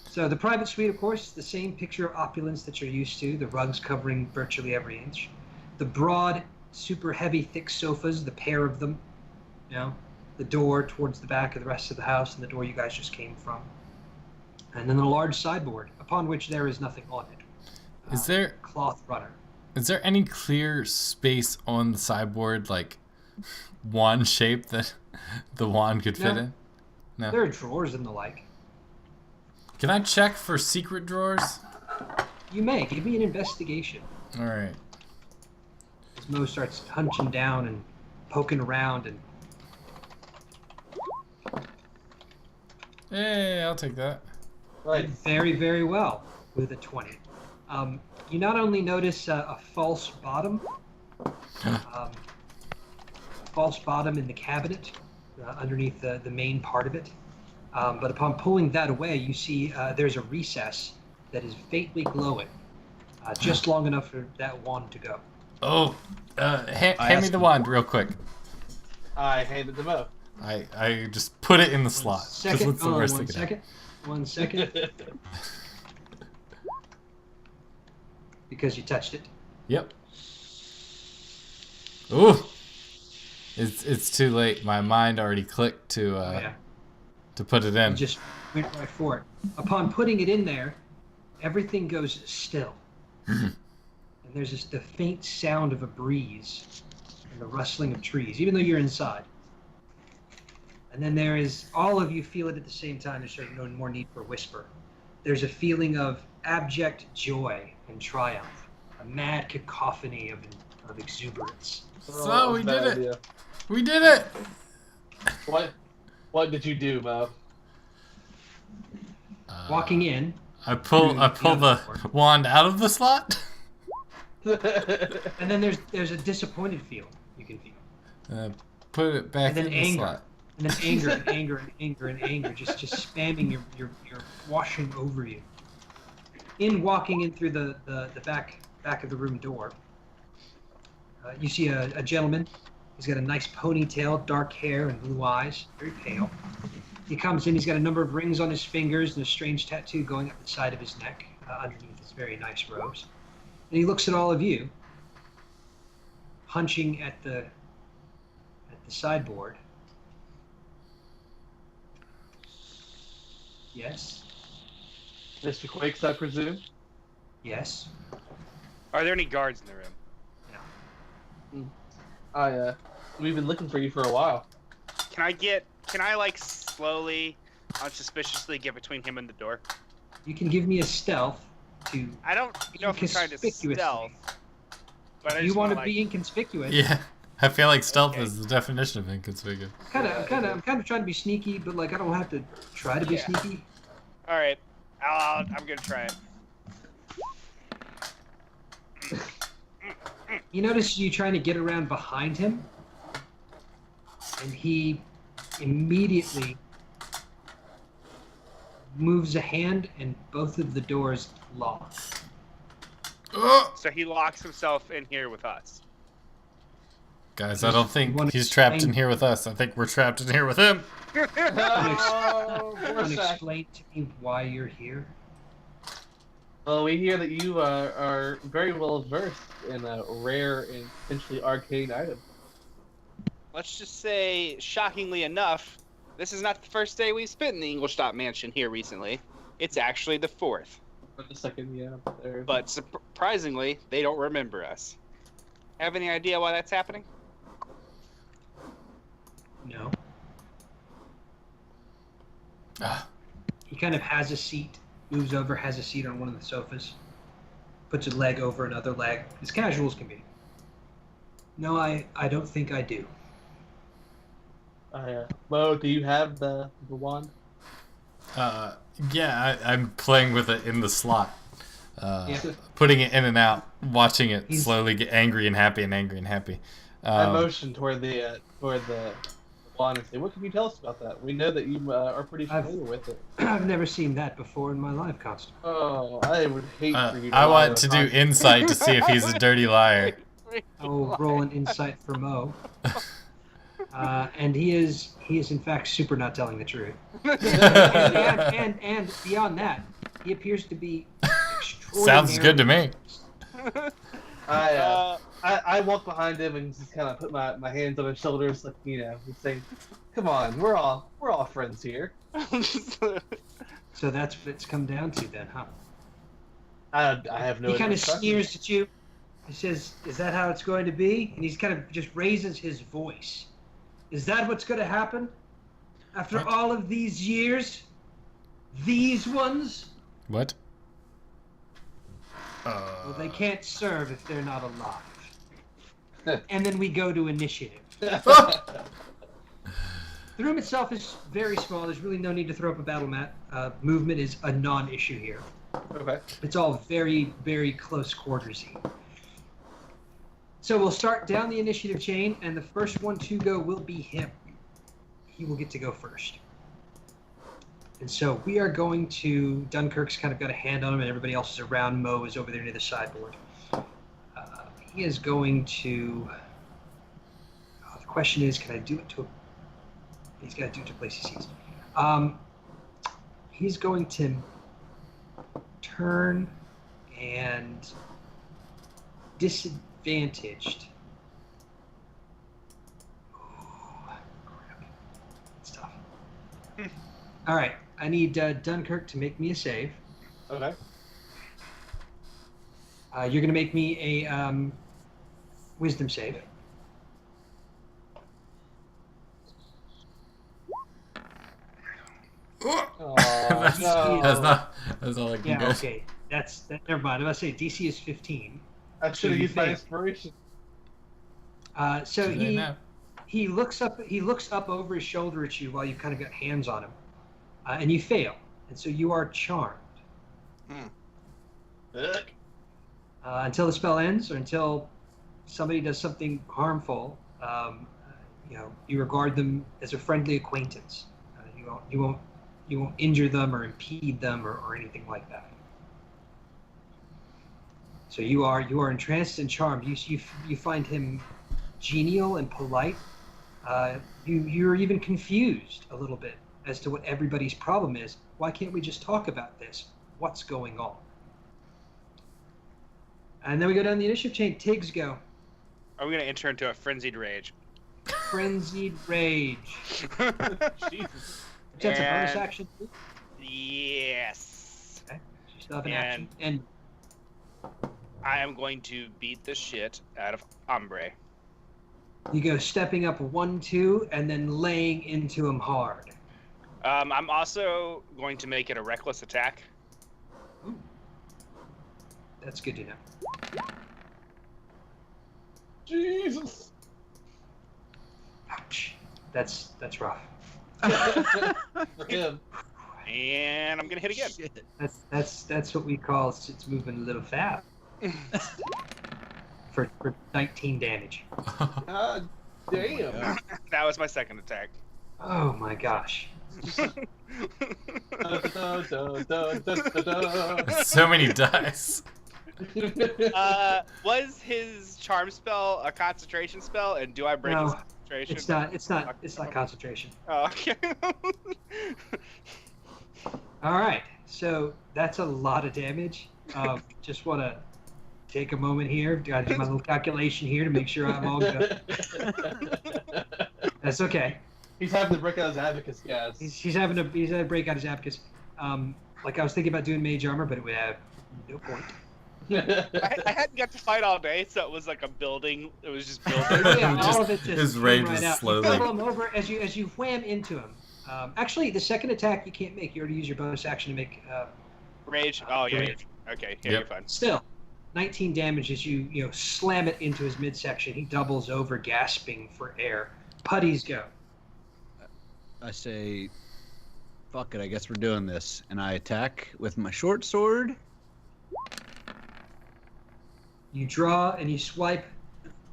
So the private suite, of course, the same picture of opulence that you're used to, the rugs covering virtually every inch. The broad, super heavy, thick sofas, the pair of them, the door towards the back of the rest of the house and the door you guys just came from. And then the large sideboard, upon which there is nothing on it. Is there Cloth runner. Is there any clear space on the sideboard, like wand shape that the wand could fit No. in? No. There are drawers and the like. Can I check for secret drawers? You may. Give me an investigation. All right. As Mo starts hunching down and poking around and... Hey, I'll take that. Right. Very, very well with a 20. You not only notice a false bottom, in the cabinet underneath the main part of it, but upon pulling that away, you see there's a recess that is faintly glowing, just long enough for that wand to go. Oh, hand me the wand real quick. I handed them up. I just put it in the slot. 'cause Second, what's the worst one that could happen? second, 1 second, because you touched it. Yep. Ooh. It's too late. My mind already clicked to Yeah. to put it in. You just went right for it. Upon putting it in there, everything goes still. And there's just the faint sound of a breeze and the rustling of trees, even though you're inside. And then there is, all of you feel it at the same time. There's sort of no more need for whisper. There's a feeling of abject joy and triumph, a mad cacophony of exuberance. So we did it. Idea. We did it. What did you do, Mo? Walking in, I pull the wand out of the slot. and then there's a disappointed feel you can feel. Put it back And then in the anger. slot. And then anger and anger and anger and anger, just spamming your washing over you. Walking in through the back of the room door, you see a gentleman. He's got a nice ponytail, dark hair, and blue eyes, very pale. He comes in, he's got a number of rings on his fingers and a strange tattoo going up the side of his neck, underneath his very nice robes. And he looks at all of you, hunching at the sideboard. Yes. Mr. Quakes, I presume? Yes. Are there any guards in the room? We've been looking for you for a while. Can I like slowly, unsuspiciously get between him and the door? You can give me a stealth to. I don't know if I'm trying to Conspicuously. stealth. But I You just want to like, be inconspicuous. Yeah, I feel like stealth Okay. is the definition of inconspicuous. I'm kind of trying to be sneaky, but like I don't have to try to be Yeah. sneaky. All right, I'm gonna try it. You notice you trying to get around behind him, and he immediately moves a hand, and both of the doors lock. So he locks himself in here with us. Guys, I don't You think wanna he's trapped in explain- here with us. I think we're trapped in here with him. Oh, Can poor you Shaq. explain to me why you're here? Well, we hear that you are very well versed in a rare and potentially arcane item. Let's just say, shockingly enough, this is not the first day we've spent in the Ingolstadt mansion here recently. It's actually the fourth. For the second, yeah. There. But surprisingly, they don't remember us. Have any idea why that's happening? No. Ah, He kind of has a seat, moves over, has a seat on one of the sofas, puts a leg over another leg, as casual as can be. No, I don't think I do. Mo, do you have the wand? yeah, I'm playing with it in the slot. Yeah. Putting it in and out, watching it He's- slowly get angry and happy and angry and happy. I motion toward the wand and say, "What can you tell us about that? We know that you are pretty familiar with it." I've never seen that before in my life, Constable. Oh, I would hate for you to I lie want to on do us. insight to see if he's a dirty liar. I will roll an insight for Mo. And he is in fact super not telling the truth. and beyond that, he appears to be extraordinarily Sounds good to me. I walk behind him and just kind of put my hands on his shoulders, like, just saying, "Come on, we're all friends here." So that's what it's come down to then, huh? I have no. He kind of other sneers at you. He says, "Is that how it's going to be?" And he's kind of just raises his voice. "Is that what's going to happen? After What? all of these years? These ones? What? Well, they can't serve if they're not alive." And then we go to initiative. questions. The room itself is very small. There's really no need to throw up a battle mat. Movement is a non-issue here. Okay. It's all very, very close quartersy. So we'll start down the initiative chain, and the first one to go will be him. He will get to go first. And so we are going to... Dunkirk's kind of got a hand on him, and everybody else is around. Mo is over there near the sideboard. He is going to... the question is, can I do it to a... He's got to do it to a place he sees. He's going to turn and disadvantaged. Ooh, crap. It's tough. All right, I need Dunkirk to make me a save. Okay. You're going to make me a wisdom save. Oh, that's, no. that's all I can Yeah, get. okay. Never mind. I was going to say DC is 15. I should have you used my failed. inspiration. So Too late now. he looks up over his shoulder at you while you kind of got hands on him, and you fail, and so you are charmed Ugh. until the spell ends or until somebody does something harmful. You regard them as a friendly acquaintance. You won't injure them or impede them or anything like that. So you are entranced and charmed. You find him genial and polite. You're even confused a little bit as to what everybody's problem is. Why can't we just talk about this? What's going on? And then we go down the initiative chain. Tiggs go. Are we gonna enter into a frenzied rage? Frenzied rage. Jesus. That's a bonus And- action. Yes. Okay. You still have an action. And I am going to beat the shit out of Ombre. you go stepping up 1-2 and then laying into him hard. I'm also going to make it a reckless attack. That's good to know. Jesus. Ouch. That's rough. For him. And I'm gonna hit again. Shit. That's what we call it's moving a little fast. for 19 damage. God damn. That was my second attack. Oh my gosh. So many dice. Was his charm spell a concentration spell, and do I break his No, concentration? It's not concentration. Oh, okay. All right, so that's a lot of damage. Just want to take a moment here. Got to do my little calculation here to make sure I'm all good. That's okay. He's having to break out his abacus, guys. He's having to break out his abacus. Like I was thinking about doing mage armor, but it would have no point. I hadn't got to fight all day, so it was like a building. It was just building. Yeah, Just- all of it just his came rage right is out. slowly- You double him over as you wham into him. Actually, the second attack you can't make. You already use your bonus action to make. Rage. Oh yeah. Rage. Okay. Yeah, Yep. Uh, you're fine. Still, 19 damage as you slam it into his midsection. He doubles over, gasping for air. Putties go. I say, fuck it, I guess we're doing this. And I attack with my short sword. You draw and you swipe,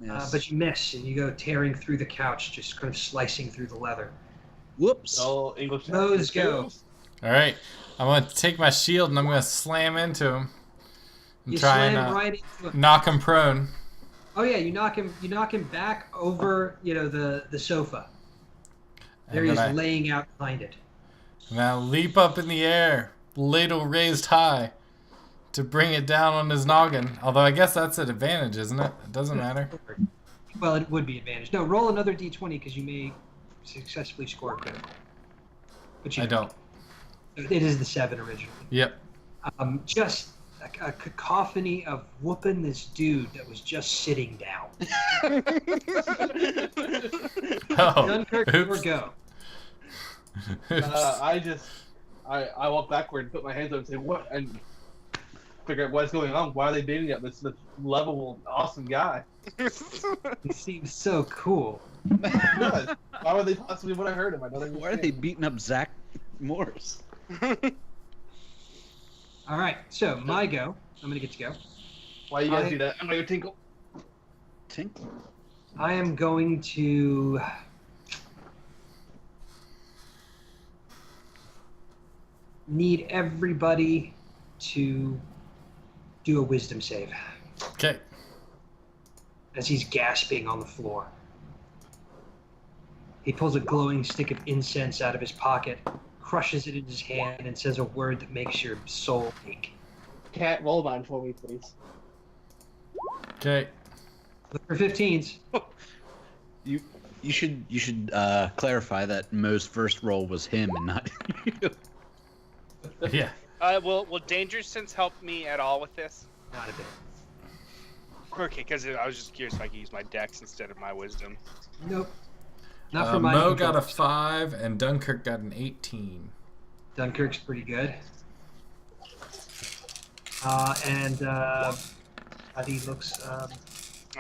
Yes. but you miss, and you go tearing through the couch, just kind of slicing through the leather. Whoops. All English. Those go. All right, I'm gonna take my shield and I'm gonna slam into him and You try slam and right into him. knock him prone. Oh yeah, you knock him back over, the sofa. There he And is then laying out behind it. I leap up in the air, ladle raised high, to bring it down on his noggin. Although I guess that's an advantage, isn't it? It doesn't matter. Well, it would be advantage. No, roll another d20 because you may successfully score a critical. But you I don't. It is the 7 originally. Yep. Just a cacophony of whooping this dude that was just sitting down. Oh, Dunkirk, oops. or go. I walk backward and put my hands up and say, what? And figure out what's going on. Why are they beating up this lovable, awesome guy? He seems so cool. Good. Why would they possibly want to hurt him? I don't Why are they beating up Zach Morris? All right, so my go. I'm gonna get to go. Why you guys do that? I'm gonna go tinkle. Tinkle. I am going to need everybody to do a wisdom save Okay. as he's gasping on the floor. He pulls a glowing stick of incense out of his pocket, crushes it in his hand, and says a word that makes your soul ache. Cat, roll mine for me, please. Okay. Look for 15s. You should clarify that Mo's first roll was him and not you. Yeah. Will Danger Sense help me at all with this? Not a bit. Okay, because I was just curious if I could use my dex instead of my wisdom. Nope. Not for my Mo got a controllers. 5 and Dunkirk got an 18. Dunkirk's pretty good. He looks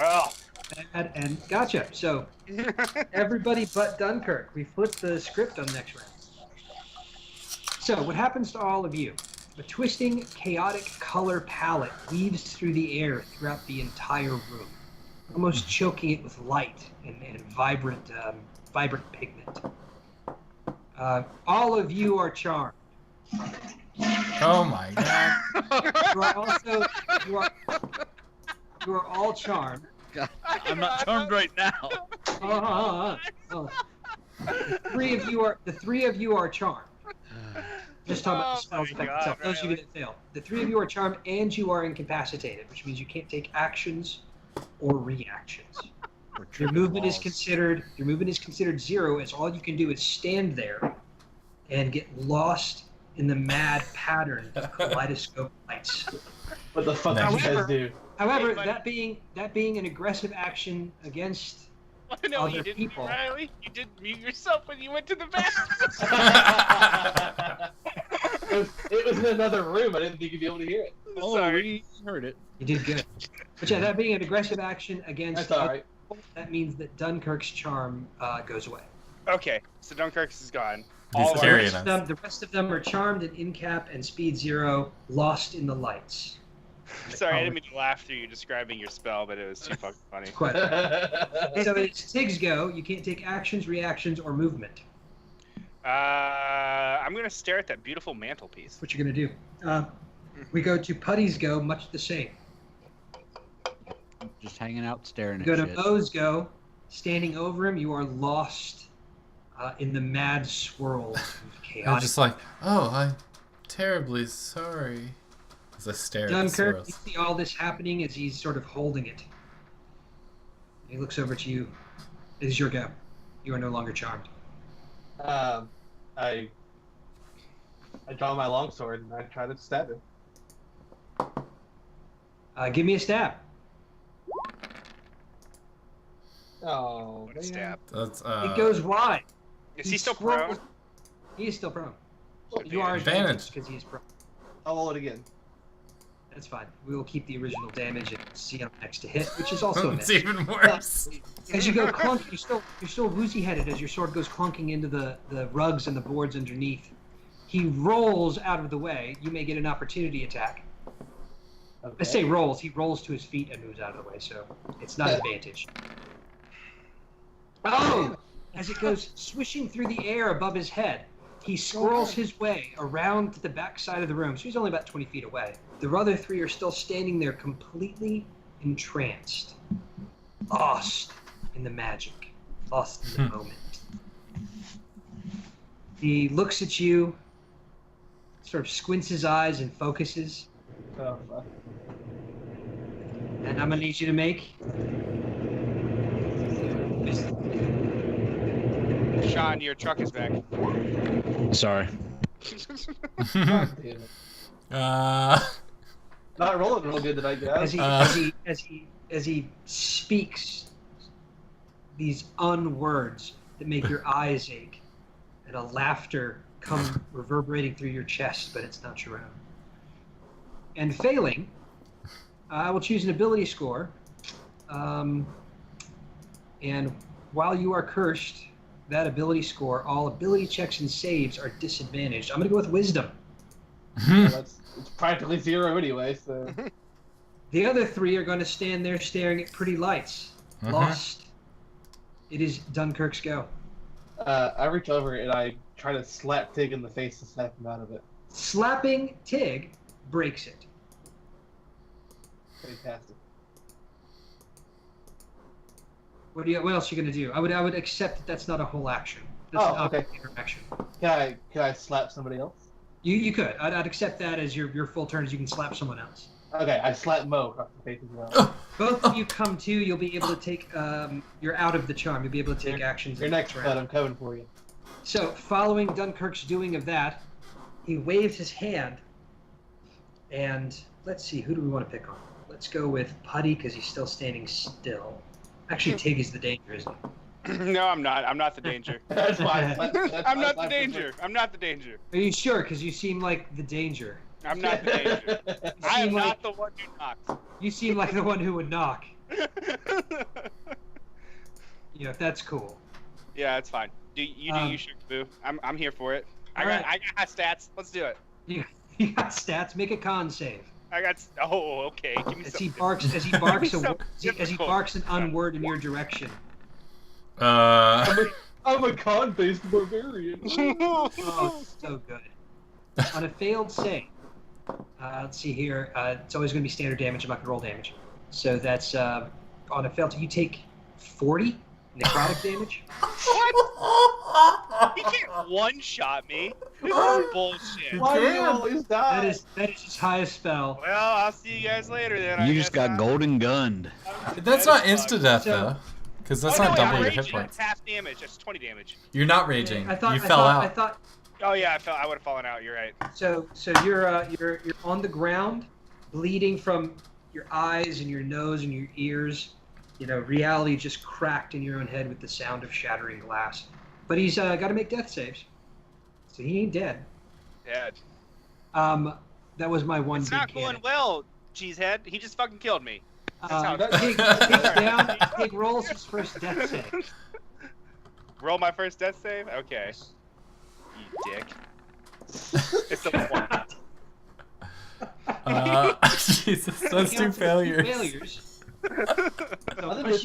Oh. bad and gotcha. So everybody but Dunkirk. We flipped the script on next round. So what happens to all of you? A twisting, chaotic color palette weaves through the air throughout the entire room, almost choking it with light and vibrant pigment. All of you are charmed. Oh my god. You are all charmed. God, I'm not charmed right now. The three of you are charmed. Just talking about the spells effect itself. Those of you that fail. The 3 of you are charmed and you are incapacitated, which means you can't take actions or reactions. Your movement is considered 0, as all you can do is stand there and get lost in the mad pattern of kaleidoscope lights. What the fuck did you guys do? However, Hey, that being an aggressive action against No, other you didn't, people. Riley. You didn't mute yourself when you went to the bathroom. It was in another room. I didn't think you'd be able to hear it. Oh, Sorry. we heard it. you did good. But yeah, that being an aggressive action against That's all right. that means that Dunkirk's charm goes away. Okay, so Dunkirk's is gone. He's All The carrying rest, of us. them, the rest of them are charmed and in cap and speed 0, lost in the lights. Sorry, I didn't mean to laugh through you describing your spell, but it was too fucking funny. Quite. So it's Tig's go. You can't take actions, reactions, or movement. I'm gonna stare at that beautiful mantelpiece. What you gonna do? We go to Putty's go, much the same. Just hanging out, staring You at go to shit. Mo's go, standing over him. You are lost in the mad swirls of I'm chaotic. just like, oh, I'm terribly sorry. As I stare at the Dunkirk, you swirls. see all this happening as he's sort of holding it. He looks over to you. It is your go. You are no longer charmed. I draw my longsword and I try to stab him. Give me a stab. Oh, What a man. stab. That's It goes wide. Is he still prone? He is still prone. So You are Advantage. advantaged because he is prone. I'll roll it again. That's fine. We will keep the original damage and see him next to hit, which is also a it's miss. even worse. As you go clunk, you're still woozy-headed as your sword goes clunking into the rugs and the boards underneath. He rolls out of the way. You may get an opportunity attack. Okay. I say rolls. He rolls to his feet and moves out of the way, so it's not advantage. Oh! As it goes swishing through the air above his head, he squirrels his way around to the back side of the room. So he's only about 20 feet away. The other three are still standing there completely entranced, lost in the magic, lost in the moment. He looks at you, sort of squints his eyes and focuses. Oh, fuck. And I'm gonna need you to make. Sean, your truck is back. Sorry. God damn it. Not rolling real good tonight, guys. As he speaks these unwords that make your eyes ache, and a laughter come reverberating through your chest, but it's not your own. And failing, I will choose an ability score. And while you are cursed, that ability score, all ability checks and saves are disadvantaged. I'm going to go with wisdom. It's practically zero anyway, so. The other three are going to stand there staring at pretty lights. Lost. It is Dunkirk's go. I reach over and I try to slap Tig in the face to snap him out of it. Slapping Tig breaks it. Fantastic. What else are you going to do? I would accept that that's not a whole action. That's Oh, an okay. operative action. Can I slap somebody else? You could. I'd accept that as your full turn, as you can slap someone else. Okay, I slap Mo across the face as well. Both of you come to. You'll be able to take. You're out of the charm. You'll be able to take actions. Your next round. bud, I'm coming for you. So, following Dunkirk's doing of that, he waves his hand, and let's see, who do we want to pick on? Let's go with Putty, because he's still standing still. Actually, Tig is the danger, isn't he? No, I'm not. I'm not the danger. That's fine. I'm not the danger. I'm not the danger. Are you sure? Because you seem like the danger. I'm not the danger. I am seem not like- the one who knocks. You seem like the one who would knock. If that's cool. Yeah, it's fine. Do you should, Boo. I'm here for it. I Alright. got stats. Let's do it. You got stats. Make a con save. Oh, okay. Give me As something. he barks, as he barks an unword in your direction. I'm a con-based barbarian. Oh, so good. On a failed save, let's see here. It's always going to be standard damage. I'm not going to roll damage. So that's on a failed. You take 40 necrotic damage. He can't one-shot me. This is bullshit. Why do you always die? That is his highest spell. Well, I'll see you guys later then. You just got golden gunned. That's not insta death So- though, because that's Oh, not no, double I'm your raging. hit points. That's half damage. That's 20 damage. You're not raging. I thought you I fell thought, out. I thought Oh yeah, I would have fallen out. You're right. so. You're on the ground, bleeding from your eyes and your nose and your ears. Reality just cracked in your own head with the sound of shattering glass. But he's got to make death saves, so he ain't dead. Dad. That was my one It's big not going cannon. well, Cheesehead. He just fucking killed me. Pig rolls his first death save. Roll my first death save? Okay. You dick. It's a 1. Jesus, those two failures. So unless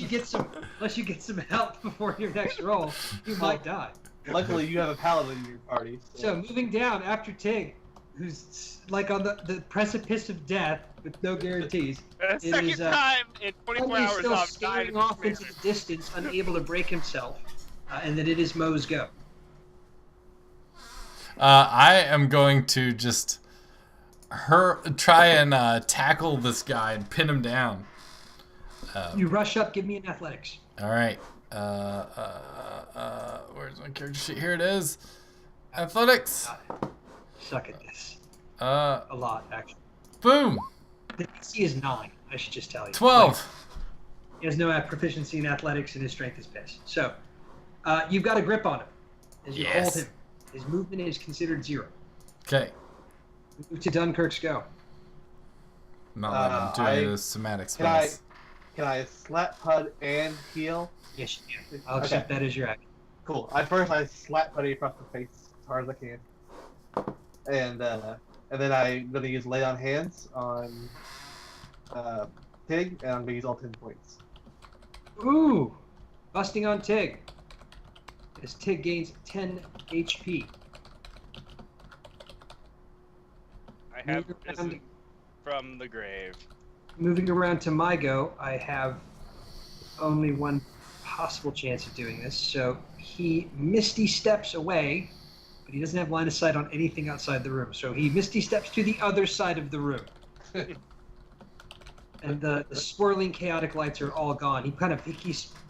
you get some help before your next roll, you might die. Luckily, you have a paladin in your party. So moving down after Tig, who's like on the precipice of death with no guarantees. Second is, time in 24 Putty is hours. still I've died staring in off this into manner. the distance, unable to break himself, and then it is Mo's go. I am going to just try and tackle this guy and pin him down. You rush up. Give me an athletics. All right. Where's my character sheet? Here it is. Athletics. Suck at this. A lot, actually. Boom. The DC is 9. I should just tell you. 12. He has no proficiency in athletics, and his strength is piss. So, you've got a grip on him as you hold him. His movement is considered 0. Okay. Move to Dunkirk's go. Not letting him do any of this somatic spells. Can I slap Pud and heal? Yes, you can. I'll accept that as your action. Cool. I slap Puddy across the face as hard as I can, and then I'm gonna use lay on hands on Tig, and I'm gonna use all 10 points. Ooh, busting on Tig. As Tig gains 10 HP. I have risen from the grave. Moving around to my go, I have only one possible chance of doing this. So he misty steps away, but he doesn't have line of sight on anything outside the room. So he misty steps to the other side of the room. And the swirling chaotic lights are all gone.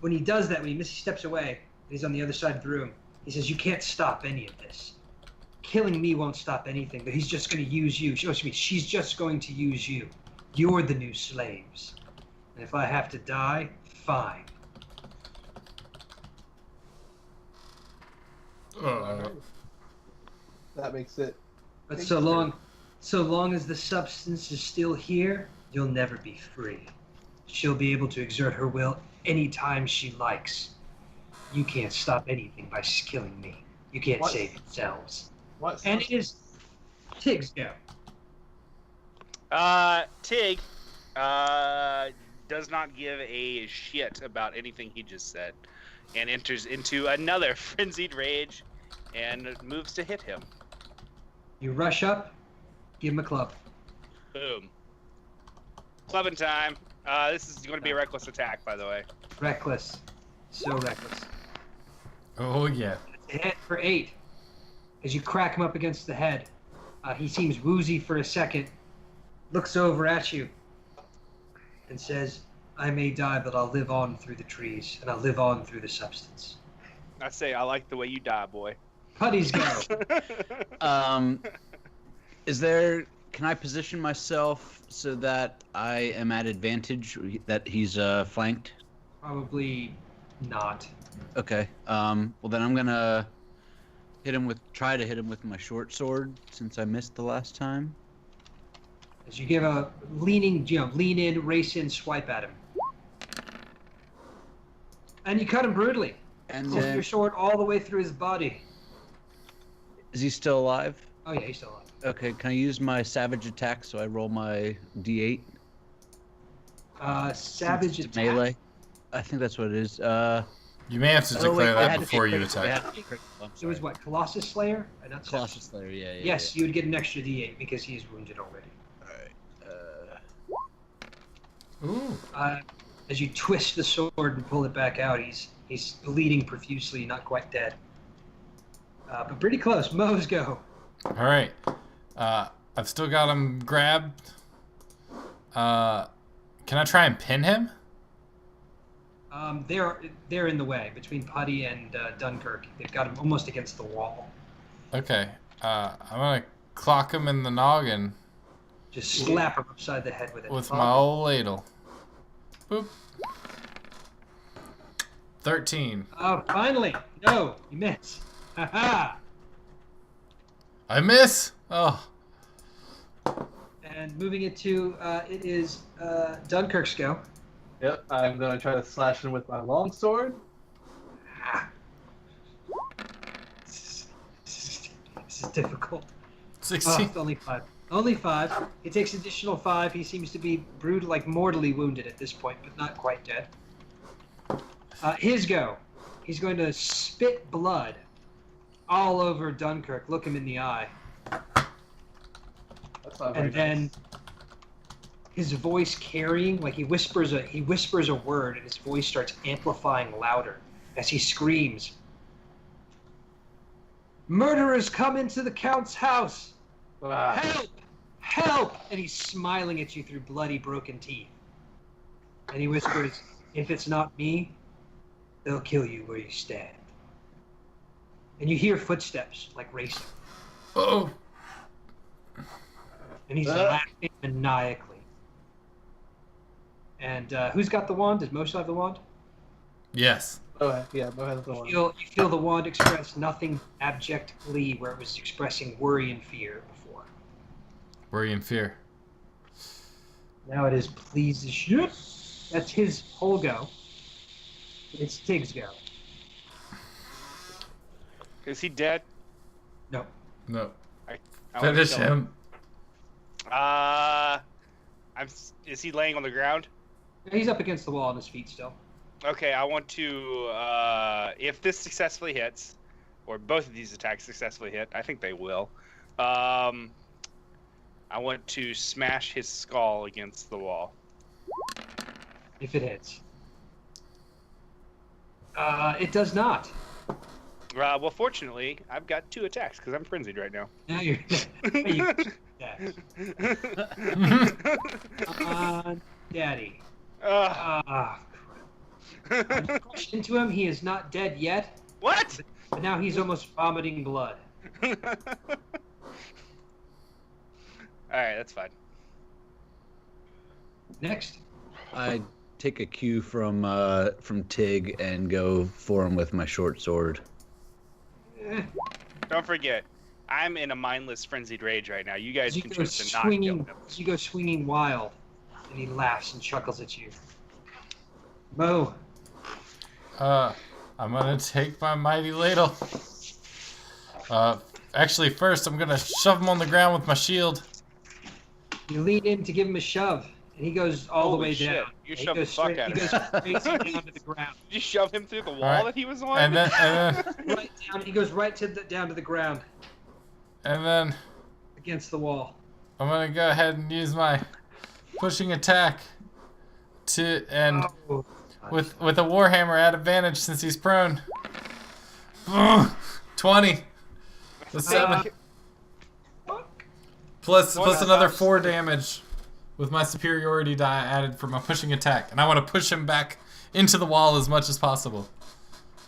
When he does that, when he misty steps away, he's on the other side of the room. He says, "You can't stop any of this. Killing me won't stop anything, but he's just going to use you. She's just going to use you. You're the new slaves. And if I have to die, fine." That makes it. But so long as the substance is still here, you'll never be free. She'll be able to exert her will anytime she likes. You can't stop anything by killing me. You can't save yourselves. And it is Tig's go. Tig does not give a shit about anything he just said, and enters into another frenzied rage, and moves to hit him. You rush up, give him a club. Boom. Clubbing time. This is going to be a reckless attack, by the way. Reckless. So reckless. Oh, yeah. It's a hit for 8. As you crack him up against the head, he seems woozy for a second, looks over at you, and says, "I may die, but I'll live on through the trees, and I'll live on through the substance." I say, I like the way you die, boy. Putty's go. Can I position myself so that I am at advantage, that he's flanked? Probably not. Okay. Well, then I'm gonna try to hit him with my short sword, since I missed the last time. As you give a lean in, race in, swipe at him. And you cut him brutally. And Put then, your sword all the way through his body. is he still alive? Oh yeah, he's still alive. Okay, can I use my savage attack so I roll my d8? Savage It's attack. melee. I think that's what it is. You may have to declare that before you attack. It was what, Colossus Slayer? Not Colossus Slayer, yeah. Yes, you would get an extra D8 because he's wounded already. Ooh. As you twist the sword and pull it back out, he's bleeding profusely, not quite dead. But pretty close. Mo's go. All right. I've still got him grabbed. Can I try and pin him? They're in the way between Putty and Dunkirk. They've got him almost against the wall. Okay. I'm gonna clock him in the noggin Just slap him upside the head with it. with my old ladle. Boop. 13. Oh, finally! No, you miss. Ha I miss. Oh. And moving it to it is Dunkirk's go. Yep, I'm gonna try to slash him with my longsword. This is difficult. 16. Only 5. Only 5. He takes additional 5. He seems to be mortally wounded at this point, but not quite dead. His go. He's going to spit blood all over Dunkirk. Look him in the eye. That's not very And then nice. his voice carrying, like he whispers a word, and his voice starts amplifying louder as he screams, "Murderers come into the Count's house! Ah. Help! Help!" And he's smiling at you through bloody, broken teeth. And he whispers, "If it's not me, they'll kill you where you stand." And you hear footsteps, like racing. Oh. And he's laughing maniacally. And who's got the wand? Does Moshe have the wand? Yes. Oh, yeah, go ahead. Go on. You feel the wand express nothing abject glee where it was expressing worry and fear before. Worry and fear. Now it is please as shit. That's his whole go. It's Tig's go. Is he dead? No. No. I wanna Finish kill him. Is he laying on the ground? He's up against the wall on his feet still. Okay, I want to, if this successfully hits, or both of these attacks successfully hit, I think they will, I want to smash his skull against the wall. If it hits. It does not. Well, fortunately, I've got 2 attacks, because I'm frenzied right now. Now you're... Daddy. You crushed into him. He is not dead yet. What? But now he's almost vomiting blood. Alright, that's fine. Next. I take a cue from Tig and go for him with my short sword. Don't forget, I'm in a mindless, frenzied rage right now. You guys You can go choose to not kill swinging. him. You go swinging wild, and he laughs and chuckles at you. Mo. I'm gonna take my mighty ladle. Actually, first I'm gonna shove him on the ground with my shield. You lean in to give him a shove, and he goes all the Holy way shit. down. You He shoved the goes fuck straight- out of He him. goes straight down to the ground. Did you shove him through the wall Alright. that he was on? And then Right down. He goes right down to the ground against the wall. I'm gonna go ahead and use my pushing attack to Oh, with a warhammer at advantage since he's prone. 20. The 7 plus another 4 damage with my superiority die added for my pushing attack, and I want to push him back into the wall as much as possible.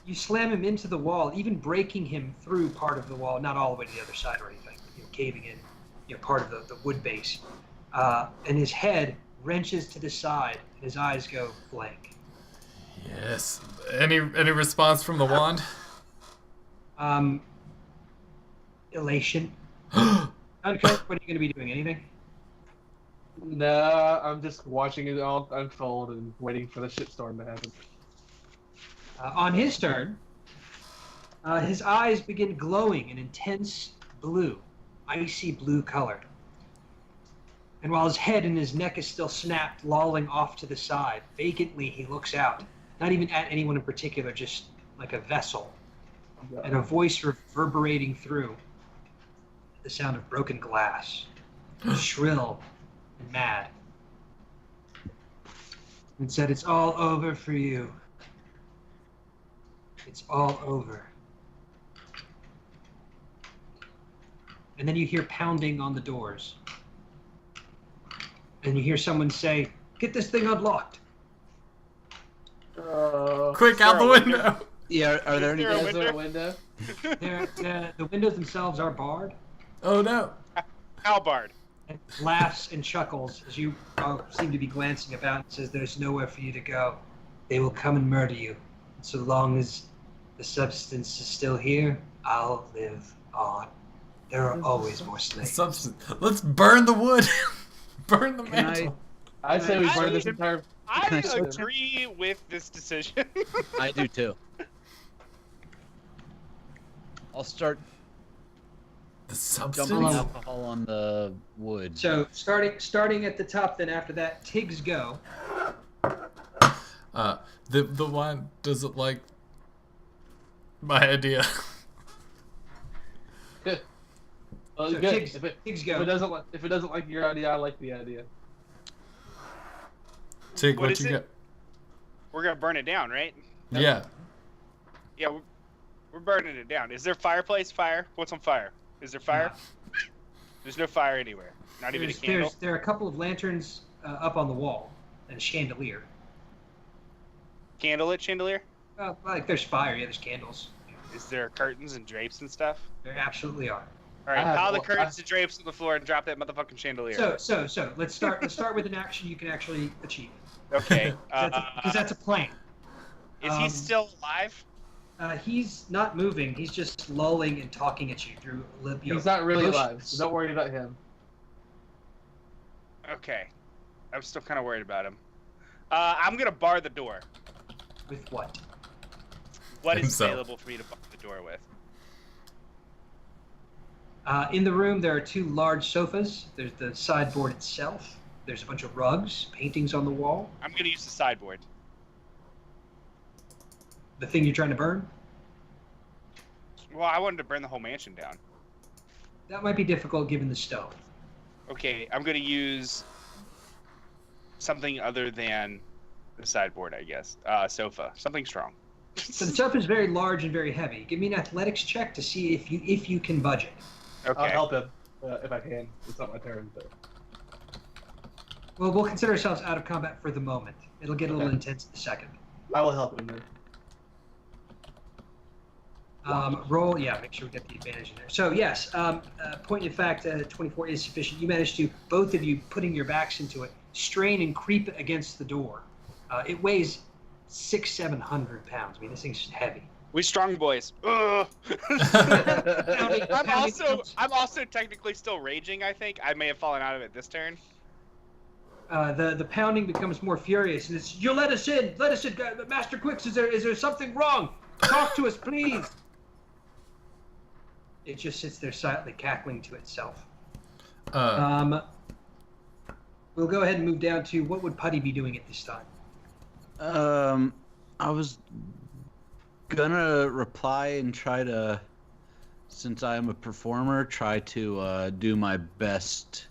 You slam him into the wall, even breaking him through part of the wall, not all the way to the other side or anything, caving in, part of the wood base. And his head wrenches to the side, and his eyes go blank. Yes. Any response from the wand? Elation. Dunkirk, what are you going to be doing? Anything? Nah, I'm just watching it all unfold and waiting for the shitstorm to happen. On his turn, his eyes begin glowing an intense blue, icy blue color. And while his head and his neck is still snapped, lolling off to the side, vacantly he looks out, not even at anyone in particular, just like a vessel, and a voice reverberating through, the sound of broken glass, shrill and mad. And said, "It's all over for you. It's all over." And then you hear pounding on the doors. And you hear someone say, "Get this thing unlocked." Quick, out the window! Yeah, are there any Is there a Is there a window? The windows themselves are barred. Oh no. Halbard. And laughs and chuckles as you seem to be glancing about and says, "There's nowhere for you to go. They will come and murder you. And so long as the substance is still here, I'll live on. There are always more slaves." Substance. Let's burn the wood. Burn the Can mantle. I'd say we I- burn this entire. I I switch? agree with this decision. I do too. I'll start The dumping substance. alcohol on the wood. So starting at the top, then after that, Tig's go. The one doesn't like my idea. Well, So good. Tiggs, If it go. doesn't like your idea, I like the idea. Tig, What what is you it? got? We're gonna burn it down, right? Yeah. Yeah, we're burning it down. Is there fireplace? Fire? What's on fire? Is there fire? There's no fire anywhere. Not even a candle. There are a couple of lanterns up on the wall and a chandelier. Candlelit chandelier? Like there's fire. Yeah, there's candles. Is there curtains and drapes and stuff? There absolutely are. All right, I have pile the one- curtains and drapes on the floor and drop that motherfucking chandelier. So let's start with an action you can actually achieve. Okay. Because that's a plan. Is he still alive? He's not moving. He's just lolling and talking at you through lip. He's not really alive, so don't worry about him. Okay. I'm still kind of worried about him. I'm gonna bar the door. With what? What is Himself. available for me to bar the door with? In the room, there are 2 large sofas. There's the sideboard itself. There's a bunch of rugs, paintings on the wall. I'm gonna use the sideboard. The thing you're trying to burn? Well, I wanted to burn the whole mansion down. That might be difficult given the stone. Okay, I'm gonna use something other than the sideboard, I guess. Sofa, something strong. So the sofa is very large and very heavy. Give me an athletics check to see if you can budge it. Okay. I'll help him if I can. It's not my turn, but Well, we'll consider ourselves out of combat for the moment. It'll get a little Okay. intense in a second. I will help him then. Roll, yeah, make sure we get the advantage in there. So yes, point in fact, 24 is sufficient. You managed to, both of you putting your backs into it, strain and creep against the door. It weighs 600-700 pounds. I mean, this thing's heavy. We strong boys. Ugh. Pounding I'm also technically still raging. I think I may have fallen out of it this turn. the pounding becomes more furious, and it's, you let us in, Master Quicks. Is there something wrong? Talk to us, please. It just sits there silently cackling to itself. We'll go ahead and move down to what would Putty be doing at this time? I was gonna reply and try to, since I am a performer, try to do my best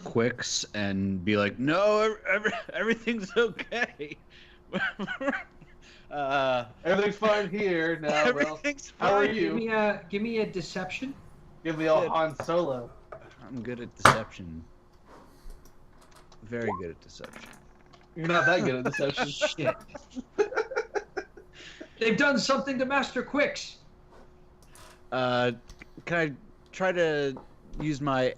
quicks and be like, no, everything's okay. Everything's fine here now. Well, Everything's how are fine. you? Give me a deception. Give me all Han Solo. I'm good at deception. Very good at deception. You're not that good at deception. Shit. They've done something to Master Quicks. Can I try to use my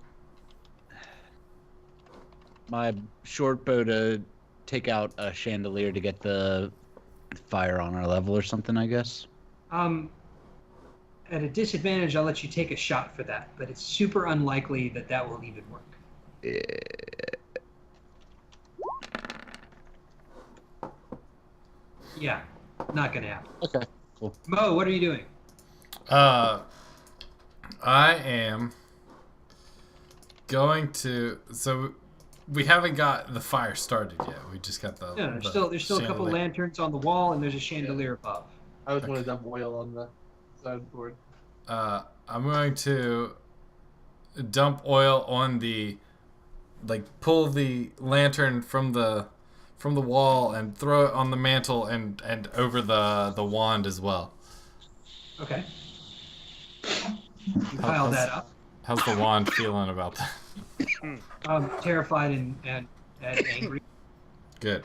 short bow to take out a chandelier to get the fire on our level or something, I guess? At a disadvantage, I'll let you take a shot for that, but it's super unlikely that will even work. Yeah, not gonna happen. Okay, cool. Mo, what are you doing? I am going to. So we haven't got the fire started yet. We just got the. No, there's still a couple chandelier. lanterns on the wall, and there's a chandelier above. I was going to dump oil on the sideboard. I'm going to dump oil on the, pull the lantern from the wall and throw it on the mantle and over the wand as well. Okay. You pile that up. How's the wand feeling about that? Terrified and angry. Good.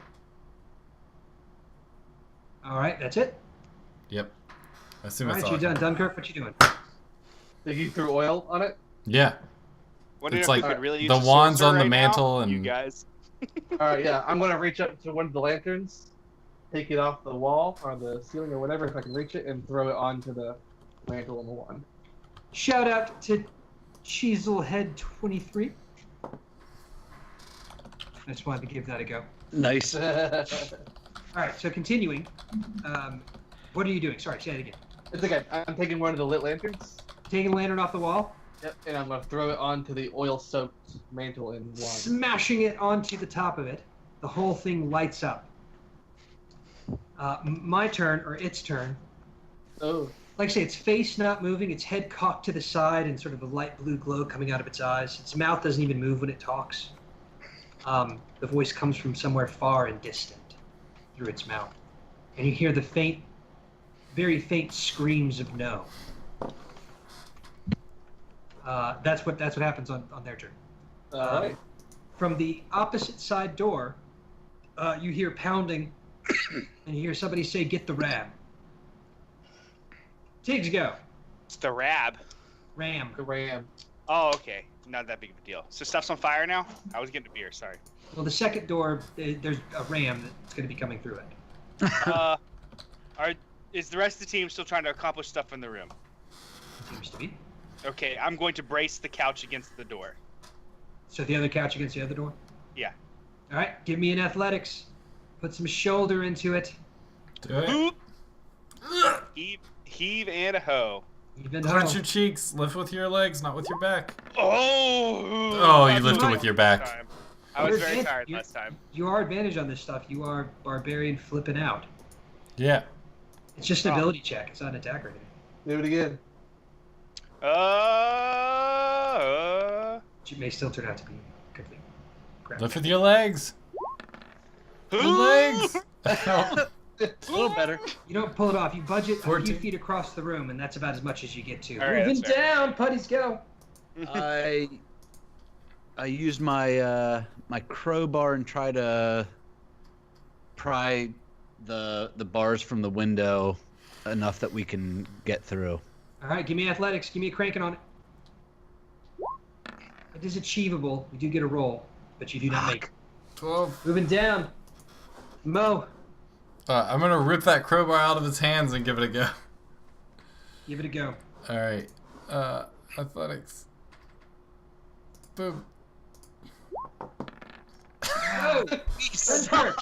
All right, that's it. Yep. I assume All it's right, all. you're done. Dunkirk, what you doing? Did you throw oil on it? Yeah. Wondering It's if we like could really use the a wand's sorcerer on the right now, mantle and- you guys. Alright, yeah. I'm going to reach up to one of the lanterns, take it off the wall or the ceiling or whatever if I can reach it, and throw it onto the mantle on the wand. Shout out to Cheeselhead23. I just wanted to give that a go. Nice. All right, so continuing. What are you doing? Sorry, say it again. It's okay. I'm taking one of the lit lanterns. Taking a lantern off the wall, Yep, and I'm going to throw it onto the oil-soaked mantle and wand. smashing it onto the top of it. The whole thing lights up. My turn, or its turn. Oh, like I say, its face not moving, its head cocked to the side and sort of a light blue glow coming out of its eyes. Its mouth doesn't even move when it talks. The voice comes from somewhere far and distant through its mouth. And you hear the faint, very faint screams of no. That's what happens on their turn. All right. From the opposite side door, you hear pounding, and you hear somebody say, "Get the ram." Tiggs, go. It's the rab. Ram. The ram. Oh, okay. Not that big of a deal. So stuff's on fire now? I was getting a beer, sorry. Well, the second door, there's a ram that's going to be coming through it. Is the rest of the team still trying to accomplish stuff in the room? Seems to be. Okay, I'm going to brace the couch against the door. So the other couch against the other door? Yeah. All right, give me an athletics. Put some shoulder into it. Do it. Boop. Heave and a hoe. Even Clench though your cheeks. Lift with your legs, not with your back. Oh! Oh, you that's lifted right. with your back. Time. I was very You're- tired you're- last time. you are advantage on this stuff. You are barbarian flipping out. Yeah. It's just an Oh. ability check. It's not an attack or anything. Do it again. Which may still turn out to be complete crap. Lift with your legs. Your legs. A little better. You don't pull it off. You budget a 14. few feet across the room, and that's about as much as you get to. All right, Moving that's fair. down, putties go. I use my my crowbar and try to pry the bars from the window enough that we can get through. All right, give me athletics. Give me a cranking on it. It is achievable. You do get a roll, but you do not make it. 12. Moving down. Mo, I'm gonna rip that crowbar out of its hands and give it a go. give it a go. All right. Athletics. Boom. Oh, that's hurt.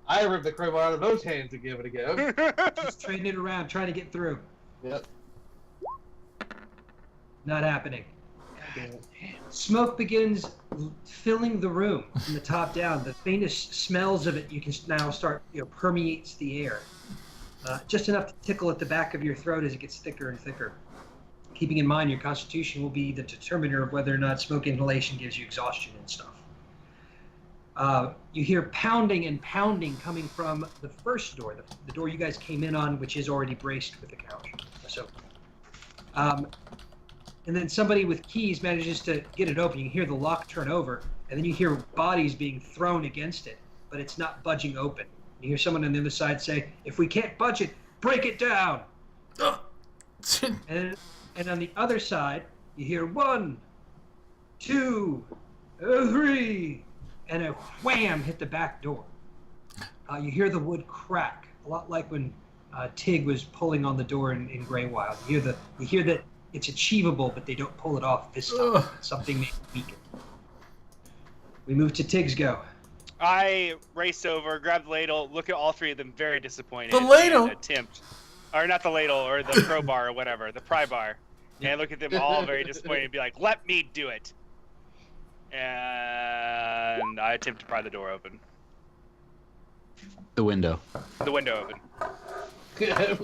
I ripped the crowbar out of those hands to give it a go. Just trading it around, trying to get through. Yep. Not happening. Smoke begins filling the room from the top down. The faintest smells of it you can now start, permeates the air. Just enough to tickle at the back of your throat as it gets thicker and thicker. Keeping in mind your constitution will be the determiner of whether or not smoke inhalation gives you exhaustion and stuff. You hear pounding and pounding coming from the first door, the door you guys came in on, which is already braced with the couch. So, and then somebody with keys manages to get it open. You hear the lock turn over, and then you hear bodies being thrown against it, but it's not budging open. You hear someone on the other side say, "If we can't budge it, break it down." And on the other side, you hear 1, 2, 3, and a wham hit the back door. You hear the wood crack, a lot like when Tig was pulling on the door in Greywild. You hear that it's achievable, but they don't pull it off this time. Ugh. Something may weaken. We move to Tig's go. I race over, grab the ladle, look at all three of them very disappointed. The ladle? And attempt. Or not the ladle, or the crowbar, or whatever, the pry bar. And look at them all very disappointed and be like, "Let me do it." And I attempt to pry the door open. The window. The window open.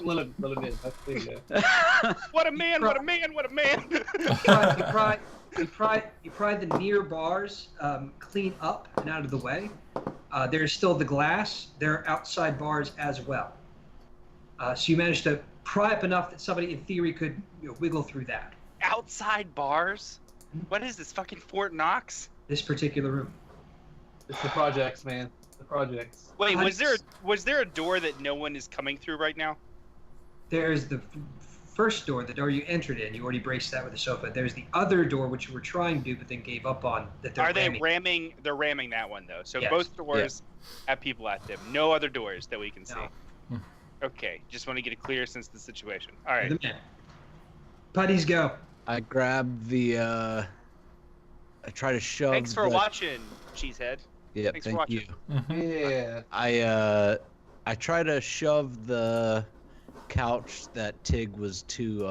let him in. That's the yeah. What a man, what a man, what a man! You pry the near bars clean up and out of the way. There's still the glass. There are outside bars as well. So you managed to pry up enough that somebody, in theory, could wiggle through that. Outside bars? What is this, fucking Fort Knox? This particular room. It's the projects, man. The projects. Wait, was there a door that no one is coming through right now? There's the first door, the door you entered in. You already braced that with a sofa. There's the other door, which you were trying to do, but then gave up on. Are they ramming? They're ramming that one though. So Yes. both doors have people at them. No other doors that we can see. No. Okay, just want to get a clear sense of the situation. All right. The man. Putties go. I grab the. I try to shove. Thanks for watching, Cheesehead. Yeah, Thanks for thank watching. you. Yeah. I try to shove the couch that Tig was too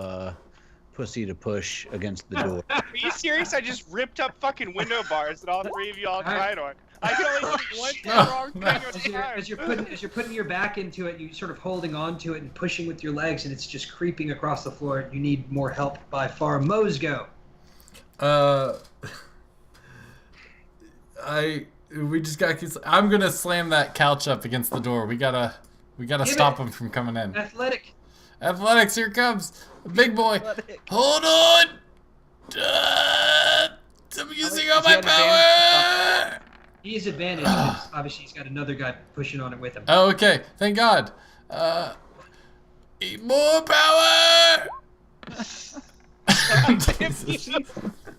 pussy to push against the door. Are you serious? I just ripped up fucking window bars that all three of you all tried on. I can only do one wrong thing at a time. As you're putting your back into it, you're sort of holding on to it and pushing with your legs, and it's just creeping across the floor. You need more help by far. Moe's go. We just got. I'm gonna slam that couch up against the door. We gotta stop him from coming in. Athletics, here comes the big boy. Hold on. I'm using all my power. He has advantage because obviously he's got another guy pushing on it with him. Oh, okay. Thank God. More power.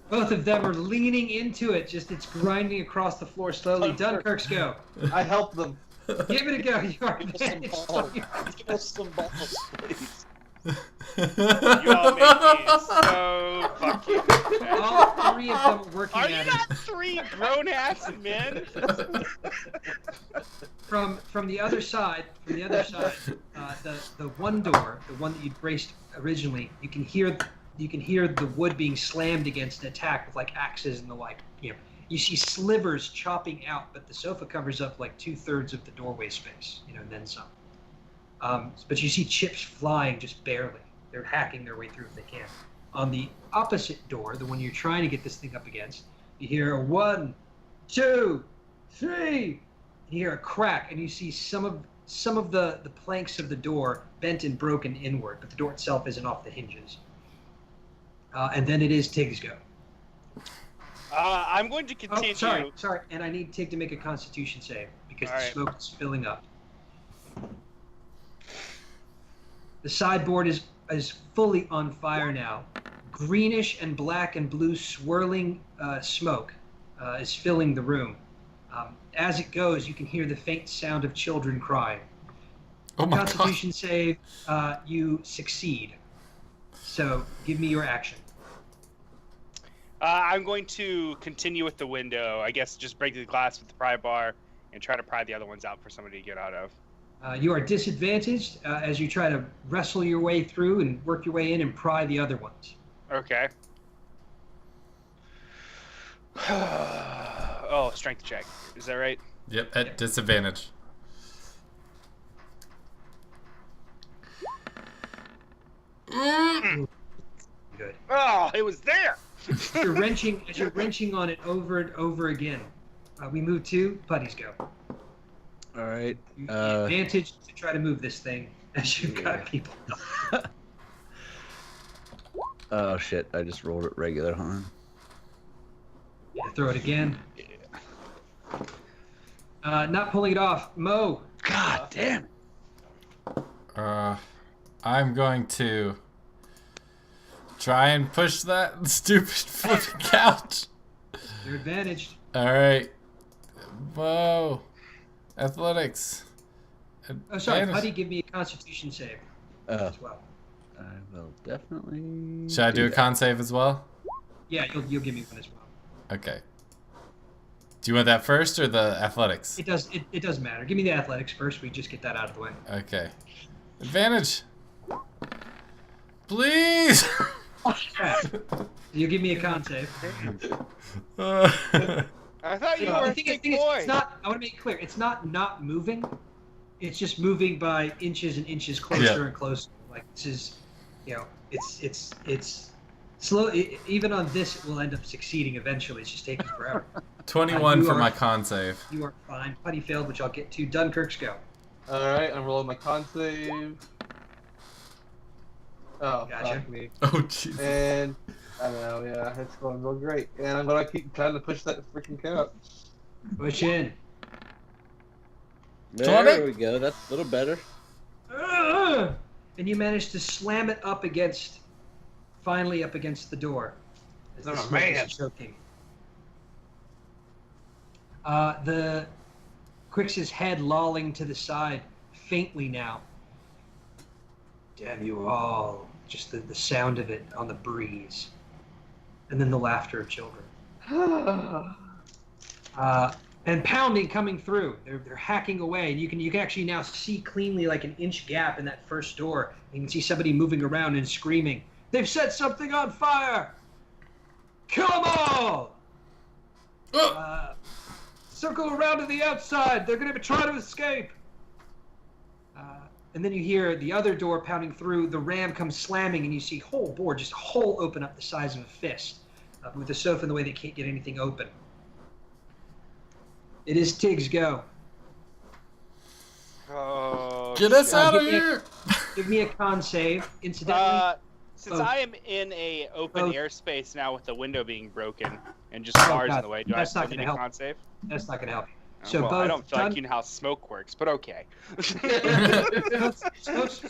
Both of them are leaning into it. Just it's grinding across the floor slowly. Dunkirk's go. I help them. Give it a go. You are advantage. Give us some balls, please. You all make me so fucking mad. All three of them are working Are you at not three grown-ass men? From the other side. The one door, the one that you braced originally, you can hear the wood being slammed against an attack with like axes and the like. You see slivers chopping out, but the sofa covers up like 2/3 of the doorway space, and then some. But you see chips flying just barely. They're hacking their way through if they can. On the opposite door, the one you're trying to get this thing up against, you hear a 1, 2, 3. You hear a crack, and you see some of the planks of the door bent and broken inward, but the door itself isn't off the hinges. And then it is Tig's go. I'm going to continue. Oh, sorry. And I need Tig to make a Constitution save because the smoke is filling up. The sideboard is fully on fire now. Greenish and black and blue swirling smoke is filling the room. As it goes, you can hear the faint sound of children crying. Oh my Constitution save, you succeed. So give me your action. I'm going to continue with the window. I guess just break the glass with the pry bar and try to pry the other ones out for somebody to get out of. You are disadvantaged as you try to wrestle your way through and work your way in and pry the other ones. Okay. Oh, strength check. Is that right? Yep, at disadvantage. Good. Oh, it was there. As you're wrenching on it over and over again. We move to Putty's go. All right. You the advantage to try to move this thing as you've got people. Oh shit! I just rolled it regular, huh? Yeah, throw it again. Not pulling it off. Mo. God damn it! I'm going to try and push that stupid flipping couch. You're advantaged. All right. Whoa. Athletics. Oh, sorry. Advantage. Putty, give me a Constitution save as well. I will definitely. Should I do a con save as well? Yeah, you'll give me one as well. Okay. Do you want that first or the athletics? It doesn't matter. Give me the athletics first. We just get that out of the way. Okay. Advantage. Please. You give me a con save. I thought you were a big boy. It's not. I want to make it clear. It's not moving. It's just moving by inches and inches closer and closer. Like this is, it's slow. Even on this, it will end up succeeding eventually. It's just taking forever. 21 for my con save. You are fine. Putty failed, which I'll get to. Dunkirk's go. All right, I'm rolling my con save. Oh, Gotcha. fuck me. Oh Jesus. And I know, yeah, it's going real great. And I'm gonna keep trying to push that freaking couch. Push in. There we go. That's a little better. And you manage to slam it finally up against the door. As the smoke is choking. The Quix's head lolling to the side, faintly now. Damn you all. Just the sound of it on the breeze. And then the laughter of children. And pounding coming through. They're hacking away. And you can actually now see cleanly like an inch gap in that first door. You can see somebody moving around and screaming. They've set something on fire! Kill them all! Circle around to the outside. They're going to try to escape. And then you hear the other door pounding through. The ram comes slamming, and you see whole board, just a hole open up the size of a fist. With the sofa in the way, they can't get anything open. It is Tig's go. Oh, Get us out of Give me a- here! Give me a con save. Incidentally, Since both. I am in a open Both. airspace now with the window being broken and just Oh, cars God. in the way, do I That's not still need gonna a help. con save? that's not going to help you. Oh, So well, I both don't feel like Dun- you know how smoke works, but okay. Smoke's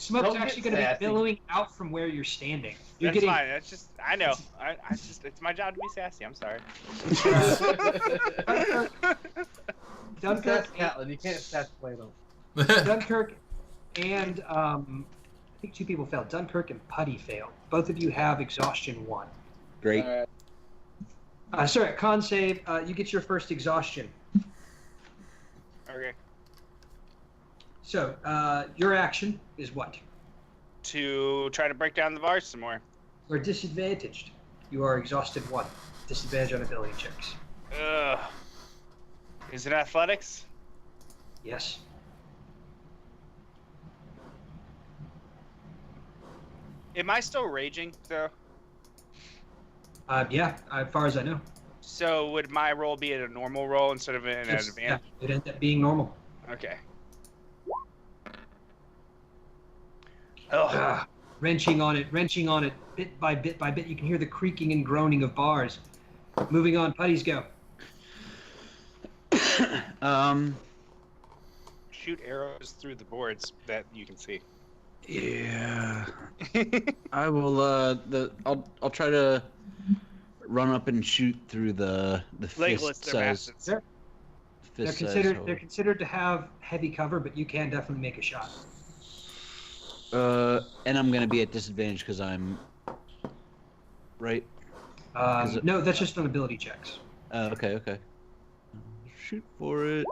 Don't actually get going to be sassy. billowing out from where you're standing. You're That's getting fine. That's just I know. I just it's my job to be sassy. I'm sorry. Dunkirk, That's Catlin. You can't sass Plato. Dunkirk, and I think 2 people failed. Dunkirk and Putty failed. Both of you have exhaustion 1. Great. Sorry, con save. You get your first exhaustion. Okay. So your action is what? To try to break down the bars some more. You're disadvantaged. You are exhausted 1. Disadvantage on ability checks. Ugh. Is it athletics? Yes. Am I still raging though? Yeah, as far as I know. So would my roll be at a normal roll instead of an Yes, advantage? yeah, it ends up being normal. Okay. Oh, Wrenching on it, bit by bit by bit. You can hear the creaking and groaning of bars. Moving on, Putty's go. shoot arrows through the boards that you can see. Yeah. I will. I'll try to run up and shoot through the Legless, fist they're size. massive. They're Fist size considered hole. they're considered to have heavy cover, but you can definitely make a shot. And I'm gonna be at disadvantage because I'm right. Is it- No, that's just on ability checks. Okay. Shoot for it.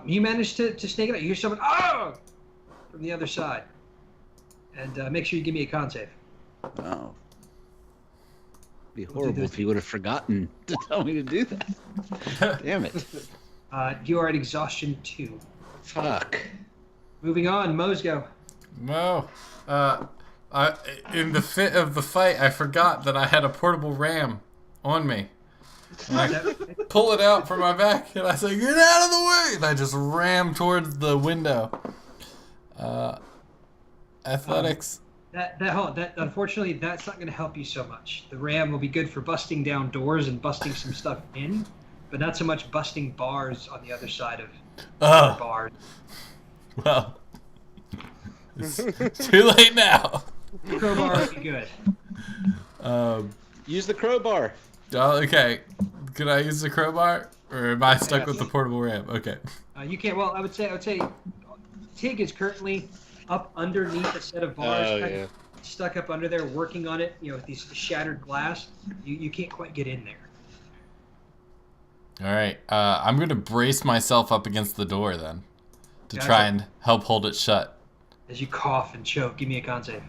You managed to snake it out. You hear someone from the other side, and make sure you give me a con save. Oh. Be We'll do horrible this. if you would have forgotten to tell me to do that. Damn it. You are at exhaustion 2. Fuck. Moving on, Mosgo. No. In the fit of the fight, I forgot that I had a portable ram on me. And I pull it out from my back, and I say, "Get out of the way!" And I just ram towards the window. Athletics. That unfortunately, that's not going to help you so much. The ram will be good for busting down doors and busting some stuff in, but not so much busting bars on the other side of the bar. Well, it's too late now. Crowbar would be good. Use the crowbar. Okay. Can I use the crowbar, or am I stuck Yes. with the portable ram? Okay. You can't. Well, I would say Tig is currently up underneath a set of bars, kind of stuck up under there, working on it. With these shattered glass. You can't quite get in there. All right. I'm gonna brace myself up against the door then, to Gotcha. try and help hold it shut. As you cough and choke, give me a con save.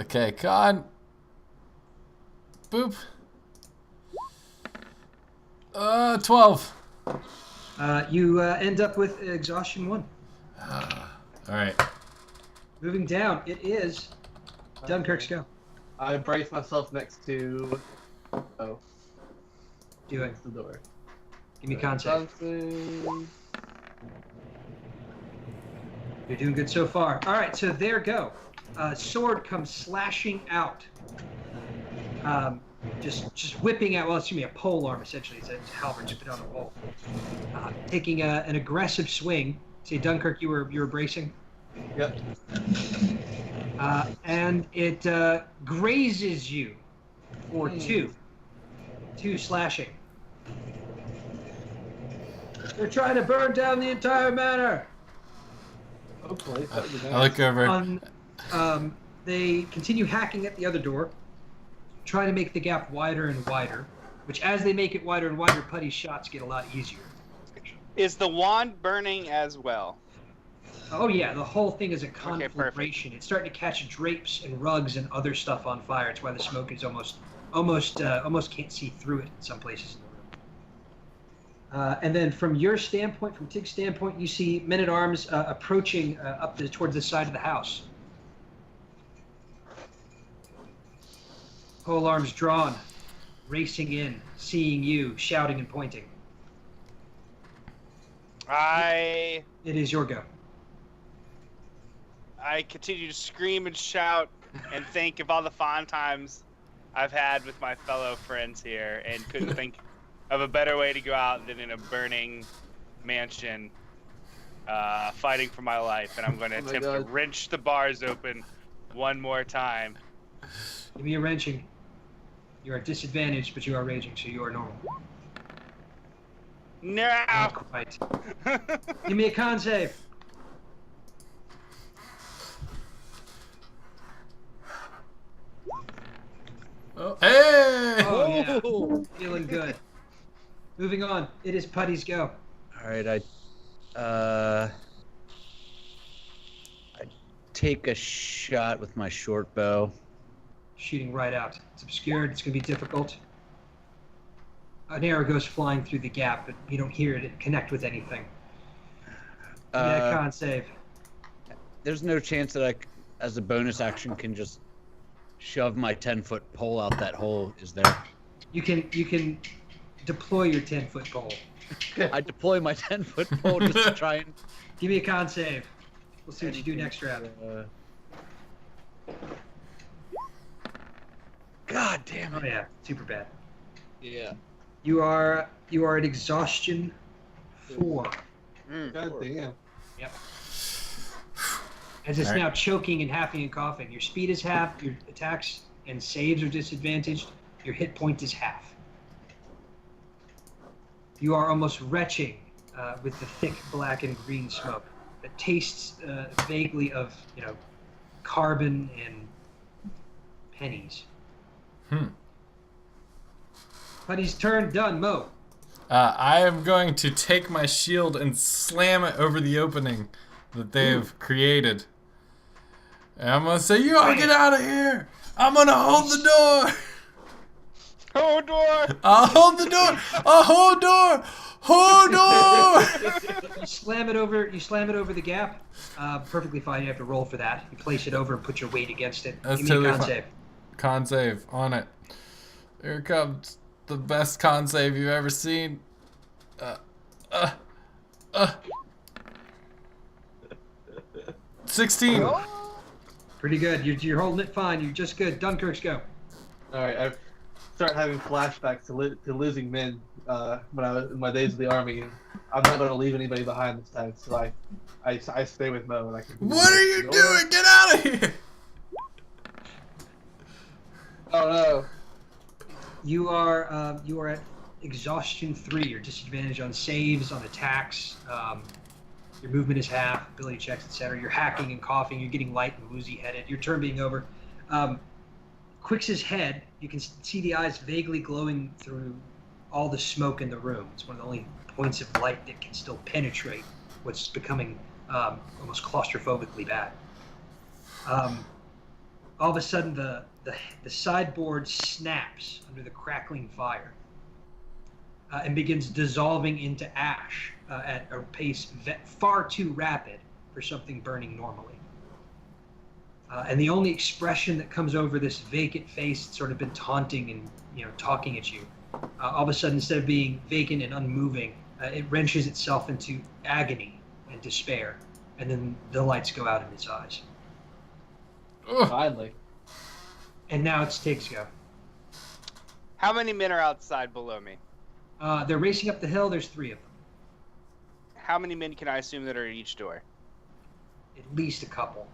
Okay, con. Boop. 12. You end up with exhaustion 1. All right. Moving down, it is Dunkirk's go. I brace myself next to. Oh, Do it. next to the door. Give me a con save. Something. You're doing good so far. All right, so there go. Sword comes slashing out. Just whipping out. Well, excuse me, a pole arm essentially. It's a halberd just put on a pole. Taking an aggressive swing. Say, Dunkirk, you were bracing. Yep. And it grazes you for 2. 2 slashing. They're trying to burn down the entire manor. Hopefully. That would be I nice. look over. They continue hacking at the other door, trying to make the gap wider and wider, which as they make it wider and wider, Putty's shots get a lot easier. Is the wand burning as well? Oh yeah, the whole thing is a perfect. conflagration. It's starting to catch drapes and rugs and other stuff on fire. It's why the smoke is almost can't see through it in some places in the room. And then from your standpoint, from Tig's standpoint, you see men-at-arms approaching towards the side of the house. Pole arms drawn, racing in, seeing you, shouting and pointing. It is your go. I continue to scream and shout and think of all the fond times I've had with my fellow friends here, and couldn't think of a better way to go out than in a burning mansion, fighting for my life. And I'm going to attempt to wrench the bars open one more time. Give me a wrenching. You are disadvantaged, but you are raging, so you are normal. No! Not quite. Give me a con save. Oh, hey! Oh, yeah. Feeling good. Moving on. It is Putty's go. All right, I take a shot with my short bow. Shooting right out. It's obscured. It's going to be difficult. An arrow goes flying through the gap, but you don't hear it connect with anything. Give me a con save. There's no chance that I, as a bonus action, can just shove my 10-foot pole out that hole, is there? You can deploy your 10-foot pole. I deploy my 10-foot pole just to try and... Give me a con save. We'll see what you do next round. God damn it. Oh yeah, super bad. Yeah. You are at exhaustion 4. God damn. Yep. As it's now choking and hacking and coughing. Your speed is half, your attacks and saves are disadvantaged, your hit point is half. You are almost retching with the thick black and green smoke that tastes vaguely of, carbon and pennies. Putty's turn, done. Mo. I am going to take my shield and slam it over the opening that they've created. And I'm going to say, you all get out of here. I'm going to hold the door. Hold door! I'll hold the door. I'll hold door. Hold door. You slam it over the gap. Perfectly fine. You have to roll for that. You place it over and put your weight against it. That's Give me a totally con fine. save. Con save on it. Here comes the best con save you've ever seen. 16. Pretty good. You're holding it fine. You're just good. Dunkirk's go. All right, I start having flashbacks to losing men when I was in my days of the army. I'm not going to leave anybody behind this time, so I stay with Mo. And I can What are you doing? Get out of here! Oh no! You are at exhaustion 3. You're disadvantaged on saves, on attacks. Your movement is half, ability checks, etc. You're hacking and coughing. You're getting light and woozy-headed. Your turn being over. Quix's head, you can see the eyes vaguely glowing through all the smoke in the room. It's one of the only points of light that can still penetrate what's becoming almost claustrophobically bad. All of a sudden, the sideboard snaps under the crackling fire and begins dissolving into ash at a pace far too rapid for something burning normally. And the only expression that comes over this vacant face that's sort of been taunting and talking at you, all of a sudden, instead of being vacant and unmoving, it wrenches itself into agony and despair, and then the lights go out in its eyes. Finally. And now it's Tig's go. How many men are outside below me? They're racing up the hill. There's 3 of them. How many men can I assume that are at each door? At least a couple.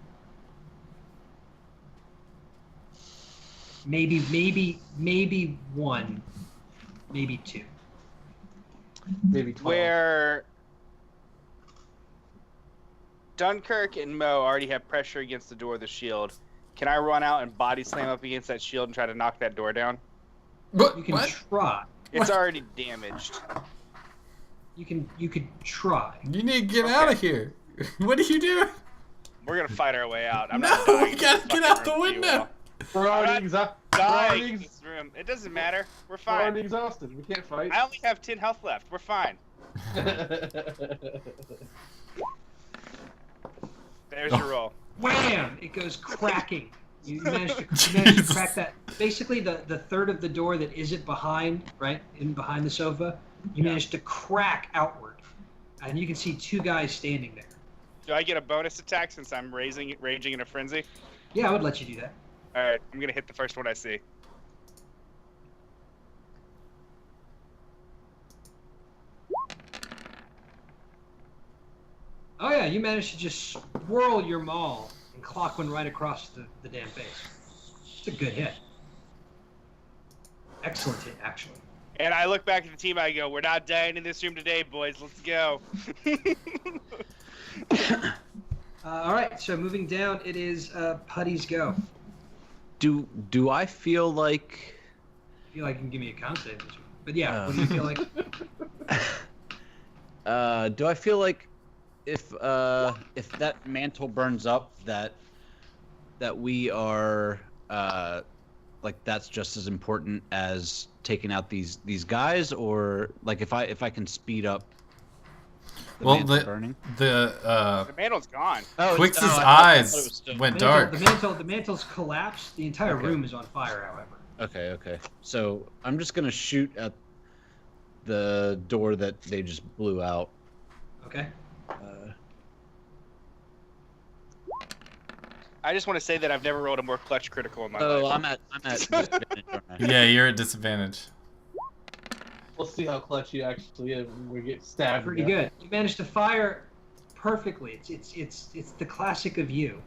Maybe 1, maybe 2. Maybe 12. Where Dunkirk and Mo already have pressure against the door of the shield, can I run out and body slam up against that shield and try to knock that door down? What? You can What? try. It's already damaged. You could try. You need to get out of here. What are you doing? We're gonna fight our way out. I'm No, not dying we gotta get out the window. We're already I'm exhausted. dying in this room. It doesn't matter. We're We're already fine. exhausted. We can't fight. I only have 10 health left. We're fine. There's your roll. Wham! It goes cracking. You managed to Jesus. crack that. Basically, the third of the door that isn't behind, right, in behind the sofa, you managed to crack outward, and you can see two guys standing there. Do I get a bonus attack since I'm raging in a frenzy? Yeah, I would let you do that. All right, I'm gonna hit the first one I see. Oh yeah, you managed to just swirl your maul and clock one right across the damn face. It's a good hit. Excellent hit, actually. And I look back at the team. I go, "We're not dying in this room today, boys. Let's go." All right, so moving down, it is Putty's go. Do I feel like? I feel like you can give me a con save this one. But yeah, what do you feel like? Do I feel like if that mantle burns up, that we are like that's just as important as taking out these guys, or like if I can speed up the Well, mantle burning? the The mantle's gone. Quix's I thought it eyes was still- went dark. The mantle's collapsed. The entire Okay. room is on fire, however. Okay. So I'm just gonna shoot at the door that they just blew out. Okay. I just want to say that I've never rolled a more clutch critical in my Oh, life. I'm at disadvantage, aren't I? Yeah, you're at disadvantage. We'll see how clutch you actually is when we get stabbed. Pretty good. You managed to fire perfectly. It's the classic of you.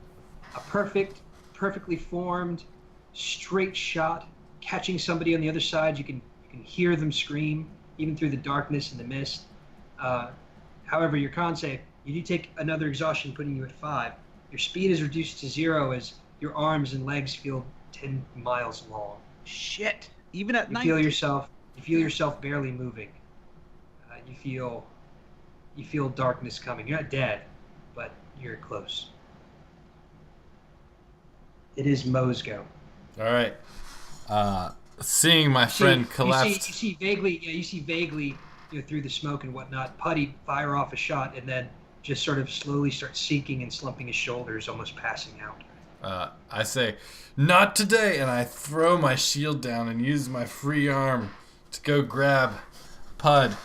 A perfectly formed, straight shot, catching somebody on the other side. You can hear them scream, even through the darkness and the mist. However, your con save, you do take another exhaustion, putting you at 5. Your speed is reduced to 0 as your arms and legs feel 10 miles long. Shit. Even at You night. feel yourself barely moving. You feel darkness coming. You're not dead, but you're close. It is Mo's go. All right. Seeing my friend collapse. You see vaguely, through the smoke and whatnot, Putty fire off a shot and then just sort of slowly start sinking and slumping his shoulders, almost passing out. I say, "Not today," and I throw my shield down and use my free arm to go grab Pud,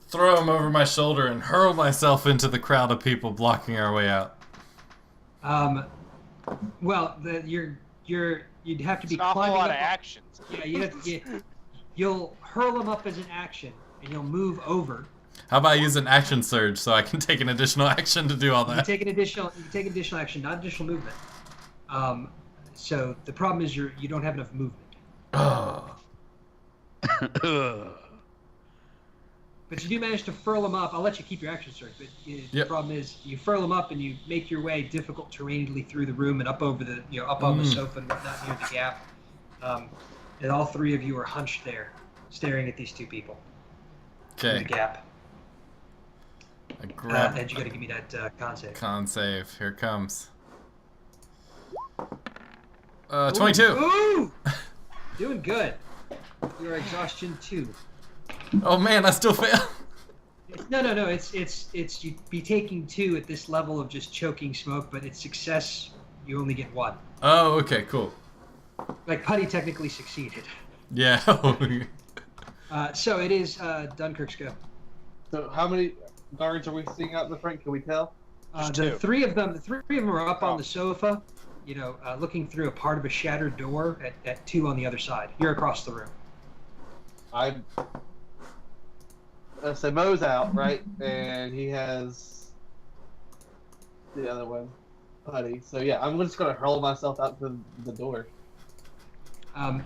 throw him over my shoulder, and hurl myself into the crowd of people blocking our way out. Well, you'd have to be It's an awful climbing lot up. of actions. Yeah, you'll hurl him up as an action, and you'll move over. How about I use an action surge so I can take an additional action to do all You can that? take an additional action, not additional movement. So the problem is you don't have enough movement. Oh. But you do manage to furl him up. I'll let you keep your action surge, but the Yep. problem is you furl him up and you make your way difficult terrainly through the room and up over the up on the sofa and whatnot near the gap. And all three of you are hunched there, staring at these two people through the Okay. gap. I grab And you got to give me that con save. con save. Here it comes. 22. Ooh! Doing good. Your exhaustion 2. Oh man, I still fail. No. It's you'd be taking 2 at this level of just choking smoke, but it's success. You only get 1. Oh, okay, cool. Like Putty technically succeeded. Yeah. So it is Dunkirk's go. So how many guards are we seeing out in the front? Can we tell? Just The two. three of them are up on Oh. the sofa, looking through a part of a shattered door at 2 on the other side. You're across the room. So Mo's out, right? And he has the other one, Putty. So yeah, I'm just gonna hurl myself out to the door.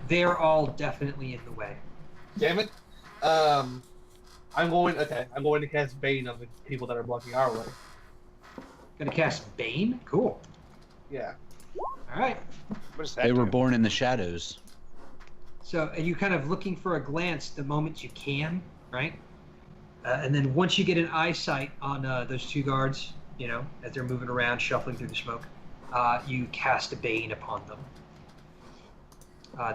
They're all definitely in the way. Damn it! I'm going to cast Bane on the people that are blocking our way. Gonna cast Bane? Cool. Yeah. Alright. What does that They were do? born in the shadows. So are you kind of looking for a glance the moment you can, right? And then once you get an eyesight on those 2 guards, you know, as they're moving around, shuffling through the smoke. You cast a Bane upon them.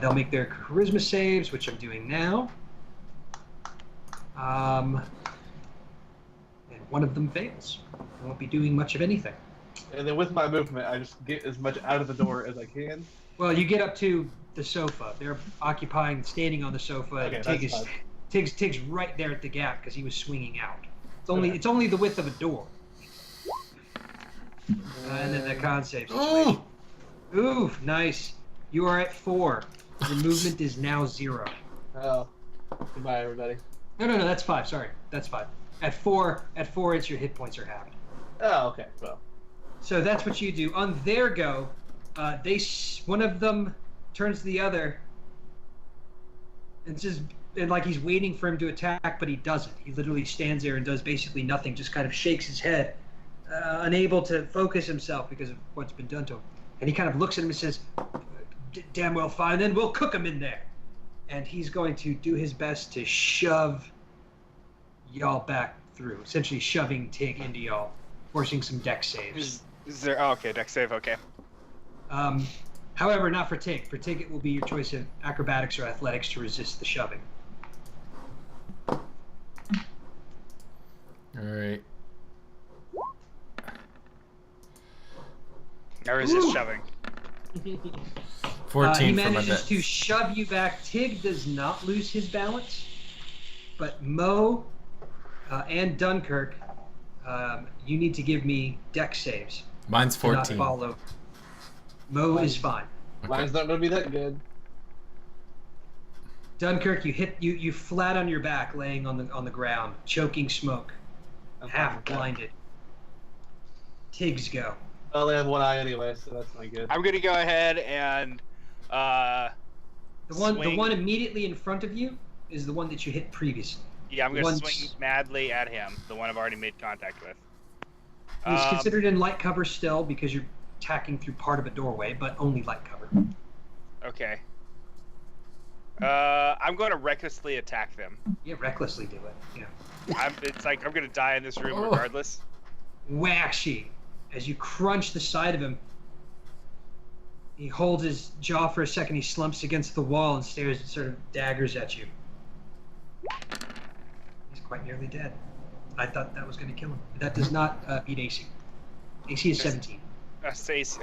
They'll make their charisma saves, which I'm doing now. And one of them fails. I won't be doing much of anything. And then with my movement, I just get as much out of the door as I can. Well, you get up to the sofa. They're standing on the sofa. Okay, Tig's right there at the gap because he was swinging out. It's only the width of a door. And then the con save situation. Ooh, nice. You are at 4. Your movement is now 0. Oh, goodbye, everybody. No, that's 5. Sorry, that's 5. At 4, it's your hit points are halved. Oh, okay. Well. So that's what you do. On their go, one of them turns to the other and like he's waiting for him to attack, but he doesn't. He literally stands there and does basically nothing, just kind of shakes his head, unable to focus himself because of what's been done to him. And he kind of looks at him and says, damn well fine, then we'll cook him in there. And he's going to do his best to shove y'all back through, essentially shoving Tig into y'all, forcing some dex saves. Is there? Oh, okay, dex save. Okay. However, not for Tig. For Tig, it will be your choice of acrobatics or athletics to resist the shoving. All right. I resist shoving. 14 he for my manages dex. to shove you back. Tig does not lose his balance, but Mo and Dunkirk, you need to give me dex saves. Mine's Do not 14. fall over. Mo is fine. Mine's not gonna be that good. Dunkirk, you flat on your back, laying on the ground, choking smoke, half blinded. Tig's go. I only have one eye anyway, so that's not good. I'm gonna go ahead and The one immediately in front of you is the one that you hit previously. yeah, I'm gonna swing madly at him, the one I've already made contact with. He's considered in light cover still because you're attacking through part of a doorway, but only light cover. Okay. I'm going to recklessly attack them. Yeah, recklessly do it. Yeah. It's like I'm gonna die in this room Oh. regardless. Waxy. As you crunch the side of him, he holds his jaw for a second, he slumps against the wall and stares and sort of daggers at you. He's quite nearly dead. I thought that was going to kill him. That does not beat AC. AC is 17.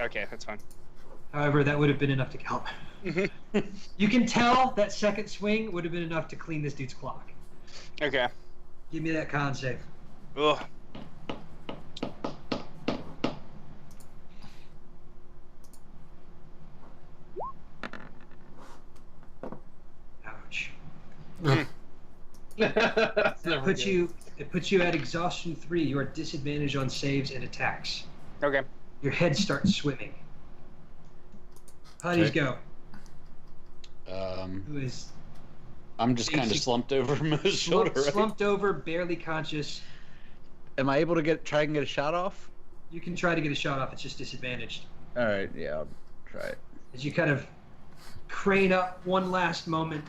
Okay, that's fine. However, that would have been enough to kill him. You can tell that second swing would have been enough to clean this dude's clock. Okay. Give me that con save. Ugh. Ouch. That's never good. It puts you at exhaustion 3. You are disadvantaged on saves and attacks. Okay. Your head starts swimming. Putties Okay. go. Who is I'm just kind of slumped over Mo's shoulder, right? slumped over, barely conscious. Am I able to try and get a shot off? You can try to get a shot off. It's just disadvantaged. All right, yeah, I'll try it. As you kind of crane up one last moment,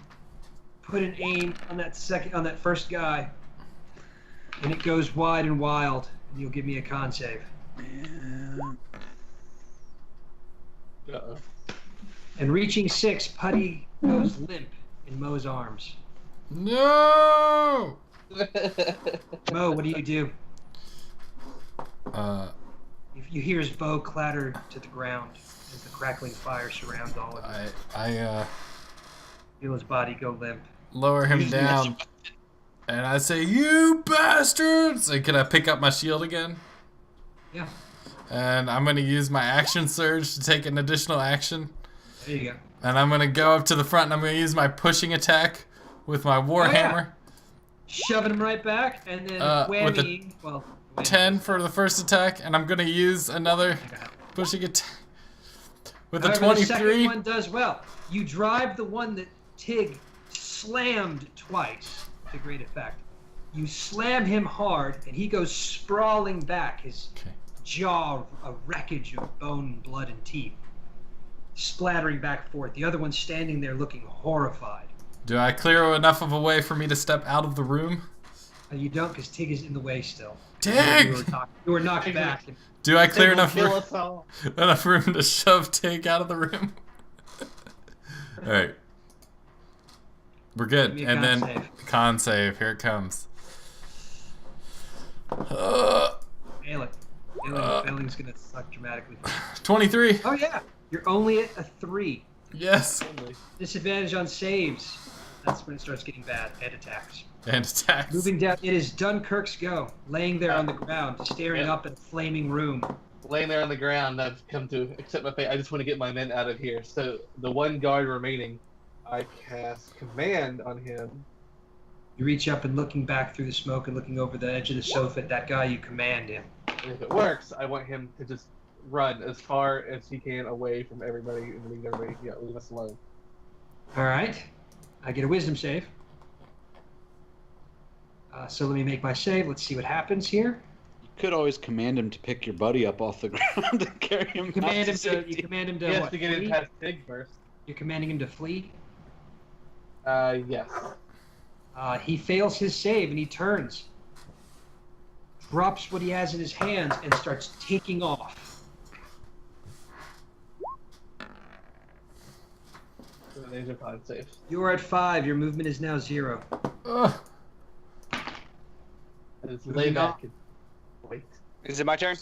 put an aim on that first guy, and it goes wide and wild. And you'll give me a con save. Uh-oh. And reaching 6, Putty goes limp in Mo's arms. No! Mo, what do you do? Uh, You hear his bow clatter to the ground as the crackling fire surrounds all of you. I Feel his body go limp. lower him down, and I say, "You bastards!" And can I pick up my shield again? Yeah, And I'm gonna use my action surge to take an additional action. there you go. And I'm gonna go up to the front, and I'm gonna use my pushing attack with my warhammer. Shoving him right back, and then with a whammying. Well, 10 for the first attack, and I'm gonna use another pushing attack with a However, 23. The second one does well. You drive the one that Tig slammed twice to great effect. You slam him hard, and he goes sprawling back, his Okay. jaw a wreckage of bone, blood, and teeth, splattering back and forth. The other one's standing there looking horrified. Do I clear enough of a way for me to step out of the room? You don't, because Tig is in the way still. Tig! You were knocked back. Do I clear They will enough kill room, us all. enough room to shove Tig out of the room? All right. We're good. Give me a And then con save. con save. Here it comes. Failing's gonna suck dramatically. 23. Oh yeah, you're only at a 3. Yes. Disadvantage on saves. That's when it starts getting bad. And attacks. And attacks. Moving down, it is Dunkirk's go. Laying there on the ground, staring Yeah. up at a flaming room. Laying there on the ground, I've come to accept my fate. I just want to get my men out of here. So the one guard remaining, I cast command on him. You reach up and looking back through the smoke and looking over the edge of the sofa at that guy, you command him. And if it works, I want him to just run as far as he can away from everybody and leave everybody. Yeah, leave us alone. All right. I get a wisdom save. So let me make my save. Let's see what happens here. You could always command him to pick your buddy up off the ground and carry him. You command him out to. safety. You command him to He has what? to get in Flee? past Pig first. You're commanding him to flee. Yes. He fails his save and he turns, drops what he has in his hands, and starts taking off. So these are con saves. You are at 5. Your movement is now 0. Ugh. And it's Moving lay on. back and wait. Is it my turn?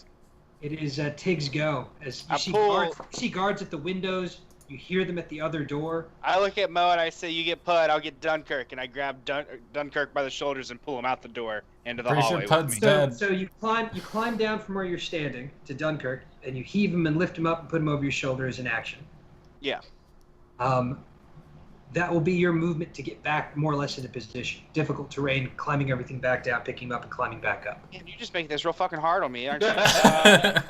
It is Tig's go. As you I see guards at the windows, you hear them at the other door. I look at Mo and I say, "You get Pud, I'll get Dunkirk," and I grab Dunkirk by the shoulders and pull him out the door into the Pretty sure hallway. with Pud's me. dead. So you climb down from where you're standing to Dunkirk, and you heave him and lift him up and put him over your shoulder as an action. Yeah. That will be your movement to get back more or less into position. Difficult terrain, climbing everything back down, picking him up, and climbing back up. Man, you just make this real fucking hard on me, aren't you? You gotta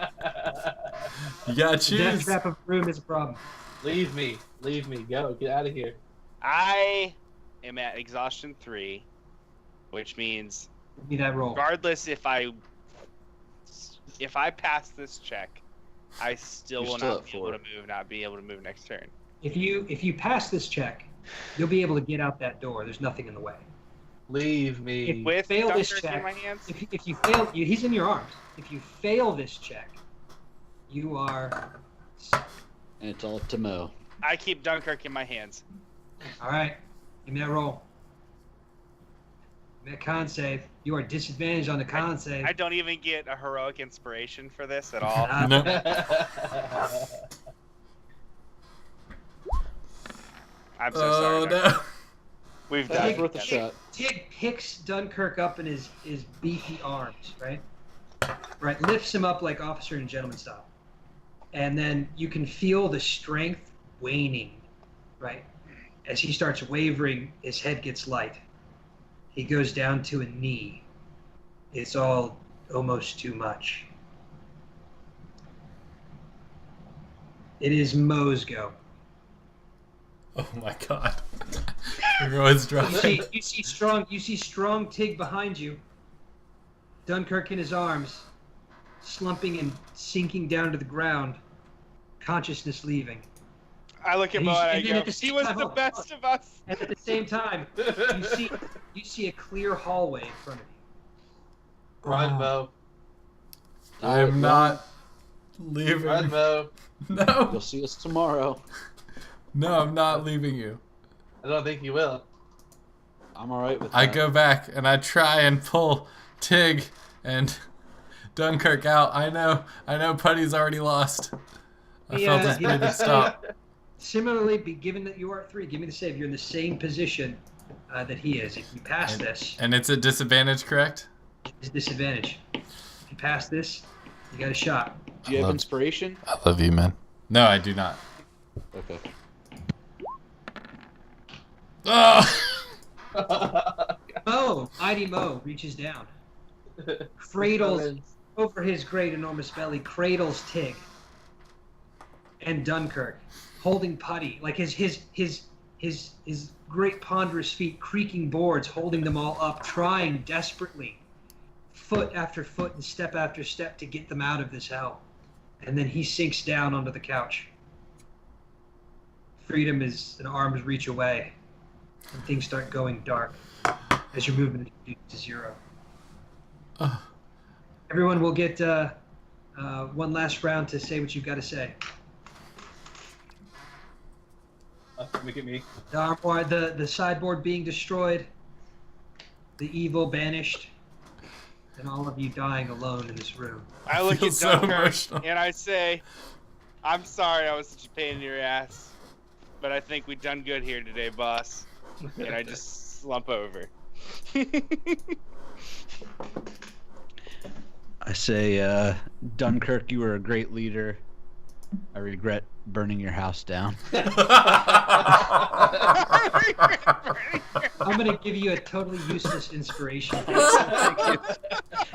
The death choose. trap of the room is a problem. Leave me. Leave me. Go. Get out of here. I am at exhaustion 3, which means Give me that roll. regardless if I pass this check, I still You're will still not at be able 4. to move. Not be able to move next turn. If you pass this check, you'll be able to get out that door. There's nothing in the way. Leave me. With fail this Dunkirk in check, my hands, If you fail, he's in your arms. If you fail this check, you are. And it's all up to Mo. I keep Dunkirk in my hands. All right. Give me that roll. Give me that con save. You are disadvantaged on the con save. I don't even get a heroic inspiration for this at all. No. I'm so Oh sorry. Dunkirk. no. We've That's died. worth a together. shot. Tig picks Dunkirk up in his beefy arms, right? Right, lifts him up like officer and gentleman style. And then you can feel the strength waning, right? As he starts wavering, his head gets light. He goes down to a knee. It's all almost too much. It is Mo's go. Oh my god. Everyone's dropping. You see strong Tig behind you. Dunkirk in his arms, slumping and sinking down to the ground, consciousness leaving. I look at And Mo he's- and I and then go, at the "He same was time- the hold on, best hold of us." And at the same time, you see a clear hallway in front of you. Run, Mo. I am not leaving. Run, Mo. No. You'll see us tomorrow. No, I'm not leaving you. I don't think you will. I'm alright with that. I go back and I try and pull Tig and Dunkirk out. I know Putty's already lost. I felt his Yeah. breathing stop. Similarly, given that you are at 3, give me the save. You're in the same position that he is. If you pass this, And it's a disadvantage, correct? it's a disadvantage. If you pass this, you got a shot. Do you have Love- inspiration? I love you, man. No, I do not. Okay. Oh! Mo, mighty Mo, reaches down, cradles over his great enormous belly, cradles Tig and Dunkirk, holding Putty, like his great ponderous feet creaking boards, holding them all up, trying desperately, foot after foot and step after step to get them out of this hell. And then he sinks down onto the couch. Freedom is an arm's reach away, and things start going dark. as your movement is reduced to 0. Oh, Everyone will get one last round to say what you've got to say. Look at me. The armoire, the sideboard being destroyed, the evil banished, and all of you dying alone in this room. I look feel at so Dunkirk emotional. and I say, I'm sorry I was such a pain in your ass, but I think we've done good here today, boss. And I just slump over. I say, Dunkirk, you were a great leader. I regret burning your house down. I'm gonna give you a totally useless inspiration.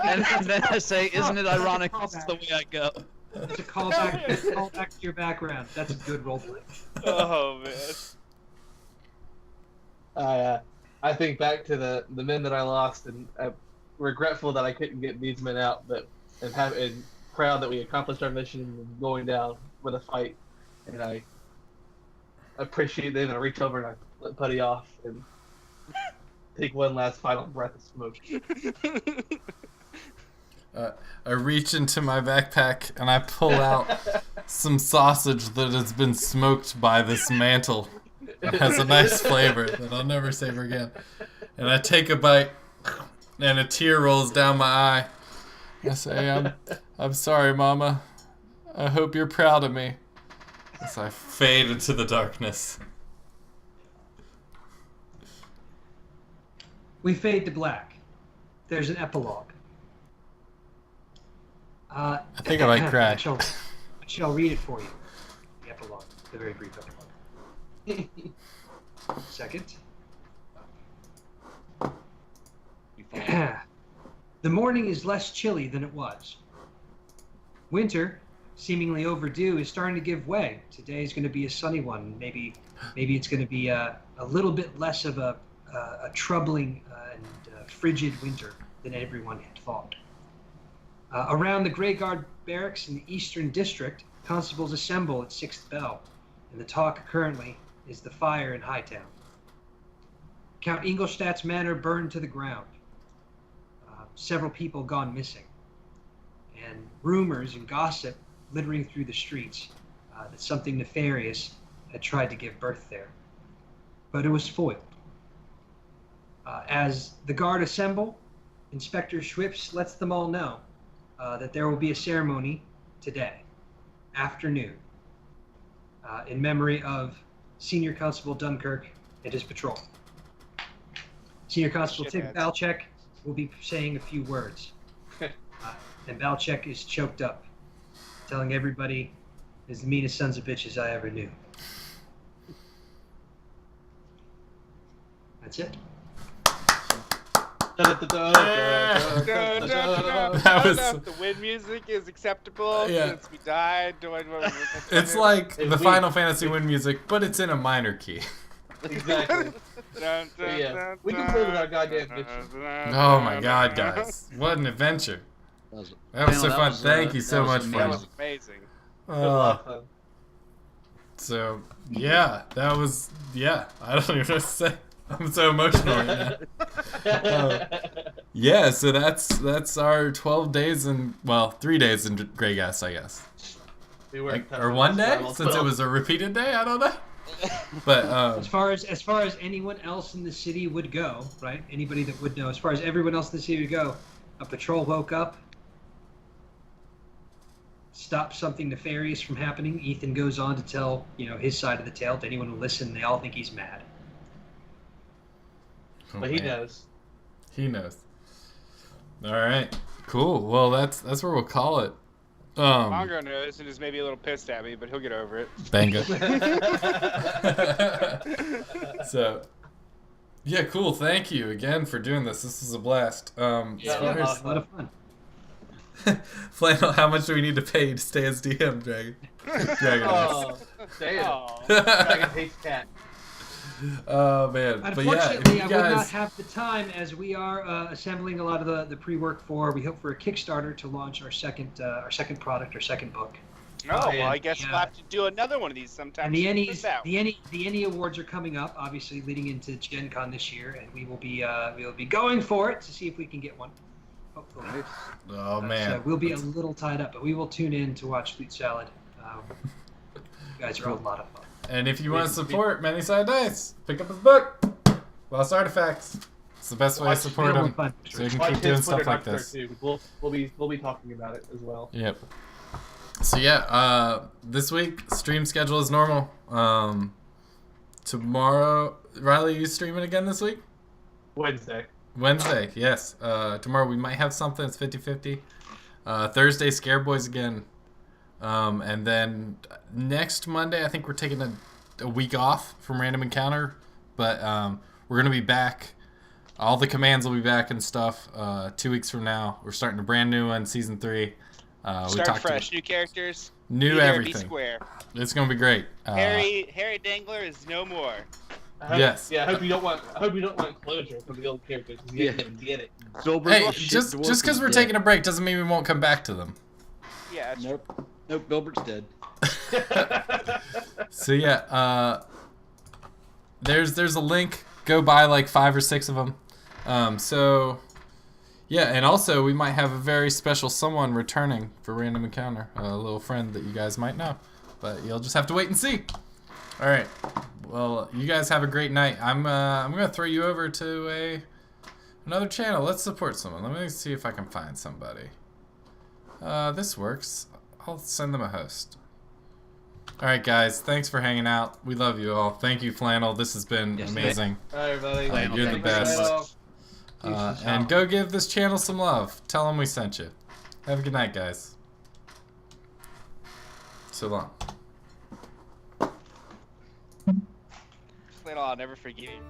And then I say, isn't it ironic this is the way I go? It's a callback to your background. That's a good roleplay. Oh, man. I think back to the men that I lost, and I'm regretful that I couldn't get these men out, but and proud that we accomplished our mission and going down with a fight. And I appreciate them, and I reach over and I let Putty off and take one last final breath of smoke. I reach into my backpack and I pull out some sausage that has been smoked by this mantle. It has a nice flavor that I'll never savor again. And I take a bite, and a tear rolls down my eye. I say, I'm sorry, Mama. I hope you're proud of me. As I fade into the darkness. We fade to black. There's an epilogue. I think I might cry. I shall read it for you. The epilogue. The very brief epilogue. Second. The morning is less chilly than it was. Winter, seemingly overdue, is starting to give way. Today is going to be a sunny one. Maybe it's going to be a little bit less of a troubling and frigid winter than everyone had thought. Around the Greyghast barracks in the Eastern District, constables assemble at 6th Bell, and the talk currently is the fire in Hightown. Count Ingolstadt's manor burned to the ground. Several people gone missing. And rumors and gossip littering through the streets that something nefarious had tried to give birth there. But it was foiled. As the guard assemble, Inspector Schwips lets them all know that there will be a ceremony today, afternoon, in memory of Senior Constable Dunkirk and his patrol. Senior Constable Tim Balchek will be saying a few words. And Balchek is choked up, telling everybody is the meanest sons of bitches I ever knew. That's it. That was- The wind music is acceptable Yeah. since we died. It's like the Final Fantasy Wind music, but it's in a minor key. Exactly. Yeah, we can play with our goddamn bitches. Oh my god, guys. What an adventure. That was so fun. Thank you so much, That Flannel. was amazing. It was a lot of fun. So, yeah, that was, yeah, I don't even know what to say. I'm so emotional right now. Yeah, so that's our 12 days and, well, 3 days in Greyghast, I guess. We were Like, or 1 day, since it was a repeated day, I don't know. But, As far as anyone else in the city would go, right? Anybody that would know, as far as everyone else in the city would go, a patrol woke up, stopped something nefarious from happening. Ethan goes on to tell, his side of the tale to anyone who listens. They all think he's mad. oh, But he man. knows. He knows. All right, cool. Well, that's where we'll call it. Mongo knows and is maybe a little pissed at me, but he'll get over it. Bango. So, yeah, cool. Thank you again for doing this. This is a blast. Yeah, As far It's as a lot of fun. Flannel, how much do we need to pay to stay as DM, Dragon? Oh, damn. Oh. Dragon hates cat. Oh man, but yeah, if Unfortunately, you I would not guys, have the time as we are assembling a lot of the pre-work for. We hope for a Kickstarter to launch our second product, our second book. Oh, yeah, well, I guess the, we'll have to do another one of these sometime. And the soon. Ennies, Put that the Ennie Awards are coming up, obviously leading into Gen Con this year, and we will be going for it to see if we can get one. Hopefully. Nice. Oh So man. we'll be a little tied up, but we will tune in to watch Flute Salad. You guys are a lot of fun. And if you want to support ManySidedDice, pick up his book, Lost Artifacts. It's the best way to support Real him, fun. so you can Watch keep doing his stuff Twitter like Twitter this. too. We'll be talking about it as well. Yep. So yeah, this week stream schedule is normal. Tomorrow, Riley, you streaming again this week? Wednesday. Wednesday, yes. Tomorrow we might have something. It's 50-50. Thursday, Scare Boys again. And then next Monday, I think we're taking a week off from Random Encounter. But we're going to be back. All the commands will be back and stuff 2 weeks from now. We're starting a brand new one, Season 3. Start fresh, new characters, new be there, everything. Be square. It's going to be great. Harry Dangler is no more. Yes. Yeah, I hope you don't want closure from the old characters. You didn't get it. Hey, just because we're taking a break doesn't mean we won't come back to them. Yeah. That's Nope, Bilbert's dead. So yeah, there's a link. Go buy like 5 or 6 of them. So yeah, and also we might have a very special someone returning for Random Encounter, a little friend that you guys might know, but you'll just have to wait and see. All right. Well, you guys have a great night. I'm gonna throw you over to another channel. Let's support someone. Let me see if I can find somebody. This works. I'll send them a host. All right, guys. Thanks for hanging out. We love you all. Thank you, Flannel. This has been amazing. Hi, everybody. Flannel, you're the thanks very best. And go give this channel some love. Tell them we sent you. Have a good night, guys. So long. I'll never forget you.